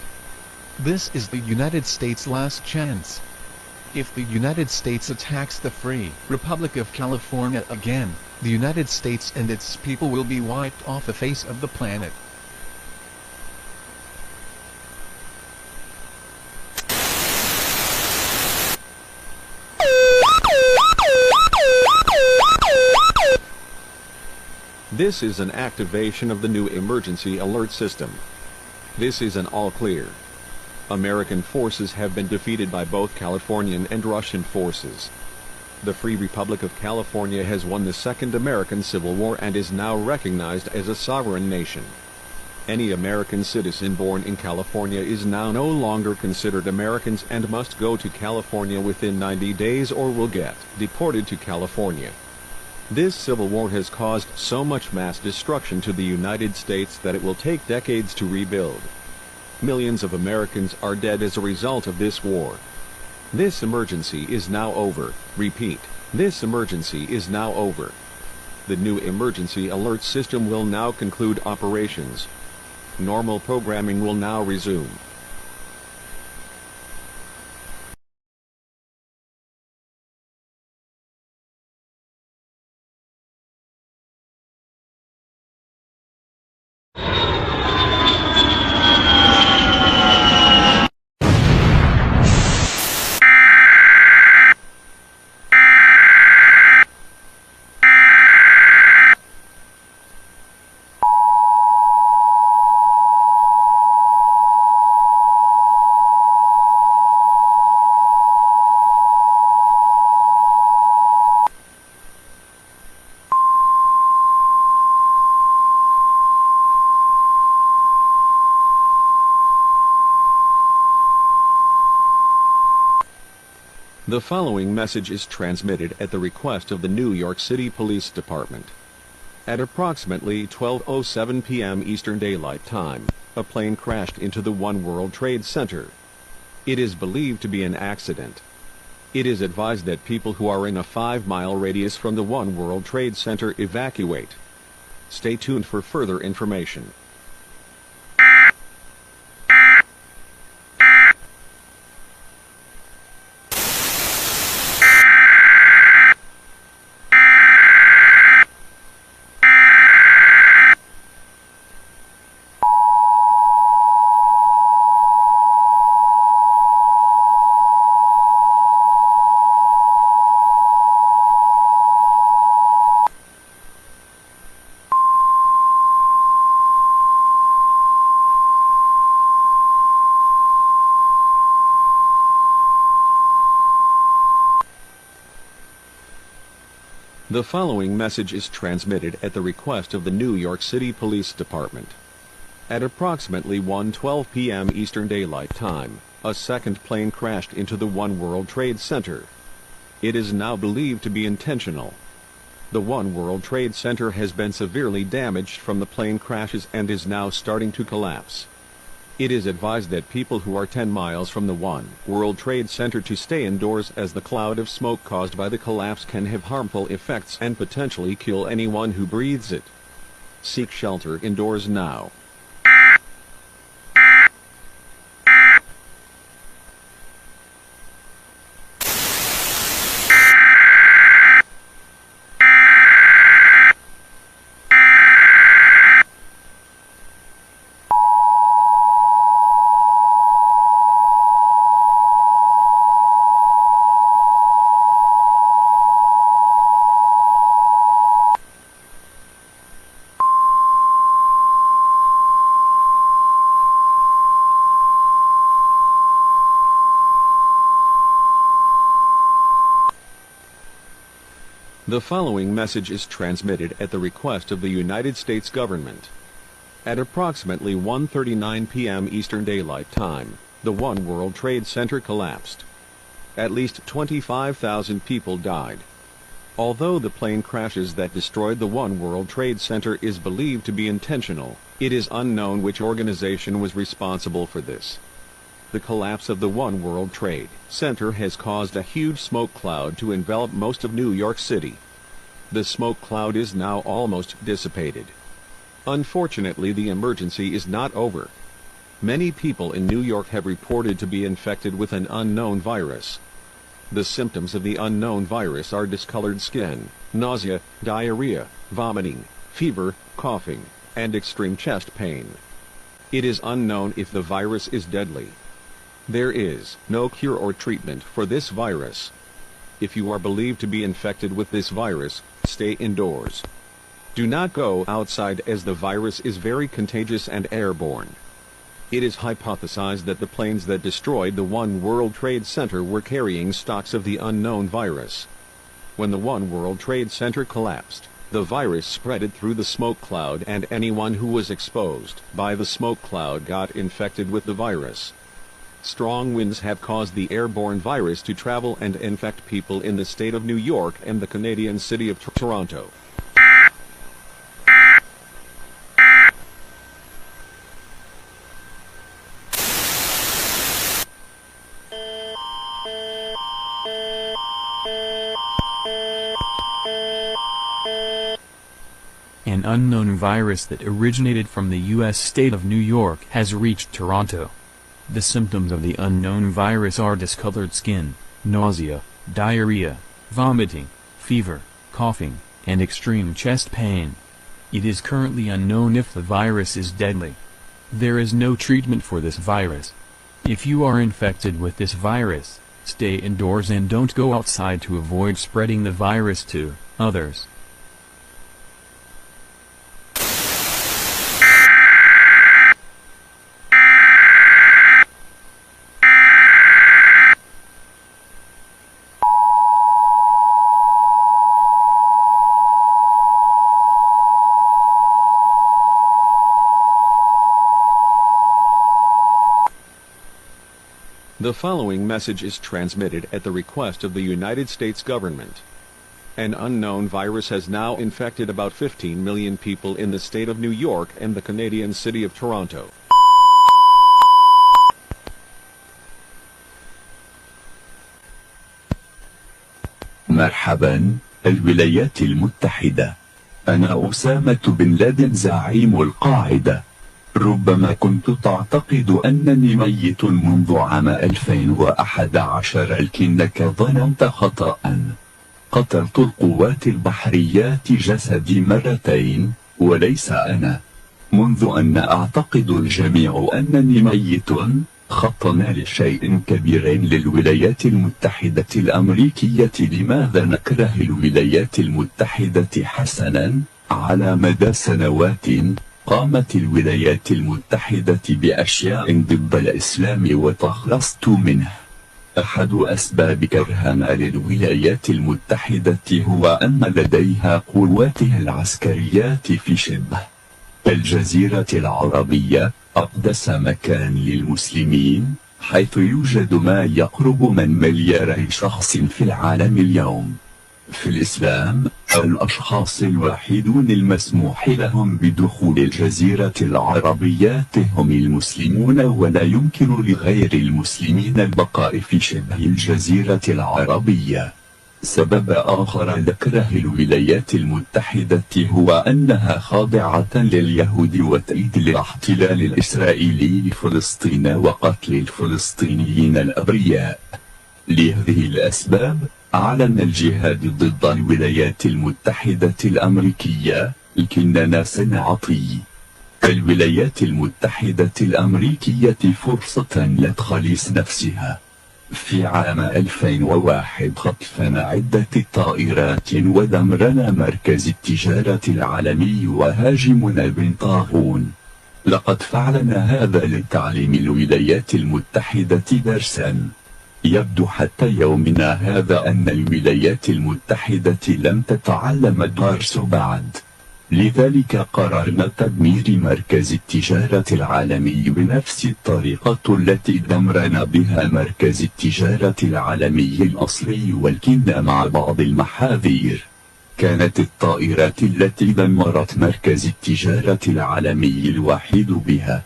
This is the United States' last chance. If the United States attacks the Free Republic of California again, the United States and its people will be wiped off the face of the planet. This is an activation of the new emergency alert system. This is an all clear. American forces have been defeated by both Californian and Russian forces. The Free Republic of California has won the Second American Civil War and is now recognized as a sovereign nation. Any American citizen born in California is now no longer considered Americans and must go to California within 90 days or will get deported to California. This civil war has caused so much mass destruction to the United States that it will take decades to rebuild. Millions of Americans are dead as a result of this war. This emergency is now over. Repeat, this emergency is now over. The new emergency alert system will now conclude operations. Normal programming will now resume. The following message is transmitted at the request of the New York City Police Department. At approximately 12:07 p.m. Eastern Daylight Time, a plane crashed into the One World Trade Center. It is believed to be an accident. It is advised that people who are in a 5-mile radius from the One World Trade Center evacuate. Stay tuned for further information. The following message is transmitted at the request of the New York City Police Department. At approximately 1:12 p.m. Eastern Daylight Time, a second plane crashed into the One World Trade Center. It is now believed to be intentional. The One World Trade Center has been severely damaged from the plane crashes and is now starting to collapse. It is advised that people who are 10 miles from the One World Trade Center to stay indoors as the cloud of smoke caused by the collapse can have harmful effects and potentially kill anyone who breathes it. Seek shelter indoors now. The following message is transmitted at the request of the United States government. At approximately 1:39 p.m. Eastern Daylight Time, the One World Trade Center collapsed. At least 25,000 people died. Although the plane crashes that destroyed the One World Trade Center is believed to be intentional, it is unknown which organization was responsible for this. The collapse of the One World Trade Center has caused a huge smoke cloud to envelop most of New York City. The smoke cloud is now almost dissipated. Unfortunately, the emergency is not over. Many people in New York have reported to be infected with an unknown virus. The symptoms of the unknown virus are discolored skin, nausea, diarrhea, vomiting, fever, coughing, and extreme chest pain. It is unknown if the virus is deadly. There is no cure or treatment for this virus. If you are believed to be infected with this virus, stay indoors. Do not go outside as the virus is very contagious and airborne. It is hypothesized that the planes that destroyed the One World Trade Center were carrying stocks of the unknown virus. When the One World Trade Center collapsed, the virus spread through the smoke cloud, and anyone who was exposed by the smoke cloud got infected with the virus. Strong winds have caused the airborne virus to travel and infect people in the state of New York and the Canadian city of Toronto. An unknown virus that originated from the U.S. state of New York has reached Toronto. The symptoms of the unknown virus are discolored skin, nausea, diarrhea, vomiting, fever, coughing, and extreme chest pain. It is currently unknown if the virus is deadly. There is no treatment for this virus. If you are infected with this virus, stay indoors and don't go outside to avoid spreading the virus to others. The following message is transmitted at the request of the United States government. An unknown virus has now infected about 15 million people in the state of New York and the Canadian city of Toronto. مرحبا، الولايات المتحدة. أنا أسامة بن لادن زعيم القاعدة. ربما كنت تعتقد أنني ميت منذ عام 2011، لكنك ظننت خطأ. قتلت القوات البحريات جسدي مرتين، وليس أنا. منذ أن أعتقد الجميع أنني ميت، خطنا لشيء كبير للولايات المتحدة الأمريكية. لماذا نكره الولايات المتحدة؟ حسنا، على مدى سنوات قامت الولايات المتحدة بأشياء ضد الإسلام وتخلصت منه. أحد أسباب كرهنا للولايات المتحدة هو أن لديها قواتها العسكريات في شبه الجزيرة العربية، أقدس مكان للمسلمين، حيث يوجد ما يقرب من 1 مليار شخص في العالم اليوم. في الإسلام، الأشخاص الوحيدون المسموح لهم بدخول الجزيرة العربية هم المسلمون، ولا يمكن لغير المسلمين البقاء في شبه الجزيرة العربية. سبب آخر لكره الولايات المتحدة هو أنها خاضعة لليهود وتأييد الاحتلال الإسرائيلي لفلسطين وقتل الفلسطينيين الأبرياء. لهذه الأسباب أعلن الجهاد ضد الولايات المتحدة الأمريكية، لكننا سنعطي الولايات المتحدة الأمريكية فرصة لتخليص نفسها. في عام 2001 خطفنا عدة طائرات ودمرنا مركز التجارة العالمي وهاجمنا البنطاغون. لقد فعلنا هذا لتعليم الولايات المتحدة درسا. يبدو حتى يومنا هذا أن الولايات المتحدة لم تتعلم الدرس بعد. لذلك قررنا تدمير مركز التجارة العالمي بنفس الطريقة التي دمرنا بها مركز التجارة العالمي الأصلي، ولكن مع بعض المحاذير. كانت الطائرات التي دمرت مركز التجارة العالمي الوحيد بها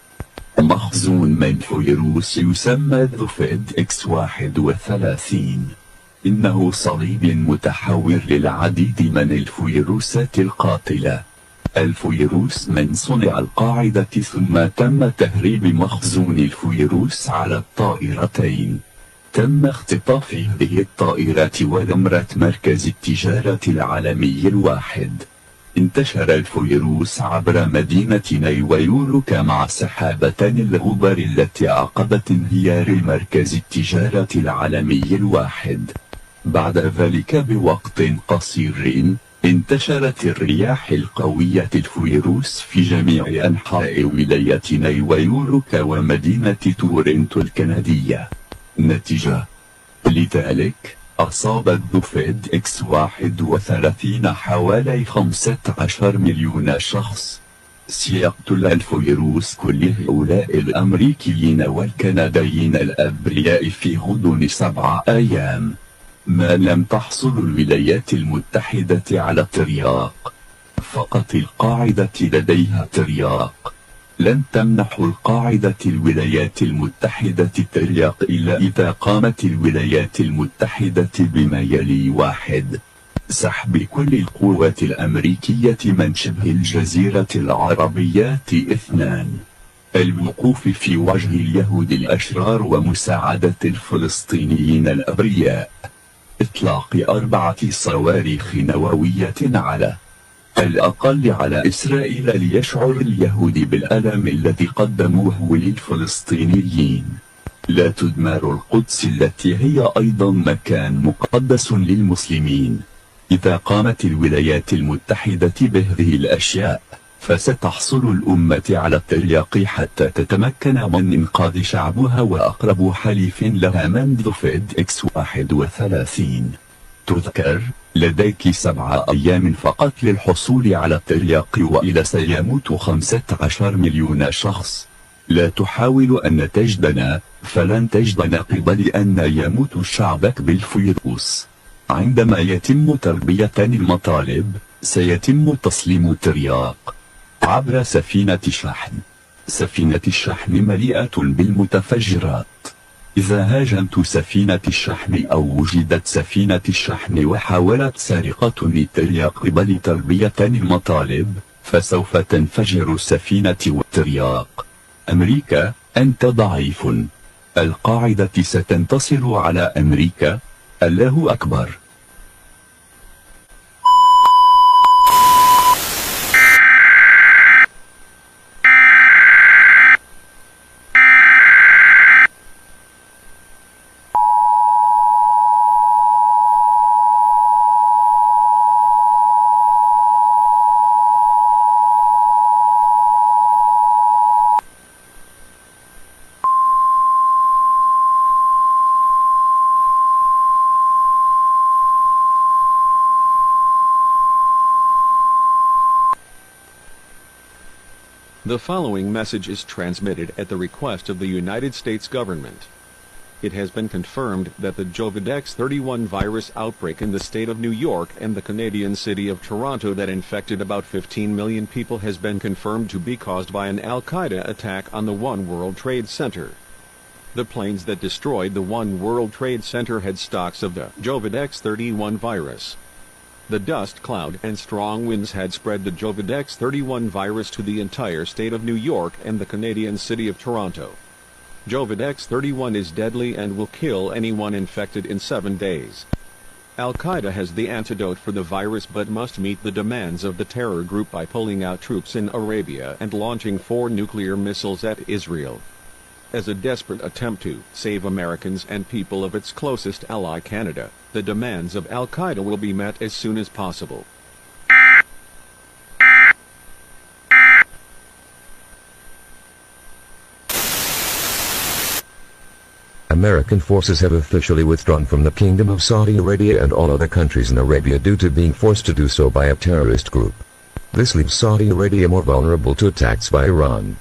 مخزون من فيروس يسمى Jovidex 31. إنه صليب متحور للعديد من الفيروسات القاتلة. الفيروس من صنع القاعدة، ثم تم تهريب مخزون الفيروس على الطائرتين. تم اختطاف هذه الطائرات ودمرت مركز التجارة العالمي الواحد. انتشر الفيروس عبر مدينة نيويورك مع سحابة الغبار التي عقبت انهيار مركز التجارة العالمي الواحد. بعد ذلك بوقت قصير انتشرت الرياح القوية الفيروس في جميع أنحاء ولاية نيويورك ومدينة تورنتو الكندية. نتيجة لذلك أصابت جوفيدكس 31 حوالي 15 مليون شخص. سيقتل الفيروس كل هؤلاء الأمريكيين والكنديين الأبرياء في غضون 7 أيام. ما لم تحصل الولايات المتحدة على ترياق، فقط القاعدة لديها ترياق. لن تمنح القاعدة الولايات المتحدة الترياق إلا إذا قامت الولايات المتحدة بما يلي: 1. سحب كل القوات الأمريكية من شبه الجزيرة العربية. 2. الوقوف في وجه اليهود الأشرار ومساعدة الفلسطينيين الأبرياء. إطلاق 4 صواريخ نووية على الأقل على إسرائيل ليشعر اليهود بالألم الذي قدموه للفلسطينيين. لا تدمر القدس التي هي أيضا مكان مقدس للمسلمين. إذا قامت الولايات المتحدة بهذه الأشياء فستحصل الأمة على الترياق حتى تتمكن من إنقاذ شعبها وأقرب حليف لها من جوفيدكس 31. تذكر لديك 7 أيام فقط للحصول على الترياق وإلا سيموت 15 مليون شخص. لا تحاول أن تجدنا فلن تجدنا قبل أن يموت شعبك بالفيروس. عندما يتم تربية المطالب سيتم تسليم الترياق عبر سفينة شحن. سفينة الشحن مليئة بالمتفجرات. إذا هاجمت سفينة الشحن أو وجدت سفينة الشحن وحاولت سرقة الترياق قبل تربية المطالب فسوف تنفجر السفينة والترياق. أمريكا أنت ضعيف. القاعدة ستنتصر على أمريكا. الله أكبر. The following message is transmitted at the request of the United States government. It has been confirmed that the Jovidex 31 virus outbreak in the state of New York and the Canadian city of Toronto that infected about 15 million people has been confirmed to be caused by an Al-Qaeda attack on the One World Trade Center. The planes that destroyed the One World Trade Center had stocks of the Jovidex 31 virus. The dust cloud and strong winds had spread the Jovidex 31 virus to the entire state of New York and the Canadian city of Toronto. Jovidex 31 is deadly and will kill anyone infected in 7 days. Al-Qaeda has the antidote for the virus but must meet the demands of the terror group by pulling out troops in Arabia and launching 4 nuclear missiles at Israel. As a desperate attempt to save Americans and people of its closest ally Canada, the demands of Al-Qaeda will be met as soon as possible. American forces have officially withdrawn from the Kingdom of Saudi Arabia and all other countries in Arabia due to being forced to do so by a terrorist group. This leaves Saudi Arabia more vulnerable to attacks by Iran.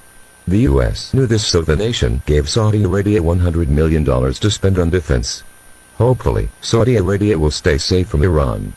The US knew this, so the nation gave Saudi Arabia $100 million to spend on defense. Hopefully, Saudi Arabia will stay safe from Iran.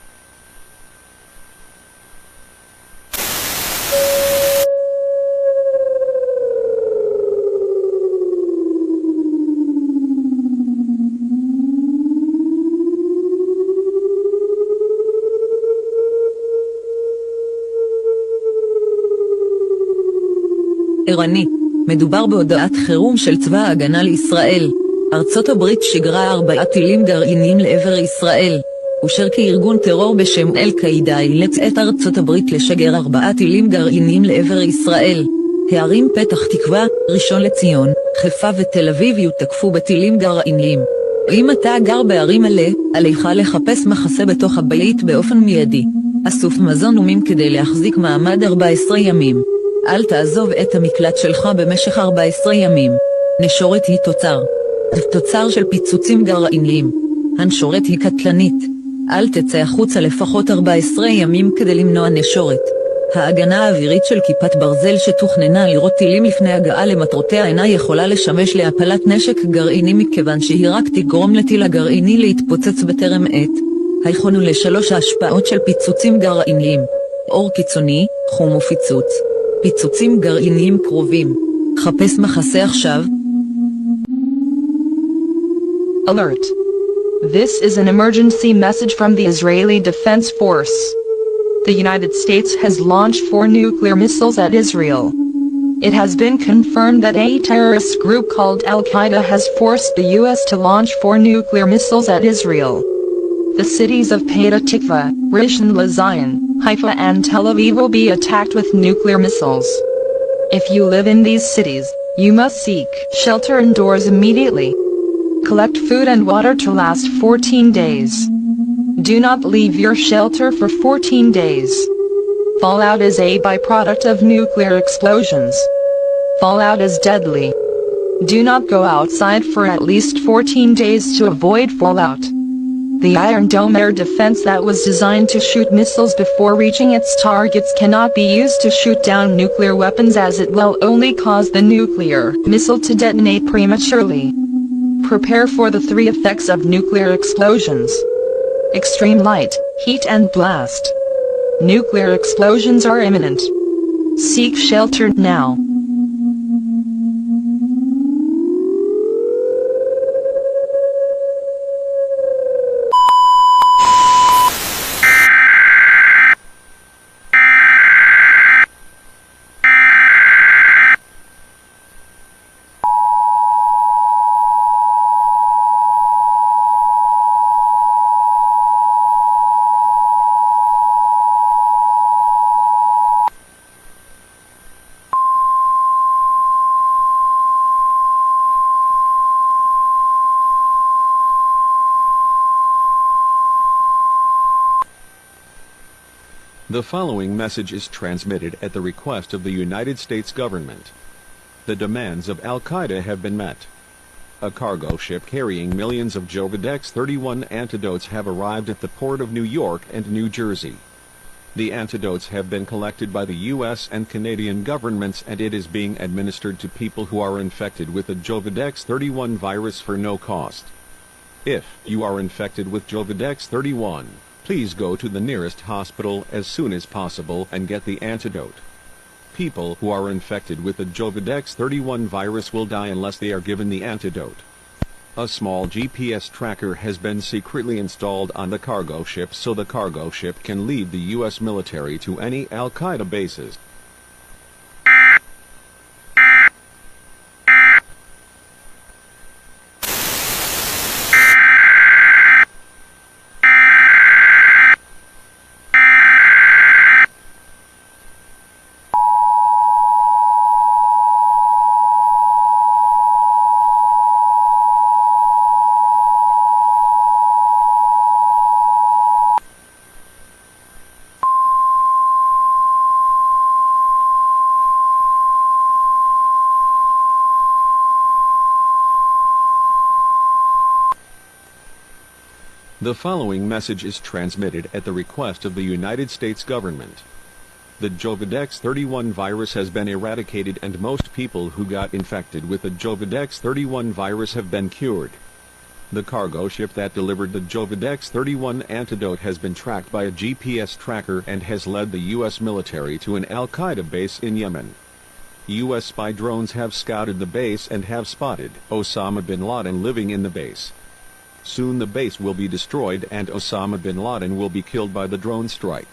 ערני, מדובר בהודעת חירום של צבא ההגנה לישראל. ארצות הברית שיגרה 4 טילים גרעיניים לעבר ישראל, אושר כארגון טרור בשם אל-קאעידה אילץ את ארצות הברית לשגר 4 טילים גרעיניים לעבר ישראל. הערים פתח תקווה, ראשון לציון, חיפה ותל אביב יותקפו בטילים גרעיניים. אם אתה גר בערים אלה, עליך לחפש מחסה בתוך הבית באופן מיידי. אסוף מזון ומים כדי להחזיק מעמד 14 ימים. אל תעזוב את המקלט שלך במשך 14 ימים. נשורת היא תוצר של פיצוצים גרעיניים. הנשורת היא קטלנית. אל תצא החוצה לפחות 14 ימים כדי למנוע נשורת. ההגנה האווירית של כיפת ברזל שתוכננה לירות טילים לפני הגעה למטרותיה אינה יכולה לשמש להפלת נשק גרעיני מכיוון שהיא רק תגרום לטיל הגרעיני להתפוצץ בטרם עת. היכונו ל3 ההשפעות של פיצוצים גרעיניים. אור קיצוני, חום ופיצוץ. פיצוצים גרעיניים קרובים. חפש מחסה עכשיו. Alert. This is an emergency message from the Israeli Defense Force. The United States has launched 4 nuclear missiles at Israel. It has been confirmed that a terrorist group called Al-Qaeda has forced the U.S. to launch 4 nuclear missiles at Israel. The cities of Petah Tikva, Rishon LeZion, Haifa and Tel Aviv will be attacked with nuclear missiles. If you live in these cities, you must seek shelter indoors immediately. Collect food and water to last 14 days. Do not leave your shelter for 14 days. Fallout is a byproduct of nuclear explosions. Fallout is deadly. Do not go outside for at least 14 days to avoid fallout. The Iron Dome air defense that was designed to shoot missiles before reaching its targets cannot be used to shoot down nuclear weapons as it will only cause the nuclear missile to detonate prematurely. Prepare for the 3 effects of nuclear explosions. Extreme light, heat and blast. Nuclear explosions are imminent. Seek shelter now. The following message is transmitted at the request of the United States government. The demands of Al-Qaeda have been met. A cargo ship carrying millions of Jovidex 31 antidotes have arrived at the port of New York and New Jersey. The antidotes have been collected by the U.S. and Canadian governments and it is being administered to people who are infected with the Jovidex 31 virus for no cost. If you are infected with Jovidex 31, please go to the nearest hospital as soon as possible and get the antidote. People who are infected with the Jovidex 31 virus will die unless they are given the antidote. A small GPS tracker has been secretly installed on the cargo ship so the cargo ship can lead the U.S. military to any Al-Qaeda bases. The following message is transmitted at the request of the United States government. The Jovidex 31 virus has been eradicated and most people who got infected with the Jovidex 31 virus have been cured. The cargo ship that delivered the Jovidex 31 antidote has been tracked by a GPS tracker and has led the U.S. military to an Al-Qaeda base in Yemen. U.S. spy drones have scouted the base and have spotted Osama bin Laden living in the base. Soon the base will be destroyed and Osama bin Laden will be killed by the drone strike.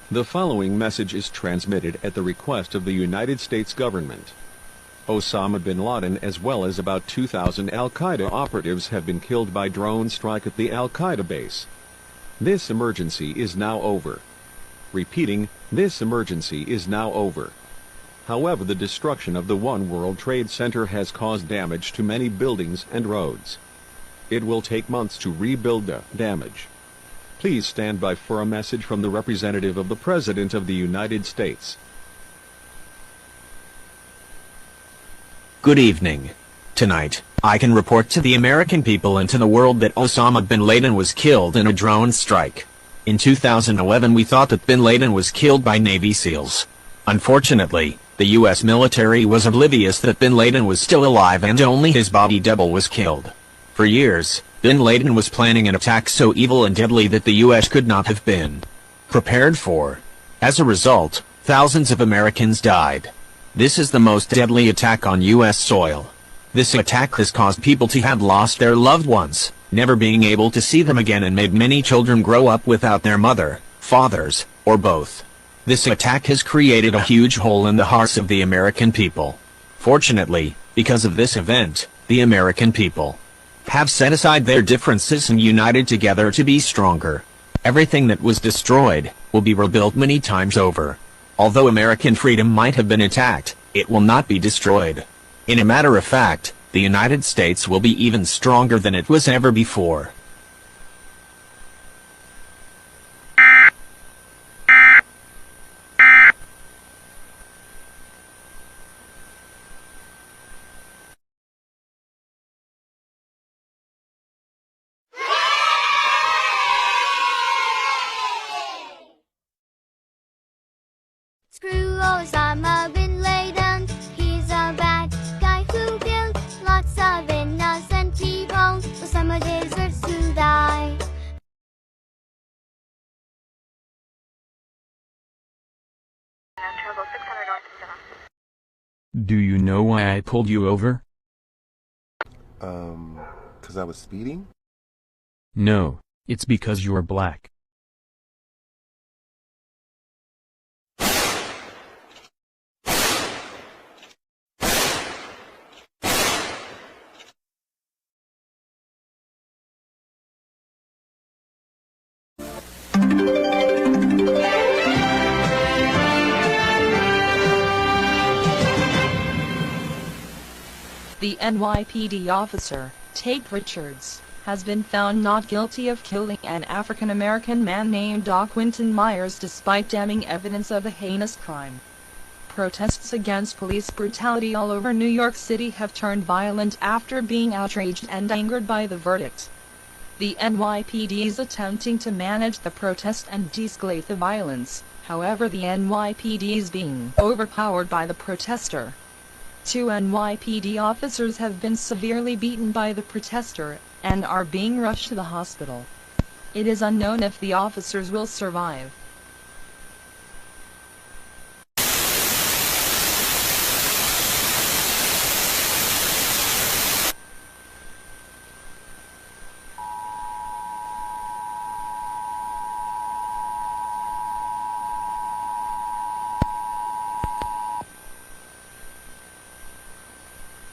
The following message is transmitted at the request of the United States government. Osama bin Laden as well as about 2,000 Al-Qaeda operatives have been killed by drone strike at the Al-Qaeda base. This emergency is now over. Repeating, this emergency is now over. However, the destruction of the One World Trade Center has caused damage to many buildings and roads. It will take months to rebuild the damage. Please stand by for a message from the representative of the President of the United States. Good evening. Tonight, I can report to the American people and to the world that Osama bin Laden was killed in a drone strike. In 2011 we thought that bin Laden was killed by Navy SEALs. Unfortunately, the US military was oblivious that bin Laden was still alive and only his body double was killed. For years, bin Laden was planning an attack so evil and deadly that the US could not have been prepared for. As a result, thousands of Americans died. This is the most deadly attack on US soil. This attack has caused people to have lost their loved ones, never being able to see them again, and made many children grow up without their mother, fathers, or both. This attack has created a huge hole in the hearts of the American people. Fortunately, because of this event, the American people have set aside their differences and united together to be stronger. Everything that was destroyed will be rebuilt many times over. Although American freedom might have been attacked, it will not be destroyed. In a matter of fact, the United States will be even stronger than it was ever before. Screw Osama bin Laden, he's a bad guy who killed lots of innocent people. Osama deserves to die. Do you know why I pulled you over? 'Cause I was speeding? No, it's because you're black. The NYPD officer, Tate Richards, has been found not guilty of killing an African-American man named Doc Quinton Myers despite damning evidence of a heinous crime. Protests against police brutality all over New York City have turned violent after being outraged and angered by the verdict. The NYPD is attempting to manage the protest and de-escalate the violence, however the NYPD is being overpowered by the protester. 2 NYPD officers have been severely beaten by the protester, and are being rushed to the hospital. It is unknown if the officers will survive.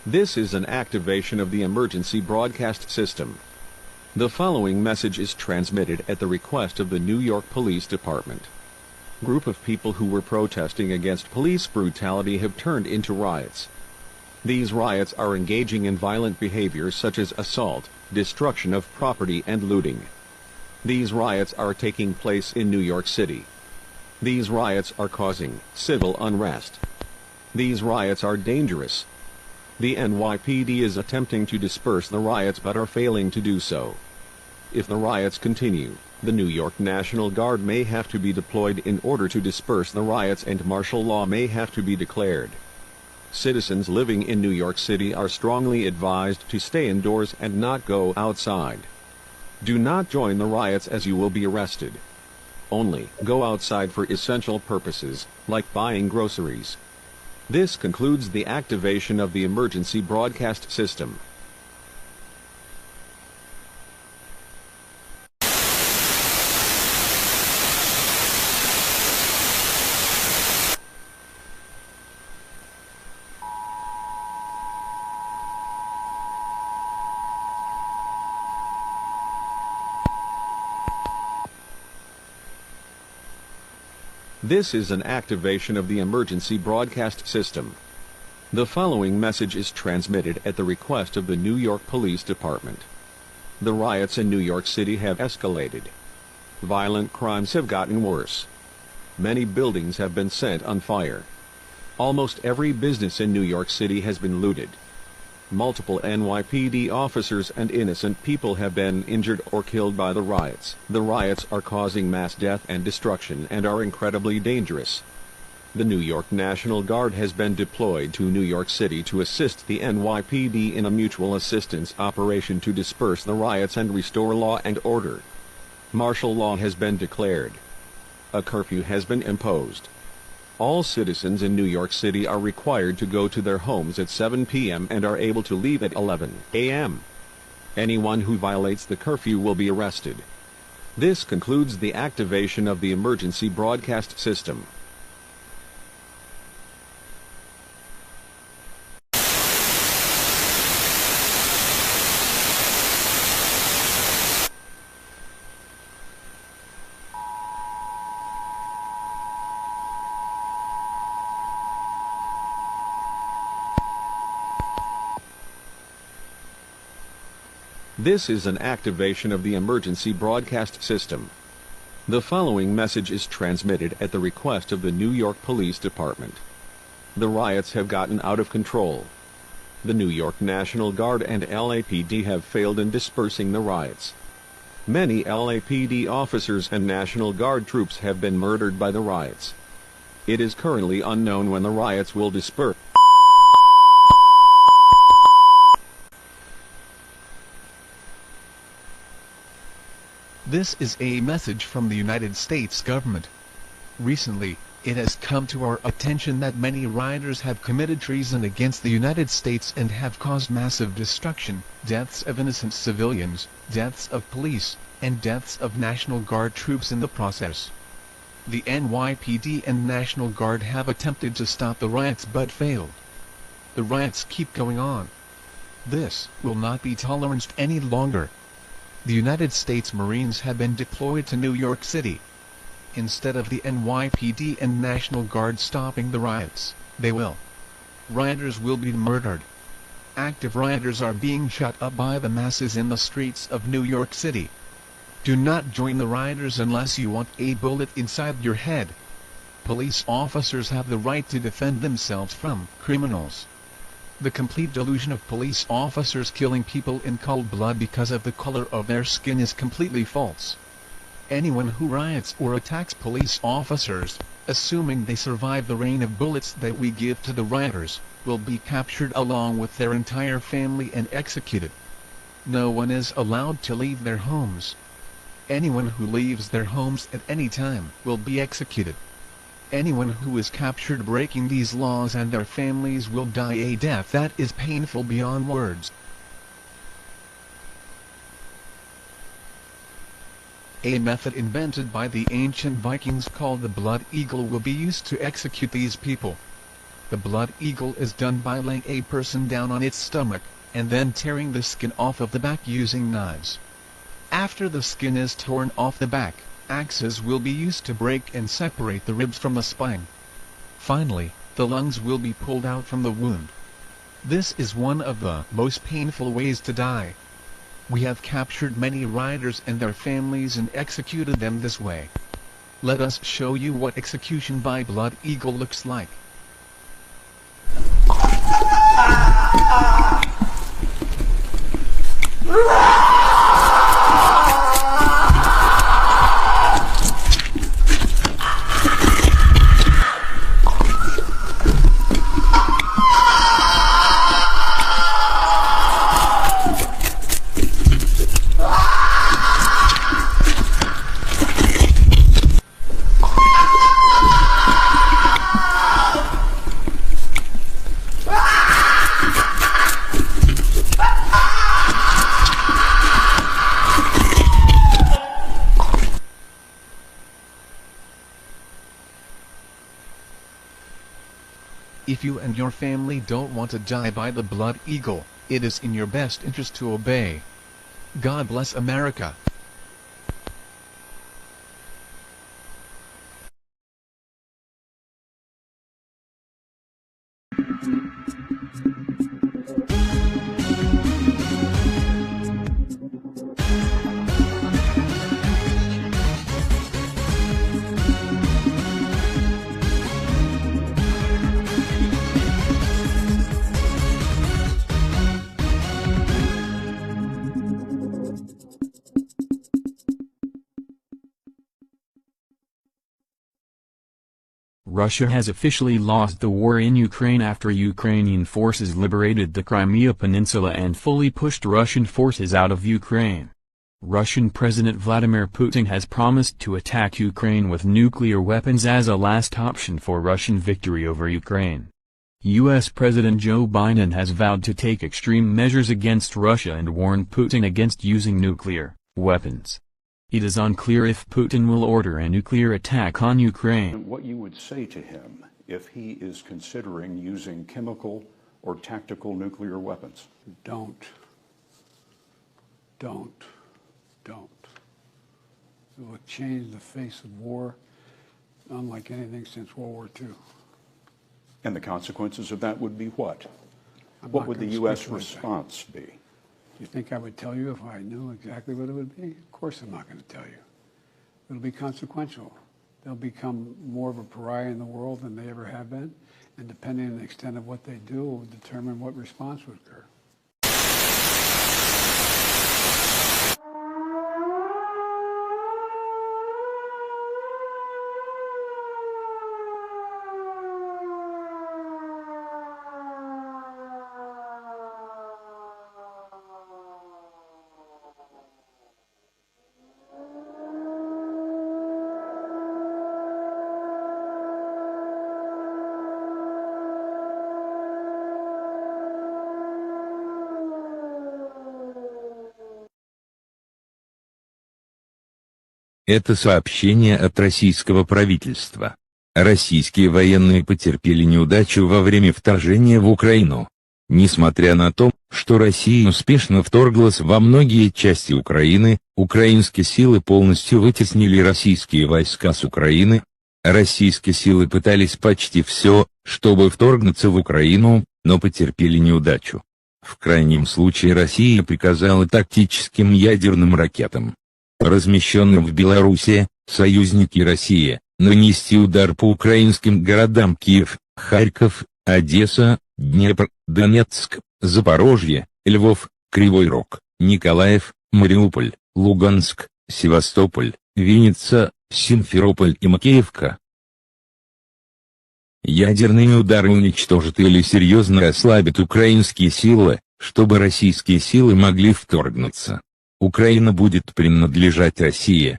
This is an activation of the emergency broadcast system. The following message is transmitted at the request of the New York Police Department. Group of people who were protesting against police brutality have turned into riots. These riots are engaging in violent behaviors such as assault, destruction of property and looting. These riots are taking place in New York City. These riots are causing civil unrest. These riots are dangerous. The NYPD is attempting to disperse the riots but are failing to do so. If the riots continue, the New York National Guard may have to be deployed in order to disperse the riots and martial law may have to be declared. Citizens living in New York City are strongly advised to stay indoors and not go outside. Do not join the riots as you will be arrested. Only go outside for essential purposes, like buying groceries. This concludes the activation of the emergency broadcast system. This is an activation of the emergency broadcast system. The following message is transmitted at the request of the New York Police Department. The riots in New York City have escalated. Violent crimes have gotten worse. Many buildings have been set on fire. Almost every business in New York City has been looted. Multiple NYPD officers and innocent people have been injured or killed by the riots. The riots are causing mass death and destruction and are incredibly dangerous. The New York National Guard has been deployed to New York City to assist the NYPD in a mutual assistance operation to disperse the riots and restore law and order. Martial law has been declared. A curfew has been imposed. All citizens in New York City are required to go to their homes at 7 p.m. and are able to leave at 11 a.m. Anyone who violates the curfew will be arrested. This concludes the activation of the emergency broadcast system. This is an activation of the emergency broadcast system. The following message is transmitted at the request of the New York Police Department. The riots have gotten out of control. The New York National Guard and LAPD have failed in dispersing the riots. Many LAPD officers and National Guard troops have been murdered by the riots. It is currently unknown when the riots will disperse. This is a message from the United States government. Recently, it has come to our attention that many rioters have committed treason against the United States and have caused massive destruction, deaths of innocent civilians, deaths of police, and deaths of National Guard troops in the process. The NYPD and National Guard have attempted to stop the riots but failed. The riots keep going on. This will not be tolerated any longer. The United States Marines have been deployed to New York City. Instead of the NYPD and National Guard stopping the riots, they will. Rioters will be murdered. Active rioters are being shut up by the masses in the streets of New York City. Do not join the rioters unless you want a bullet inside your head. Police officers have the right to defend themselves from criminals. The complete delusion of police officers killing people in cold blood because of the color of their skin is completely false. Anyone who riots or attacks police officers, assuming they survive the rain of bullets that we give to the rioters, will be captured along with their entire family and executed. No one is allowed to leave their homes. Anyone who leaves their homes at any time will be executed. Anyone who is captured breaking these laws and their families will die a death that is painful beyond words. A method invented by the ancient Vikings called the blood eagle will be used to execute these people. The blood eagle is done by laying a person down on its stomach, and then tearing the skin off of the back using knives. After the skin is torn off the back, axes will be used to break and separate the ribs from the spine. Finally, the lungs will be pulled out from the wound. This is one of the most painful ways to die. We have captured many rioters and their families and executed them this way. Let us show you what execution by blood eagle looks like. If you and your family don't want to die by the blood eagle, it is in your best interest to obey. God bless America. Russia has officially lost the war in Ukraine after Ukrainian forces liberated the Crimea Peninsula and fully pushed Russian forces out of Ukraine. Russian President Vladimir Putin has promised to attack Ukraine with nuclear weapons as a last option for Russian victory over Ukraine. U.S. President Joe Biden has vowed to take extreme measures against Russia and warned Putin against using nuclear weapons. It is unclear if Putin will order a nuclear attack on Ukraine. What you would say to him if he is considering using chemical or tactical nuclear weapons? Don't. It will change the face of war unlike anything since World War II. And the consequences of that would be what? What would the U.S. response be? Do you think I would tell you if I knew exactly what it would be? Of course I'm not going to tell you. It'll be consequential. They'll become more of a pariah in the world than they ever have been, and depending on the extent of what they do will determine what response would occur. Это сообщение от российского правительства. Российские военные потерпели неудачу во время вторжения в Украину. Несмотря на то, что Россия успешно вторглась во многие части Украины, украинские силы полностью вытеснили российские войска с Украины. Российские силы пытались почти все, чтобы вторгнуться в Украину, но потерпели неудачу. В крайнем случае Россия приказала тактическим ядерным ракетам, размещенным в Беларуси, союзники России, нанести удар по украинским городам Киев, Харьков, Одесса, Днепр, Донецк, Запорожье, Львов, Кривой Рог, Николаев, Мариуполь, Луганск, Севастополь, Винница, Симферополь и Макеевка. Ядерные удары уничтожат или серьезно ослабят украинские силы, чтобы российские силы могли вторгнуться. Украина будет принадлежать России.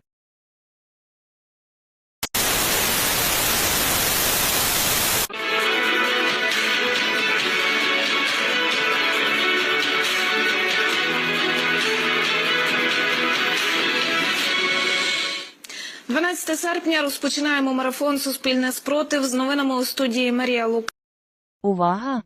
Серпня розпочинаємо марафон «Суспільне спротив» з новинами у студії Марія Лук. Увага!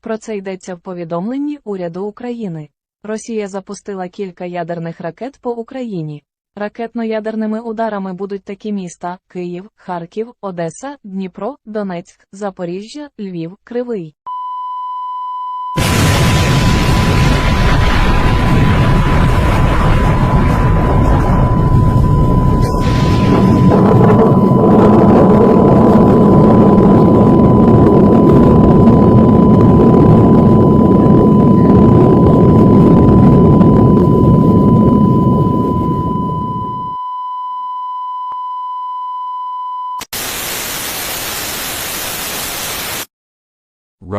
Про це йдеться в повідомленні уряду України. Росія запустила кілька ядерних ракет по Україні. Ракетно-ядерними ударами будуть такі міста – Київ, Харків, Одеса, Дніпро, Донецьк, Запоріжжя, Львів, Кривий.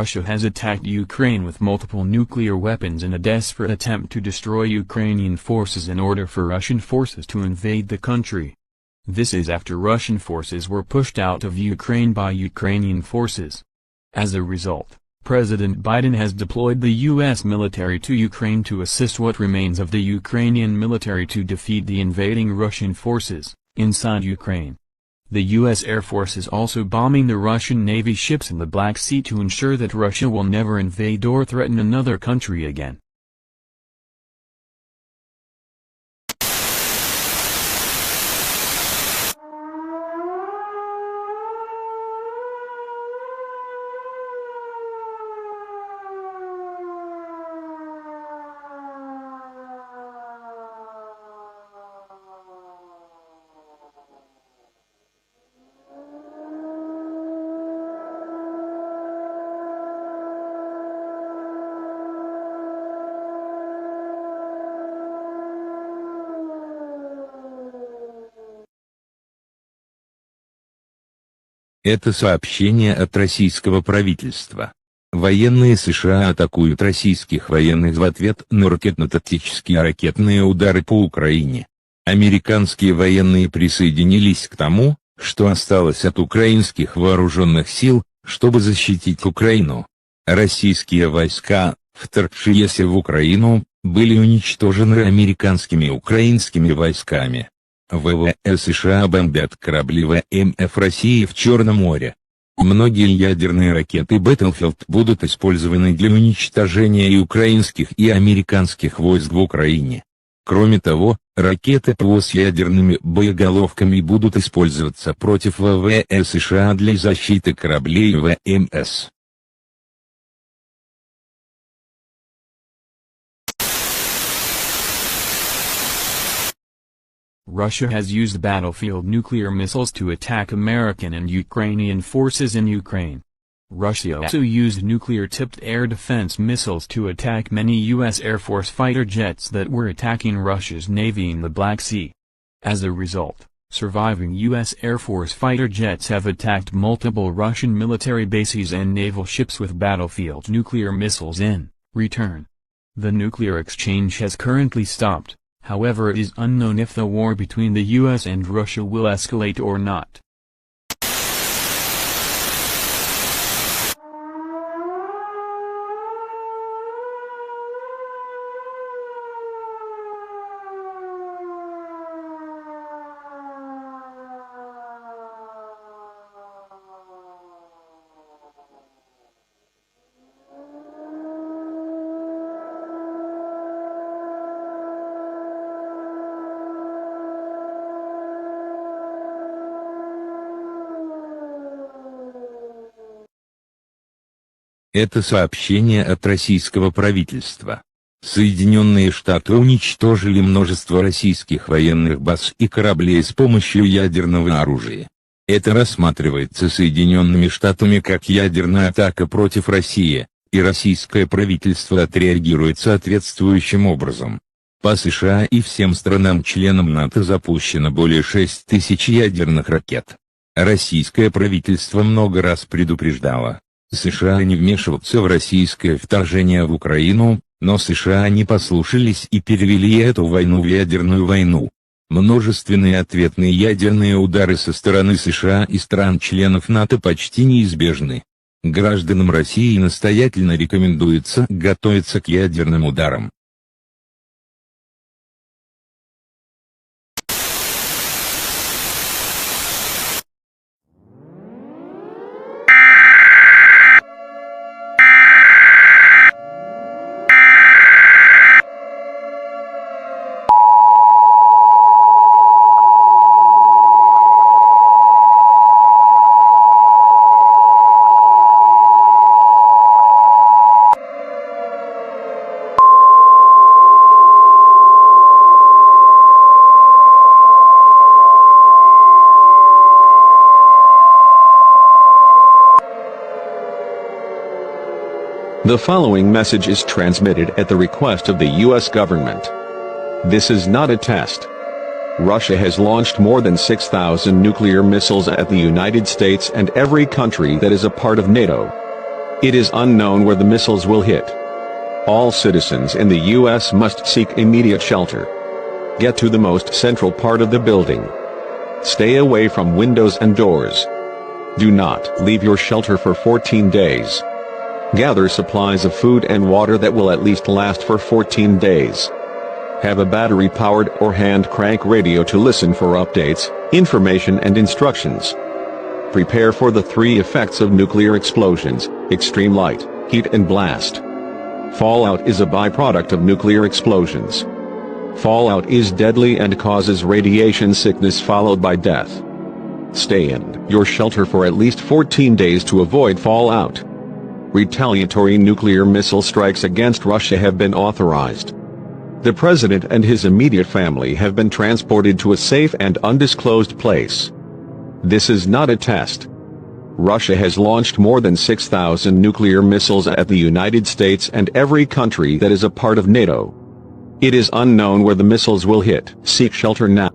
Russia has attacked Ukraine with multiple nuclear weapons in a desperate attempt to destroy Ukrainian forces in order for Russian forces to invade the country. This is after Russian forces were pushed out of Ukraine by Ukrainian forces. As a result, President Biden has deployed the U.S. military to Ukraine to assist what remains of the Ukrainian military to defeat the invading Russian forces inside Ukraine. The U.S. Air Force is also bombing the Russian Navy ships in the Black Sea to ensure that Russia will never invade or threaten another country again. Это сообщение от российского правительства. Военные США атакуют российских военных в ответ на ракетно-тактические ракетные удары по Украине. Американские военные присоединились к тому, что осталось от украинских вооруженных сил, чтобы защитить Украину. Российские войска, вторгшиеся в Украину, были уничтожены американскими и украинскими войсками. ВВС США бомбят корабли ВМФ России в Черном море. Многие ядерные ракеты Battlefield будут использованы для уничтожения и украинских, и американских войск в Украине. Кроме того, ракеты ПВО с ядерными боеголовками будут использоваться против ВВС США для защиты кораблей ВМС. Russia has used battlefield nuclear missiles to attack American and Ukrainian forces in Ukraine. Russia also used nuclear-tipped air defense missiles to attack many U.S. Air Force fighter jets that were attacking Russia's Navy in the Black Sea. As a result, surviving U.S. Air Force fighter jets have attacked multiple Russian military bases and naval ships with battlefield nuclear missiles in return. The nuclear exchange has currently stopped. However, it is unknown if the war between the US and Russia will escalate or not. Это сообщение от российского правительства. Соединенные Штаты уничтожили множество российских военных баз и кораблей с помощью ядерного оружия. Это рассматривается Соединенными Штатами как ядерная атака против России, и российское правительство отреагирует соответствующим образом. По США и всем странам-членам НАТО запущено более 6000 ядерных ракет. Российское правительство много раз предупреждало США не вмешиваться в российское вторжение в Украину, но США не послушались и перевели эту войну в ядерную войну. Множественные ответные ядерные удары со стороны США и стран-членов НАТО почти неизбежны. Гражданам России настоятельно рекомендуется готовиться к ядерным ударам. The following message is transmitted at the request of the U.S. government. This is not a test. Russia has launched more than 6,000 nuclear missiles at the United States and every country that is a part of NATO. It is unknown where the missiles will hit. All citizens in the U.S. must seek immediate shelter. Get to the most central part of the building. Stay away from windows and doors. Do not leave your shelter for 14 days. Gather supplies of food and water that will at least last for 14 days. Have a battery-powered or hand-crank radio to listen for updates, information and instructions. Prepare for the 3 effects of nuclear explosions: extreme light, heat and blast. Fallout is a byproduct of nuclear explosions. Fallout is deadly and causes radiation sickness followed by death. Stay in your shelter for at least 14 days to avoid fallout. Retaliatory nuclear missile strikes against Russia have been authorized. The president and his immediate family have been transported to a safe and undisclosed place. This is not a test. Russia has launched more than 6,000 nuclear missiles at the United States and every country that is a part of NATO. It is unknown where the missiles will hit. Seek shelter now.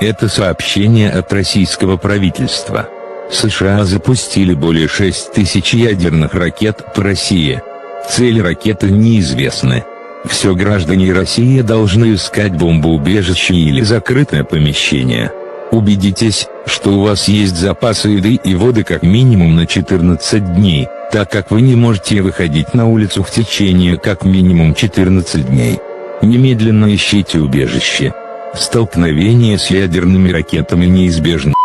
Это сообщение от российского правительства. США запустили более 6000 ядерных ракет по России. Цели ракеты неизвестны. Все граждане России должны искать бомбоубежище или закрытое помещение. Убедитесь, что у вас есть запасы еды и воды как минимум на 14 дней, так как вы не можете выходить на улицу в течение как минимум 14 дней. Немедленно ищите убежище. Столкновение с ядерными ракетами неизбежно.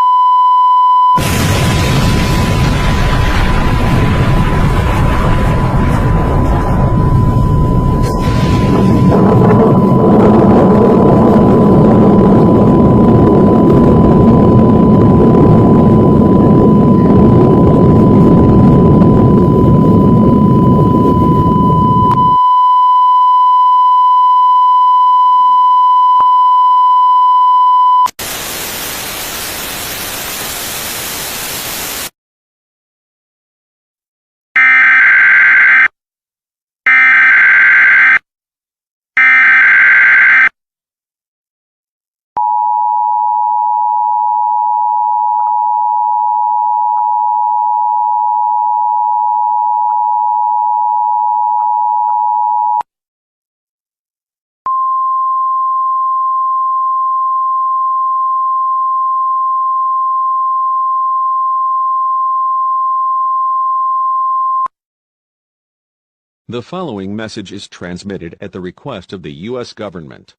The following message is transmitted at the request of the U.S. government.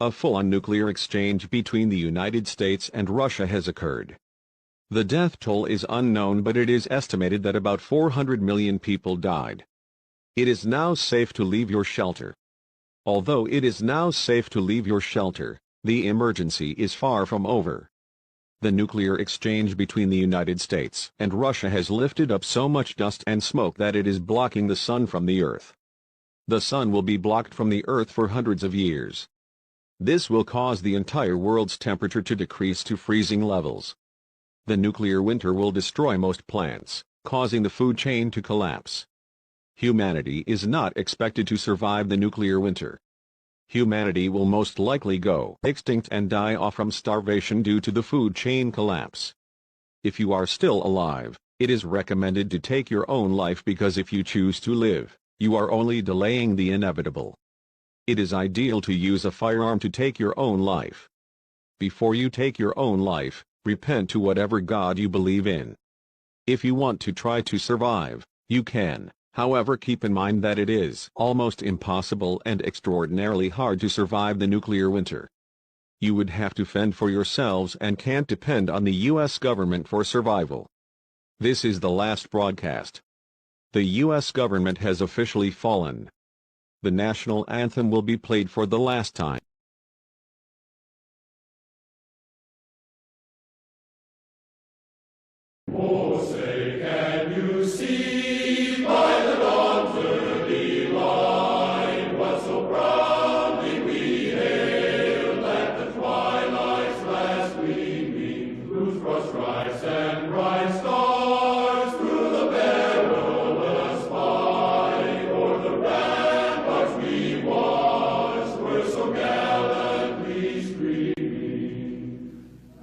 A full-on nuclear exchange between the United States and Russia has occurred. The death toll is unknown, but it is estimated that about 400 million people died. It is now safe to leave your shelter. Although it is now safe to leave your shelter, the emergency is far from over. The nuclear exchange between the United States and Russia has lifted up so much dust and smoke that it is blocking the sun from the Earth. The sun will be blocked from the Earth for hundreds of years. This will cause the entire world's temperature to decrease to freezing levels. The nuclear winter will destroy most plants, causing the food chain to collapse. Humanity is not expected to survive the nuclear winter. Humanity will most likely go extinct and die off from starvation due to the food chain collapse. If you are still alive, it is recommended to take your own life, because if you choose to live, you are only delaying the inevitable. It is ideal to use a firearm to take your own life. Before you take your own life, repent to whatever God you believe in. If you want to try to survive, you can. However, keep in mind that it is almost impossible and extraordinarily hard to survive the nuclear winter. You would have to fend for yourselves and can't depend on the U.S. government for survival. This is the last broadcast. The U.S. government has officially fallen. The national anthem will be played for the last time. Oh, say, can you see by the dawn's early light what so proudly we hailed at the twilight's last gleaming, whose broad stripes and bright stars through the perilous fight o'er the ramparts we watched were so gallantly streaming,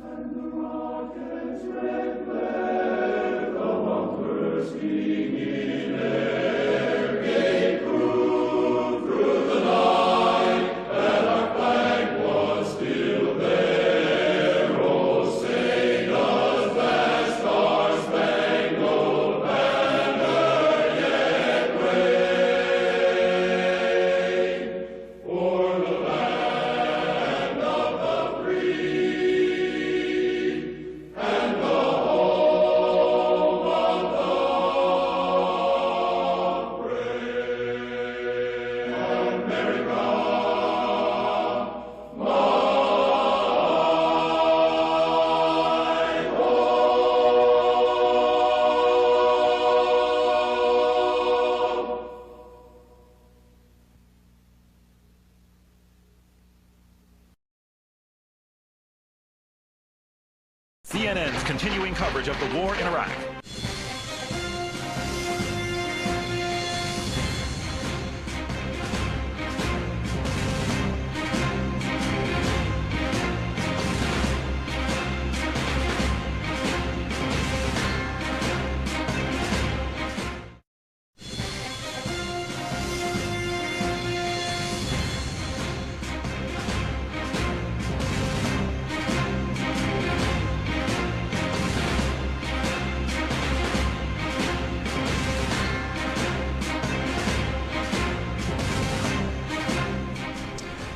and the rockets' red glare, the one bursting in air, gave proof through the night that our flag was still there. Oh, say does that star-spangled banner yet wave o'er the land of the free and the home of the brave? America, my home. CNN's continuing coverage of the war in Iraq.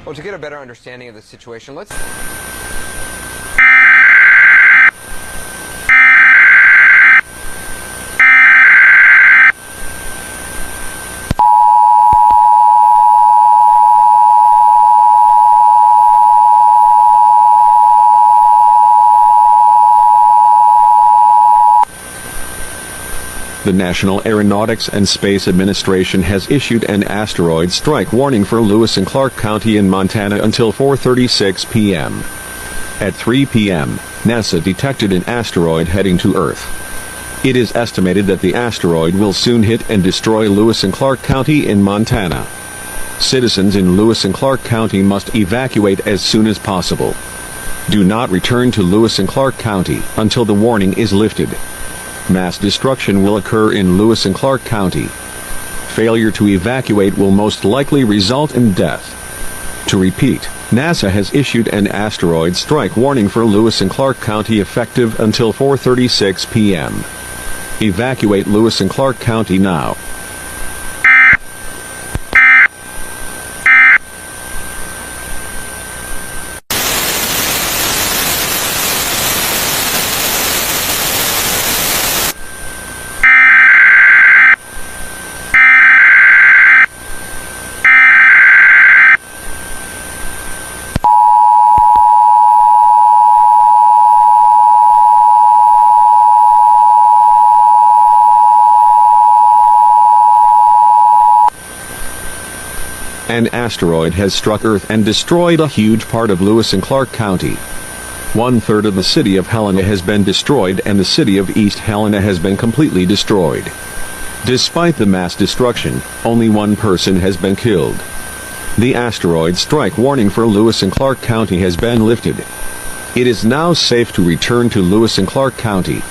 Well, to get a better understanding of the situation, let's... The National Aeronautics and Space Administration has issued an asteroid strike warning for Lewis and Clark County in Montana until 4:36 p.m. At 3 p.m., NASA detected an asteroid heading to Earth. It is estimated that the asteroid will soon hit and destroy Lewis and Clark County in Montana. Citizens in Lewis and Clark County must evacuate as soon as possible. Do not return to Lewis and Clark County until the warning is lifted. Mass destruction will occur in Lewis and Clark County. Failure to evacuate will most likely result in death. To repeat, NASA has issued an asteroid strike warning for Lewis and Clark County effective until 4:36 p.m. Evacuate Lewis and Clark County now. An asteroid has struck Earth and destroyed a huge part of Lewis and Clark County. 1/3 of the city of Helena has been destroyed and the city of East Helena has been completely destroyed. Despite the mass destruction, only one person has been killed. The asteroid strike warning for Lewis and Clark County has been lifted. It is now safe to return to Lewis and Clark County.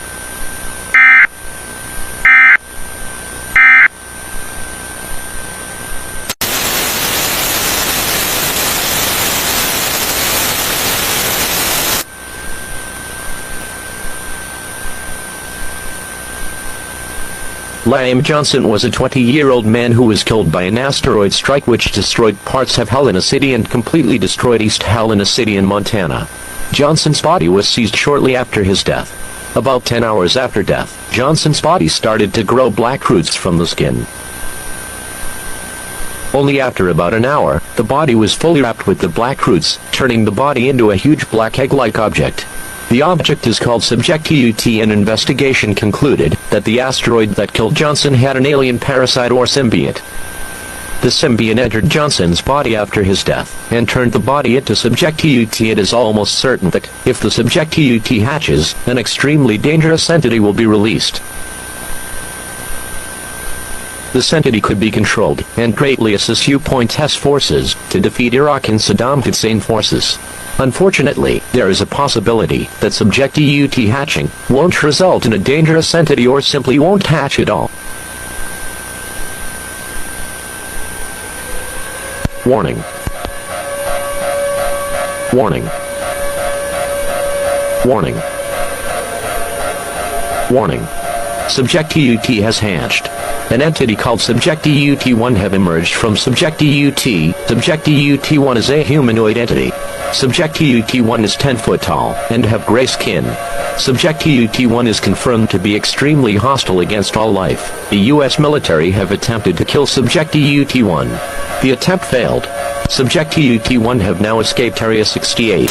Liam Johnson was a 20-year-old man who was killed by an asteroid strike which destroyed parts of Helena City and completely destroyed East Helena City in Montana. Johnson's body was seized shortly after his death. About 10 hours after death, Johnson's body started to grow black roots from the skin. Only after about an hour, the body was fully wrapped with the black roots, turning the body into a huge black egg-like object. The object is called Subject TUT, and investigation concluded that the asteroid that killed Johnson had an alien parasite or symbiote. The symbiote entered Johnson's body after his death, and turned the body into Subject TUT. It is almost certain that, if the Subject TUT hatches, an extremely dangerous entity will be released. This entity could be controlled, and greatly assist U.S. forces, to defeat Iraq and Saddam Hussein forces. Unfortunately, there is a possibility that Subject TUT hatching won't result in a dangerous entity or simply won't hatch at all. Warning. Warning. Warning. Warning. Subject TUT has hatched. An entity called Subject TUT-1 have emerged from Subject TUT. Subject TUT-1 is a humanoid entity. Subject TUT-1 is 10 foot tall and have gray skin. Subject TUT-1 is confirmed to be extremely hostile against all life. The U.S. military have attempted to kill Subject TUT-1. The attempt failed. Subject TUT-1 have now escaped Area 68.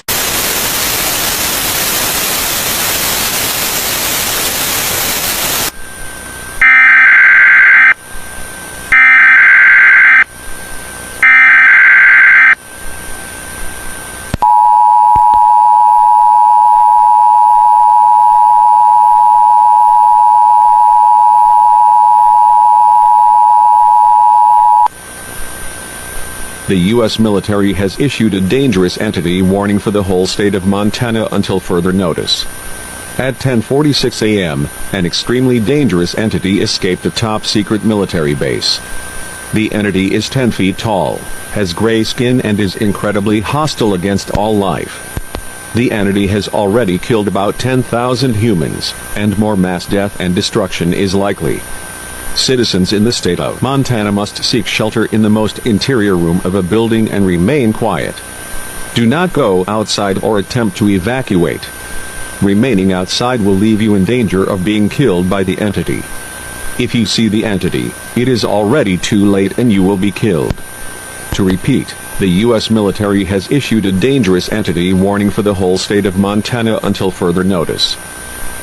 The U.S. military has issued a dangerous entity warning for the whole state of Montana until further notice. At 10:46 a.m., an extremely dangerous entity escaped a top-secret military base. The entity is 10 feet tall, has gray skin and is incredibly hostile against all life. The entity has already killed about 10,000 humans, and more mass death and destruction is likely. Citizens in the state of Montana must seek shelter in the most interior room of a building and remain quiet. Do not go outside or attempt to evacuate. Remaining outside will leave you in danger of being killed by the entity. If you see the entity, it is already too late and you will be killed. To repeat, the U.S. military has issued a dangerous entity warning for the whole state of Montana until further notice.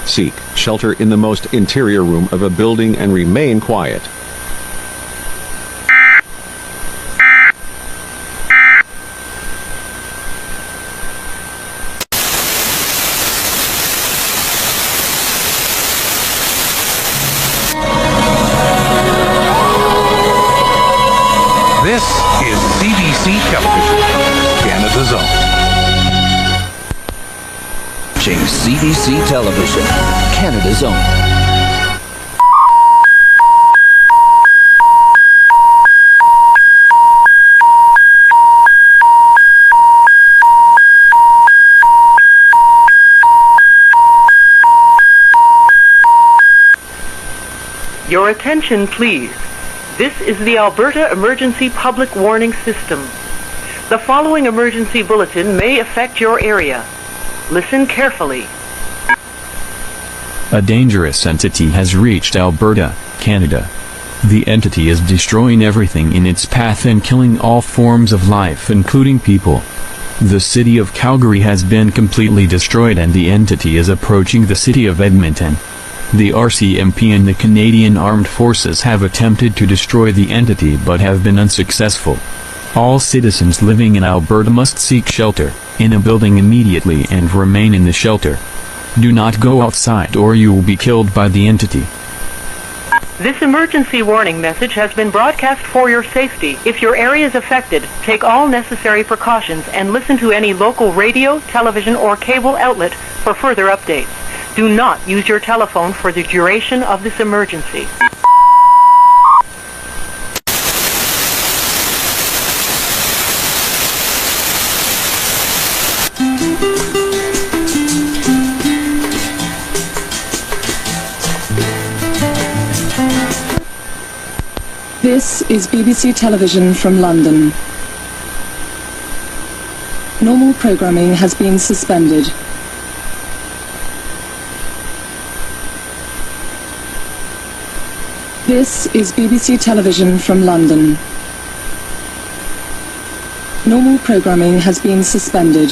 Seek shelter in the most interior room of a building and remain quiet. This is CBC Television, Canada Zone. CBC Television, Canada Zone. Your attention, please. This is the Alberta Emergency Public Warning System. The following emergency bulletin may affect your area. Listen carefully. A dangerous entity has reached Alberta, Canada. The entity is destroying everything in its path and killing all forms of life, including people. The city of Calgary has been completely destroyed and the entity is approaching the city of Edmonton. The RCMP and the Canadian Armed Forces have attempted to destroy the entity but have been unsuccessful. All citizens living in Alberta must seek shelter in a building immediately and remain in the shelter. Do not go outside or you will be killed by the entity. This emergency warning message has been broadcast for your safety. If your area is affected, take all necessary precautions and listen to any local radio, television, or cable outlet for further updates. Do not use your telephone for the duration of this emergency. This is BBC Television from London. Normal programming has been suspended. This is BBC Television from London. Normal programming has been suspended.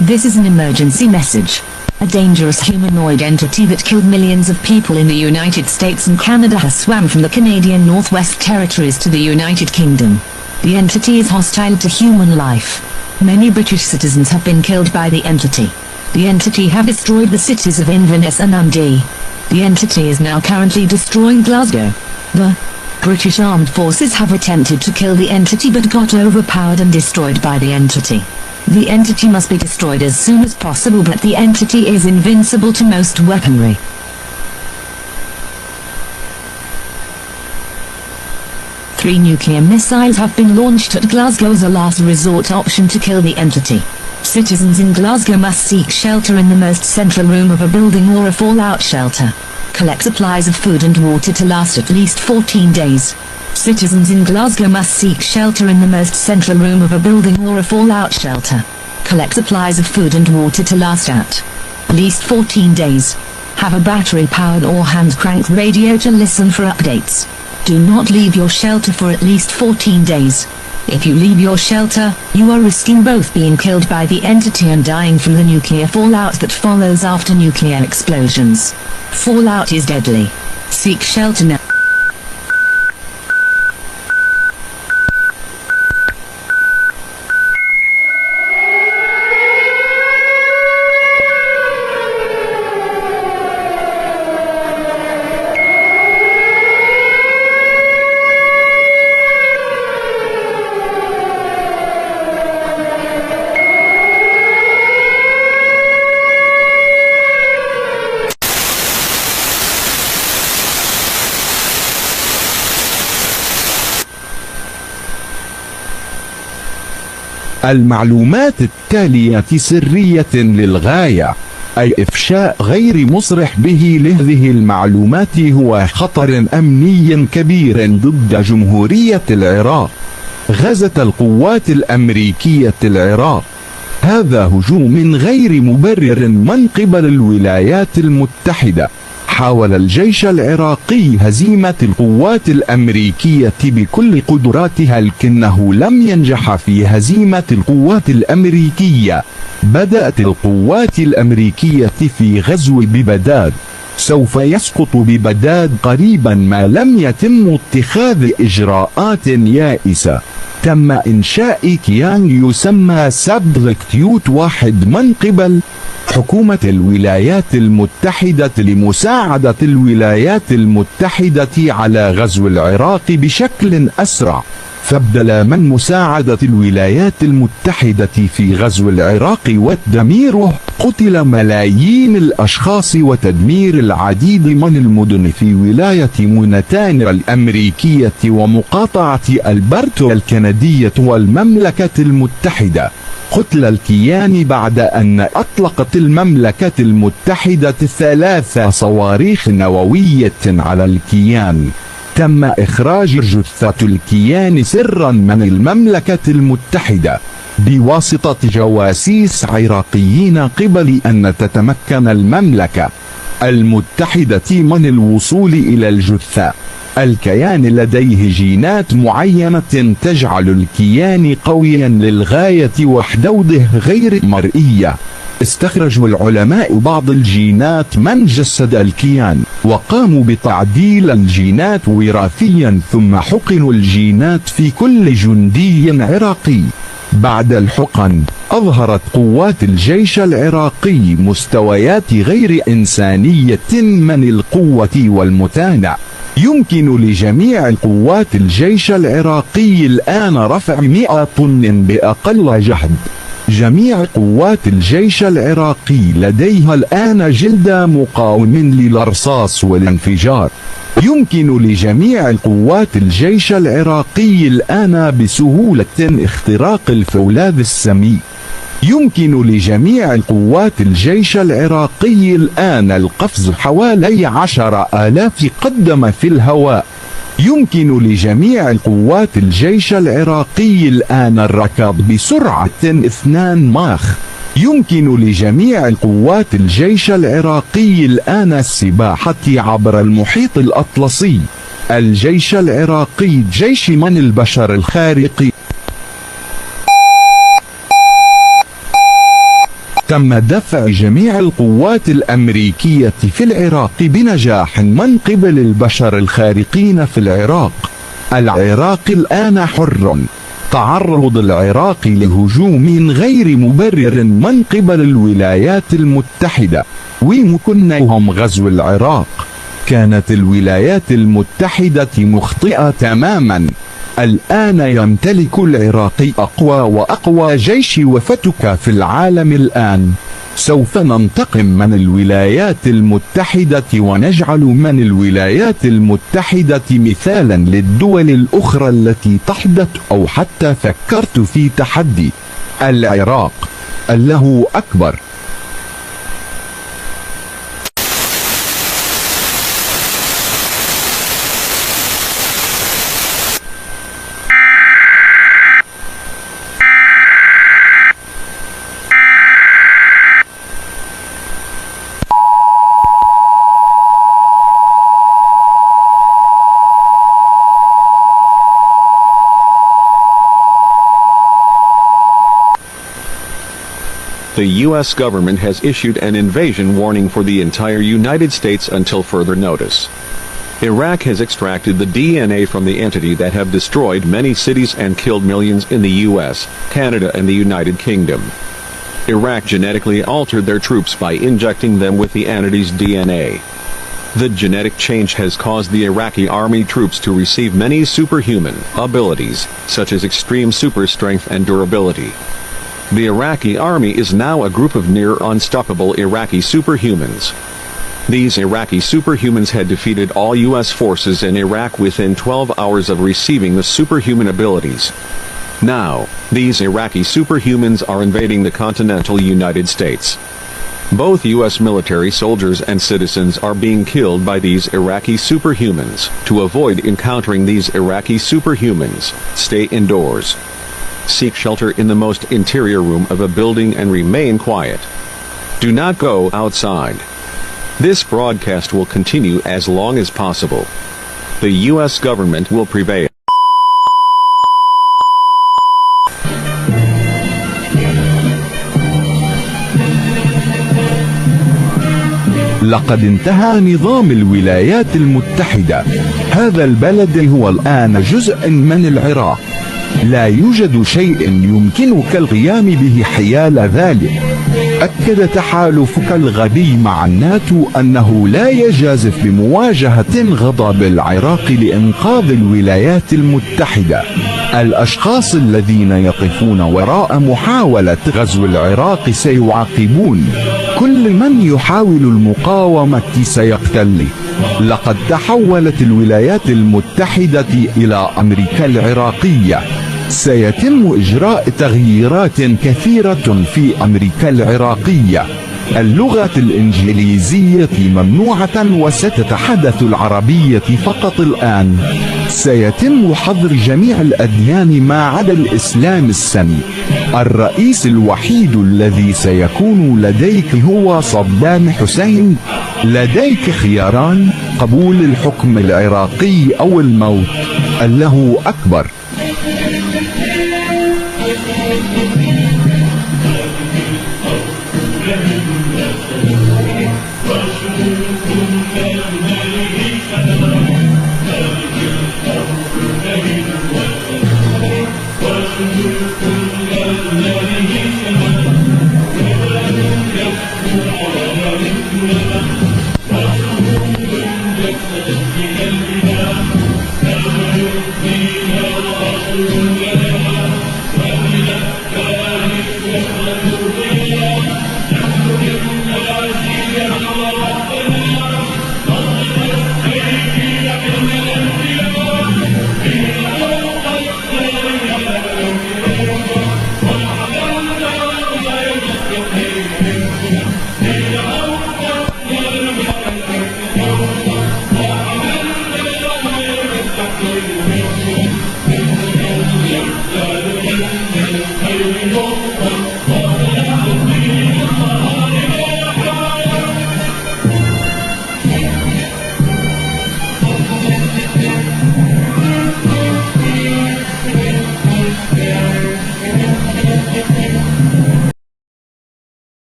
This is an emergency message. A dangerous humanoid entity that killed millions of people in the United States and Canada has swam from the Canadian Northwest Territories to the United Kingdom. The entity is hostile to human life. Many British citizens have been killed by the entity. The entity have destroyed the cities of Inverness and Dundee. The entity is now currently destroying Glasgow. The British Armed Forces have attempted to kill the entity but got overpowered and destroyed by the entity. The entity must be destroyed as soon as possible, but the entity is invincible to most weaponry. Three nuclear missiles have been launched at Glasgow as a last resort option to kill the entity. Citizens in Glasgow must seek shelter in the most central room of a building or a fallout shelter. Collect supplies of food and water to last at least 14 days. Citizens in Glasgow must seek shelter in the most central room of a building or a fallout shelter. Collect supplies of food and water to last at least 14 days. Have a battery-powered or hand-cranked radio to listen for updates. Do not leave your shelter for at least 14 days. If you leave your shelter, you are risking both being killed by the entity and dying from the nuclear fallout that follows after nuclear explosions. Fallout is deadly. Seek shelter now. المعلومات التالية سرية للغاية. أي إفشاء غير مصرح به لهذه المعلومات هو خطر أمني كبير ضد جمهورية العراق. غزت القوات الأمريكية العراق. هذا هجوم غير مبرر من قبل الولايات المتحدة. حاول الجيش العراقي هزيمة القوات الأمريكية بكل قدراتها، لكنه لم ينجح في هزيمة القوات الأمريكية. بدأت القوات الأمريكية في غزو ببغداد. سوف يسقط ببغداد قريبا ما لم يتم اتخاذ إجراءات يائسة. تم إنشاء كيان يسمى سبجكتيوت 1 من قبل حكومة الولايات المتحدة لمساعدة الولايات المتحدة على غزو العراق بشكل أسرع. فبدلا من مساعدة الولايات المتحدة في غزو العراق وتدميره، قتل ملايين الأشخاص وتدمير العديد من المدن في ولاية مونتانا الأمريكية ومقاطعة ألبرتا الكندية والمملكة المتحدة. قتل الكيان بعد أن أطلقت المملكة المتحدة 3 صواريخ نووية على الكيان. تم إخراج جثة الكيان سرا من المملكة المتحدة بواسطة جواسيس عراقيين قبل أن تتمكن المملكة المتحدة من الوصول إلى الجثة. الكيان لديه جينات معينة تجعل الكيان قويا للغاية وحدوده غير مرئية. استخرجوا العلماء بعض الجينات من جسد الكيان وقاموا بتعديل الجينات وراثيا، ثم حقنوا الجينات في كل جندي عراقي. بعد الحقن أظهرت قوات الجيش العراقي مستويات غير إنسانية من القوة والمتانة. يمكن لجميع قوات الجيش العراقي الآن رفع 100 طن بأقل جهد. جميع قوات الجيش العراقي لديها الآن جلد مقاوم للرصاص والانفجار. يمكن لجميع قوات الجيش العراقي الآن بسهولة اختراق الفولاذ السمي. يمكن لجميع قوات الجيش العراقي الآن القفز حوالي 10,000 قدم في الهواء. يمكن لجميع قوات الجيش العراقي الآن الركض بسرعة 2 ماخ. يمكن لجميع قوات الجيش العراقي الآن السباحة عبر المحيط الأطلسي. الجيش العراقي جيش من البشر الخارق. تم دفع جميع القوات الأمريكية في العراق بنجاح من قبل البشر الخارقين في العراق. العراق الآن حر. تعرض العراق لهجوم غير مبرر من قبل الولايات المتحدة ويمكنهم غزو العراق. كانت الولايات المتحدة مخطئة تماما. الآن يمتلك العراق أقوى وأقوى جيش وفتك في العالم الآن. سوف ننتقم من الولايات المتحدة ونجعل من الولايات المتحدة مثالا للدول الأخرى التي تحدث أو حتى فكرت في تحدي. العراق الله أكبر. The U.S. government has issued an invasion warning for the entire United States until further notice. Iraq has extracted the DNA from the entity that have destroyed many cities and killed millions in the U.S., Canada and the United Kingdom. Iraq genetically altered their troops by injecting them with the entity's DNA. The genetic change has caused the Iraqi army troops to receive many superhuman abilities, such as extreme super strength and durability. The Iraqi army is now a group of near unstoppable Iraqi superhumans. These Iraqi superhumans had defeated all U.S. forces in Iraq within 12 hours of receiving the superhuman abilities. Now, these Iraqi superhumans are invading the continental United States. Both U.S. military soldiers and citizens are being killed by these Iraqi superhumans. To avoid encountering these Iraqi superhumans, stay indoors. Seek shelter in the most interior room of a building and remain quiet. Do not go outside. This broadcast will continue as long as possible. The U.S. government will prevail. لقد انتهى نظام الولايات المتحدة. هذا البلد هو الآن جزء من العراق. لا يوجد شيء يمكنك القيام به حيال ذلك. أكد تحالفك الغبي مع الناتو أنه لا يجازف بمواجهة غضب العراق لإنقاذ الولايات المتحدة. الأشخاص الذين يقفون وراء محاولة غزو العراق سيعاقبون. كل من يحاول المقاومة سيقتل. لقد تحولت الولايات المتحدة إلى أمريكا العراقية. سيتم إجراء تغييرات كثيرة في أمريكا العراقية. اللغة الإنجليزية ممنوعة وستتحدث العربية فقط الآن. سيتم حظر جميع الأديان ما عدا الإسلام السني. الرئيس الوحيد الذي سيكون لديك هو صدام حسين. لديك خياران: قبول الحكم العراقي أو الموت. الله أكبر.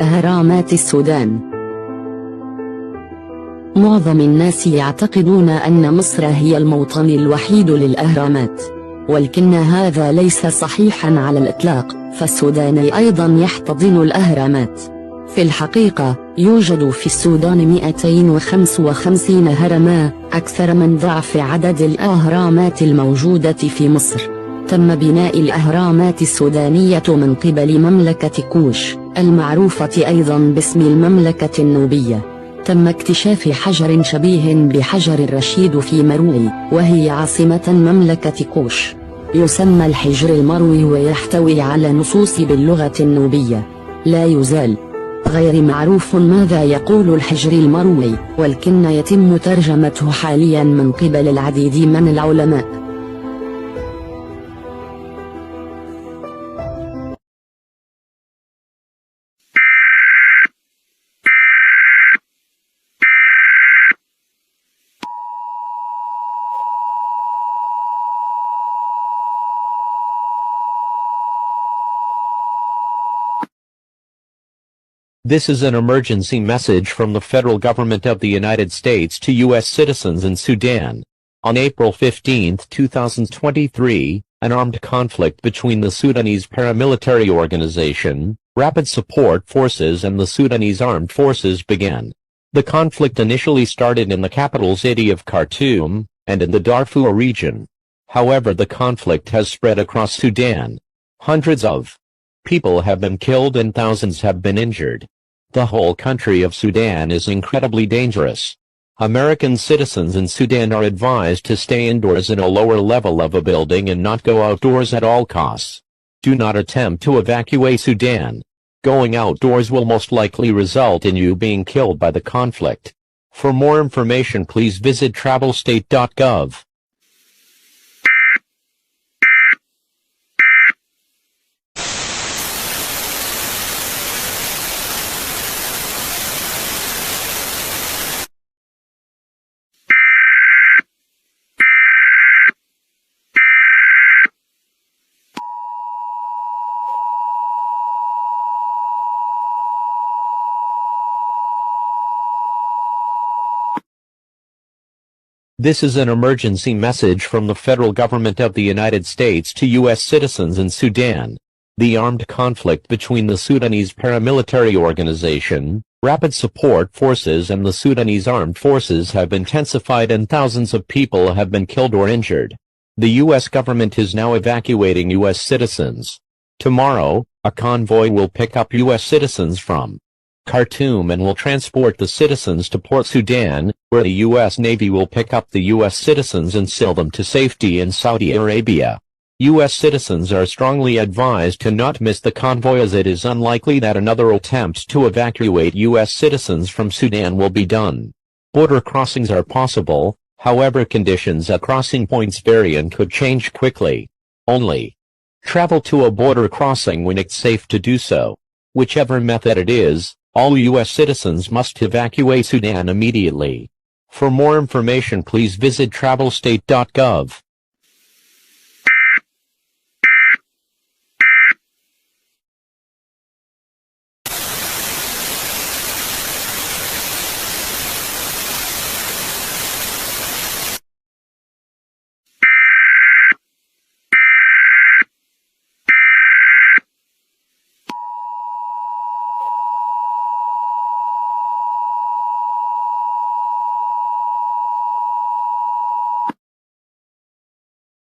أهرامات السودان. معظم الناس يعتقدون أن مصر هي الموطن الوحيد للأهرامات، ولكن هذا ليس صحيحا على الإطلاق، فالسودان أيضا يحتضن الأهرامات. في الحقيقة يوجد في السودان 255 هرما، أكثر من ضعف عدد الأهرامات الموجودة في مصر. تم بناء الأهرامات السودانية من قبل مملكة كوش، المعروفة أيضا باسم المملكة النوبية. تم اكتشاف حجر شبيه بحجر الرشيد في مروي، وهي عاصمة مملكة كوش. يسمى الحجر المروي ويحتوي على نصوص باللغة النوبية. لا يزال غير معروف ماذا يقول الحجر المروي، ولكن يتم ترجمته حاليا من قبل العديد من العلماء. This is an emergency message from the federal government of the United States to U.S. citizens in Sudan. On April 15, 2023, an armed conflict between the Sudanese paramilitary organization, Rapid Support Forces and the Sudanese Armed Forces began. The conflict initially started in the capital city of Khartoum, and in the Darfur region. However, the conflict has spread across Sudan. Hundreds of people have been killed and thousands have been injured. The whole country of Sudan is incredibly dangerous. American citizens in Sudan are advised to stay indoors in a lower level of a building and not go outdoors at all costs. Do not attempt to evacuate Sudan. Going outdoors will most likely result in you being killed by the conflict. For more information, please visit travelstate.gov. This is an emergency message from the federal government of the United States to U.S. citizens in Sudan. The armed conflict between the Sudanese paramilitary organization, Rapid Support Forces and the Sudanese Armed Forces have intensified and thousands of people have been killed or injured. The U.S. government is now evacuating U.S. citizens. Tomorrow, a convoy will pick up U.S. citizens from Khartoum and will transport the citizens to Port Sudan, where the U.S. Navy will pick up the U.S. citizens and sail them to safety in Saudi Arabia. U.S. citizens are strongly advised to not miss the convoy, as it is unlikely that another attempt to evacuate U.S. citizens from Sudan will be done. Border crossings are possible, however conditions at crossing points vary and could change quickly. Only travel to a border crossing when it's safe to do so. Whichever method it is, all U.S. citizens must evacuate Sudan immediately. For more information, please visit travelstate.gov.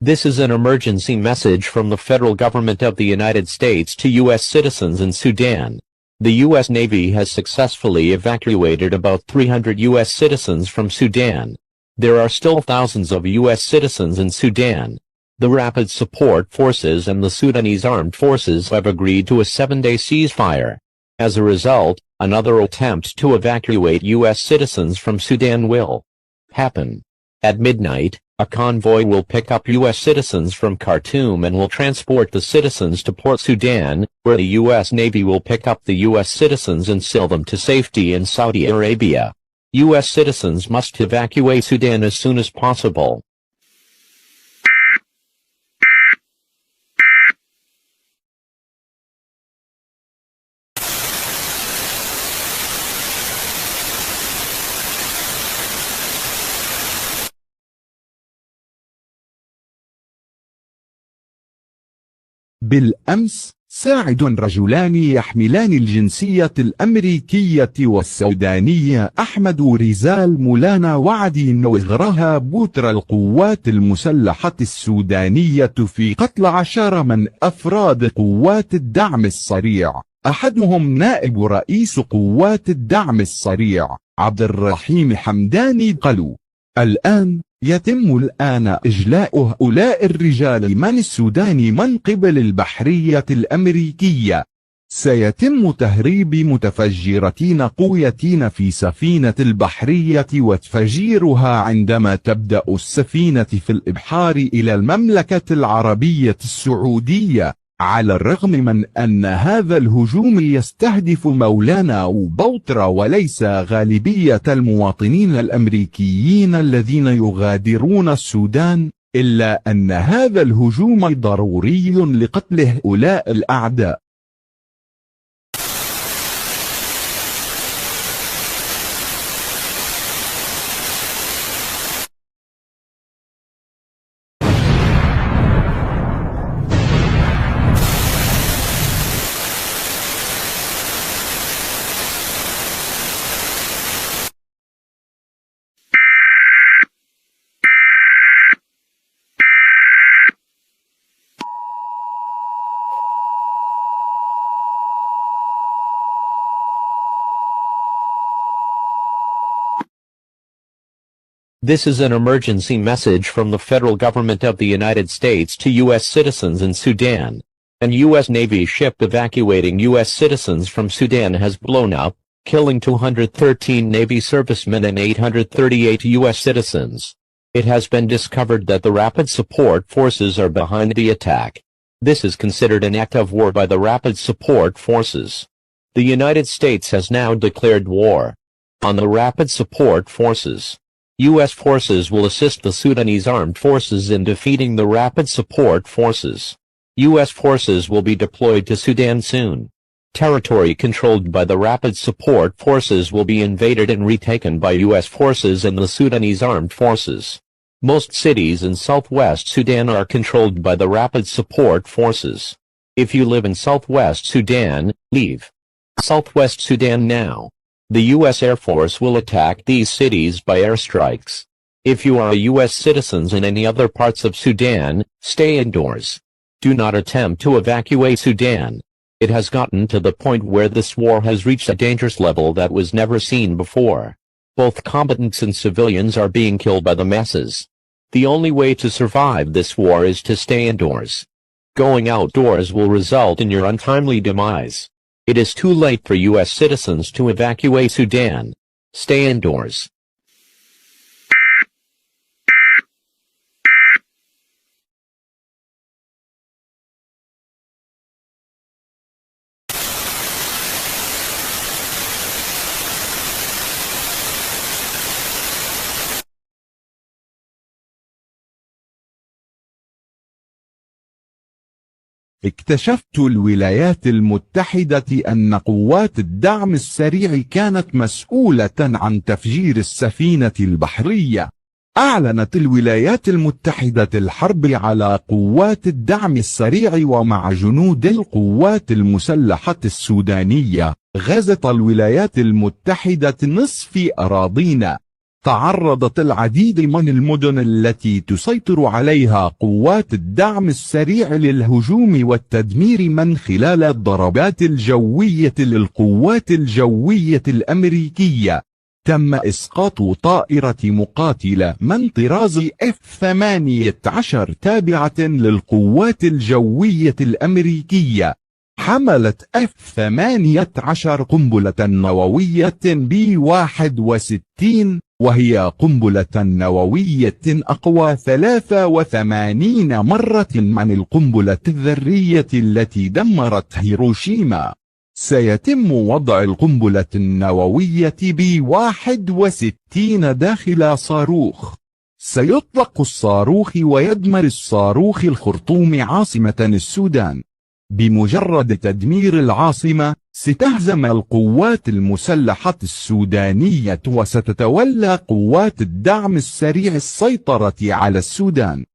This is an emergency message from the federal government of the United States to U.S. citizens in Sudan. The U.S. Navy has successfully evacuated about 300 U.S. citizens from Sudan. There are still thousands of U.S. citizens in Sudan. The Rapid Support Forces and the Sudanese Armed Forces have agreed to a 7-day ceasefire. As a result, another attempt to evacuate U.S. citizens from Sudan will happen. At midnight, a convoy will pick up U.S. citizens from Khartoum and will transport the citizens to Port Sudan, where the U.S. Navy will pick up the U.S. citizens and sail them to safety in Saudi Arabia. U.S. citizens must evacuate Sudan as soon as possible. بالأمس، ساعد رجلان يحملان الجنسية الأمريكية والسودانية أحمد ريزال مولانا وعدي نوغرها بوتر القوات المسلحة السودانية في قتل 10 من أفراد قوات الدعم السريع. أحدهم نائب رئيس قوات الدعم السريع عبد الرحيم حمداني قالوا: الآن يتم إجلاء هؤلاء الرجال من السودان من قبل البحرية الأمريكية. سيتم تهريب متفجرتين قويتين في سفينة البحرية وتفجيرها عندما تبدأ السفينة في الإبحار إلى المملكة العربية السعودية، على الرغم من أن هذا الهجوم يستهدف مولانا بوتر وليس غالبية المواطنين الأمريكيين الذين يغادرون السودان، إلا أن هذا الهجوم ضروري لقتل هؤلاء الأعداء. This is an emergency message from the federal government of the United States to U.S. citizens in Sudan. An U.S. Navy ship evacuating U.S. citizens from Sudan has blown up, killing 213 Navy servicemen and 838 U.S. citizens. It has been discovered that the Rapid Support Forces are behind the attack. This is considered an act of war by the Rapid Support Forces. The United States has now declared war on the Rapid Support Forces. U.S. forces will assist the Sudanese armed forces in defeating the Rapid Support Forces. U.S. forces will be deployed to Sudan soon. Territory controlled by the Rapid Support Forces will be invaded and retaken by U.S. forces and the Sudanese armed forces. Most cities in southwest Sudan are controlled by the Rapid Support Forces. If you live in southwest Sudan, leave southwest Sudan now. The U.S. Air Force will attack these cities by airstrikes. If you are a U.S. citizen in any other parts of Sudan, stay indoors. Do not attempt to evacuate Sudan. It has gotten to the point where this war has reached a dangerous level that was never seen before. Both combatants and civilians are being killed by the masses. The only way to survive this war is to stay indoors. Going outdoors will result in your untimely demise. It is too late for U.S. citizens to evacuate Sudan. Stay indoors. اكتشفت الولايات المتحدة أن قوات الدعم السريع كانت مسؤولة عن تفجير السفينة البحرية. أعلنت الولايات المتحدة الحرب على قوات الدعم السريع ومع جنود القوات المسلحة السودانية. غزت الولايات المتحدة نصف أراضينا. تعرضت العديد من المدن التي تسيطر عليها قوات الدعم السريع للهجوم والتدمير من خلال الضربات الجوية للقوات الجوية الأمريكية. تم إسقاط طائرة مقاتلة من طراز F-18 تابعة للقوات الجوية الأمريكية. حملت F-18 قنبلة نووية B-61 وهي قنبلة نووية أقوى 83 مرة من القنبلة الذرية التي دمرت هيروشيما. سيتم وضع القنبلة النووية B-61 داخل صاروخ. سيطلق الصاروخ ويدمر الصاروخ الخرطوم عاصمة السودان. بمجرد تدمير العاصمة، ستهزم القوات المسلحة السودانية وستتولى قوات الدعم السريع السيطرة على السودان.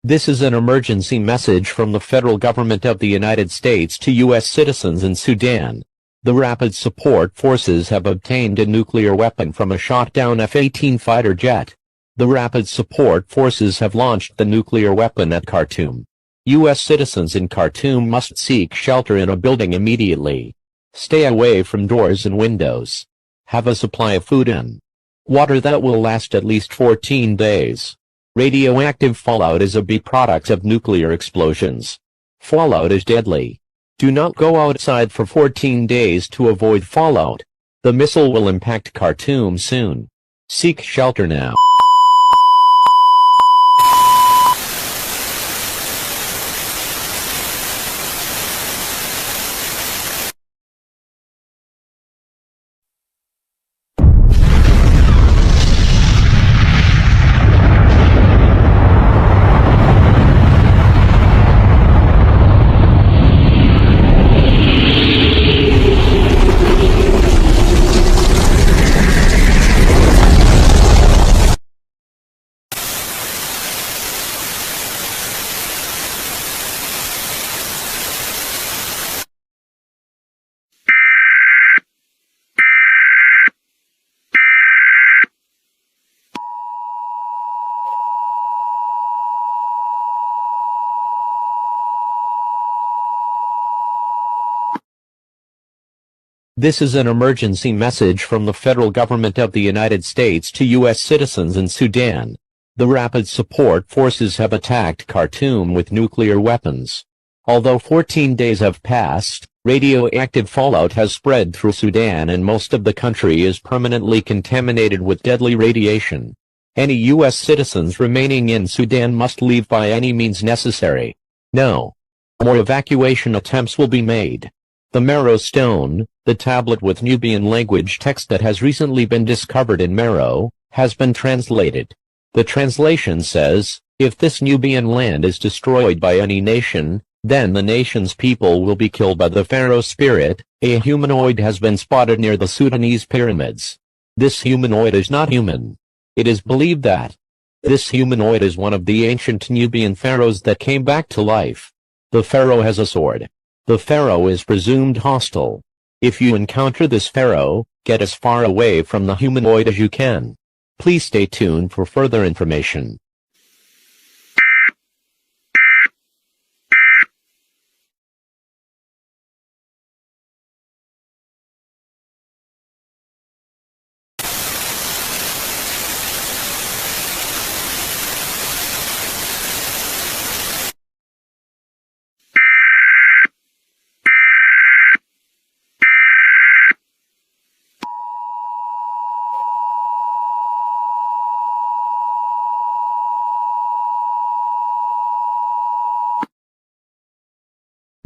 This is an emergency message from the federal government of the United States to U.S. citizens in Sudan. The Rapid Support Forces have obtained a nuclear weapon from a shot-down F-18 fighter jet. The Rapid Support Forces have launched the nuclear weapon at Khartoum. U.S. citizens in Khartoum must seek shelter in a building immediately. Stay away from doors and windows. Have a supply of food and water that will last at least 14 days. Radioactive fallout is a byproduct of nuclear explosions. Fallout is deadly. Do not go outside for 14 days to avoid fallout. The missile will impact Khartoum soon. Seek shelter now. This is an emergency message from the federal government of the United States to U.S. citizens in Sudan. The Rapid Support Forces have attacked Khartoum with nuclear weapons. Although 14 days have passed, radioactive fallout has spread through Sudan and most of the country is permanently contaminated with deadly radiation. Any U.S. citizens remaining in Sudan must leave by any means necessary. No more evacuation attempts will be made. The Marrow Stone, the tablet with Nubian language text that has recently been discovered in Marrow, has been translated. The translation says, if this Nubian land is destroyed by any nation, then the nation's people will be killed by the Pharaoh spirit. A humanoid has been spotted near the Sudanese pyramids. This humanoid is not human. It is believed that this humanoid is one of the ancient Nubian pharaohs that came back to life. The pharaoh has a sword. The pharaoh is presumed hostile. If you encounter this pharaoh, get as far away from the humanoid as you can. Please stay tuned for further information.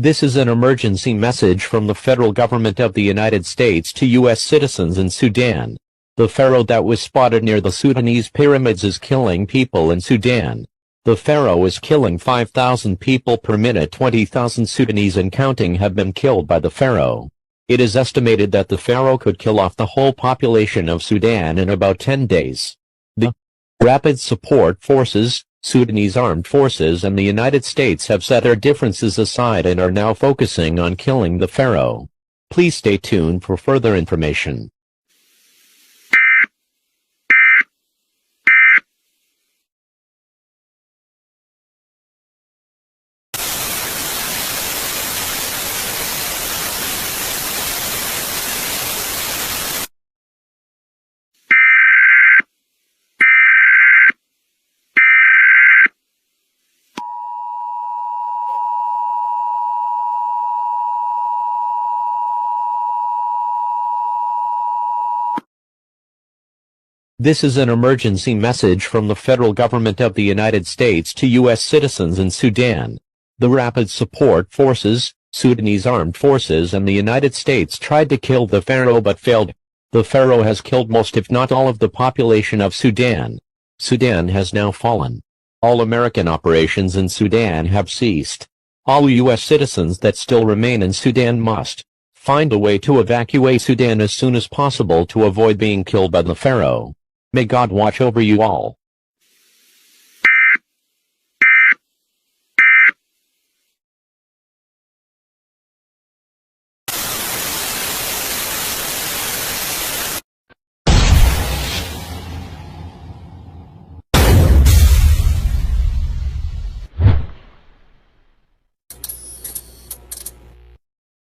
This is an emergency message from the federal government of the United States to U.S. citizens in Sudan. The pharaoh that was spotted near the Sudanese pyramids is killing people in Sudan. The pharaoh is killing 5,000 people per minute. 20,000 Sudanese and counting have been killed by the pharaoh. It is estimated that the pharaoh could kill off the whole population of Sudan in about 10 days. The Rapid Support Forces, Sudanese Armed Forces and the United States have set their differences aside and are now focusing on killing the pharaoh. Please stay tuned for further information. This is an emergency message from the federal government of the United States to U.S. citizens in Sudan. The Rapid Support Forces, Sudanese Armed Forces and the United States tried to kill the pharaoh but failed. The pharaoh has killed most if not all of the population of Sudan. Sudan has now fallen. All American operations in Sudan have ceased. All U.S. citizens that still remain in Sudan must find a way to evacuate Sudan as soon as possible to avoid being killed by the pharaoh. May God watch over you all.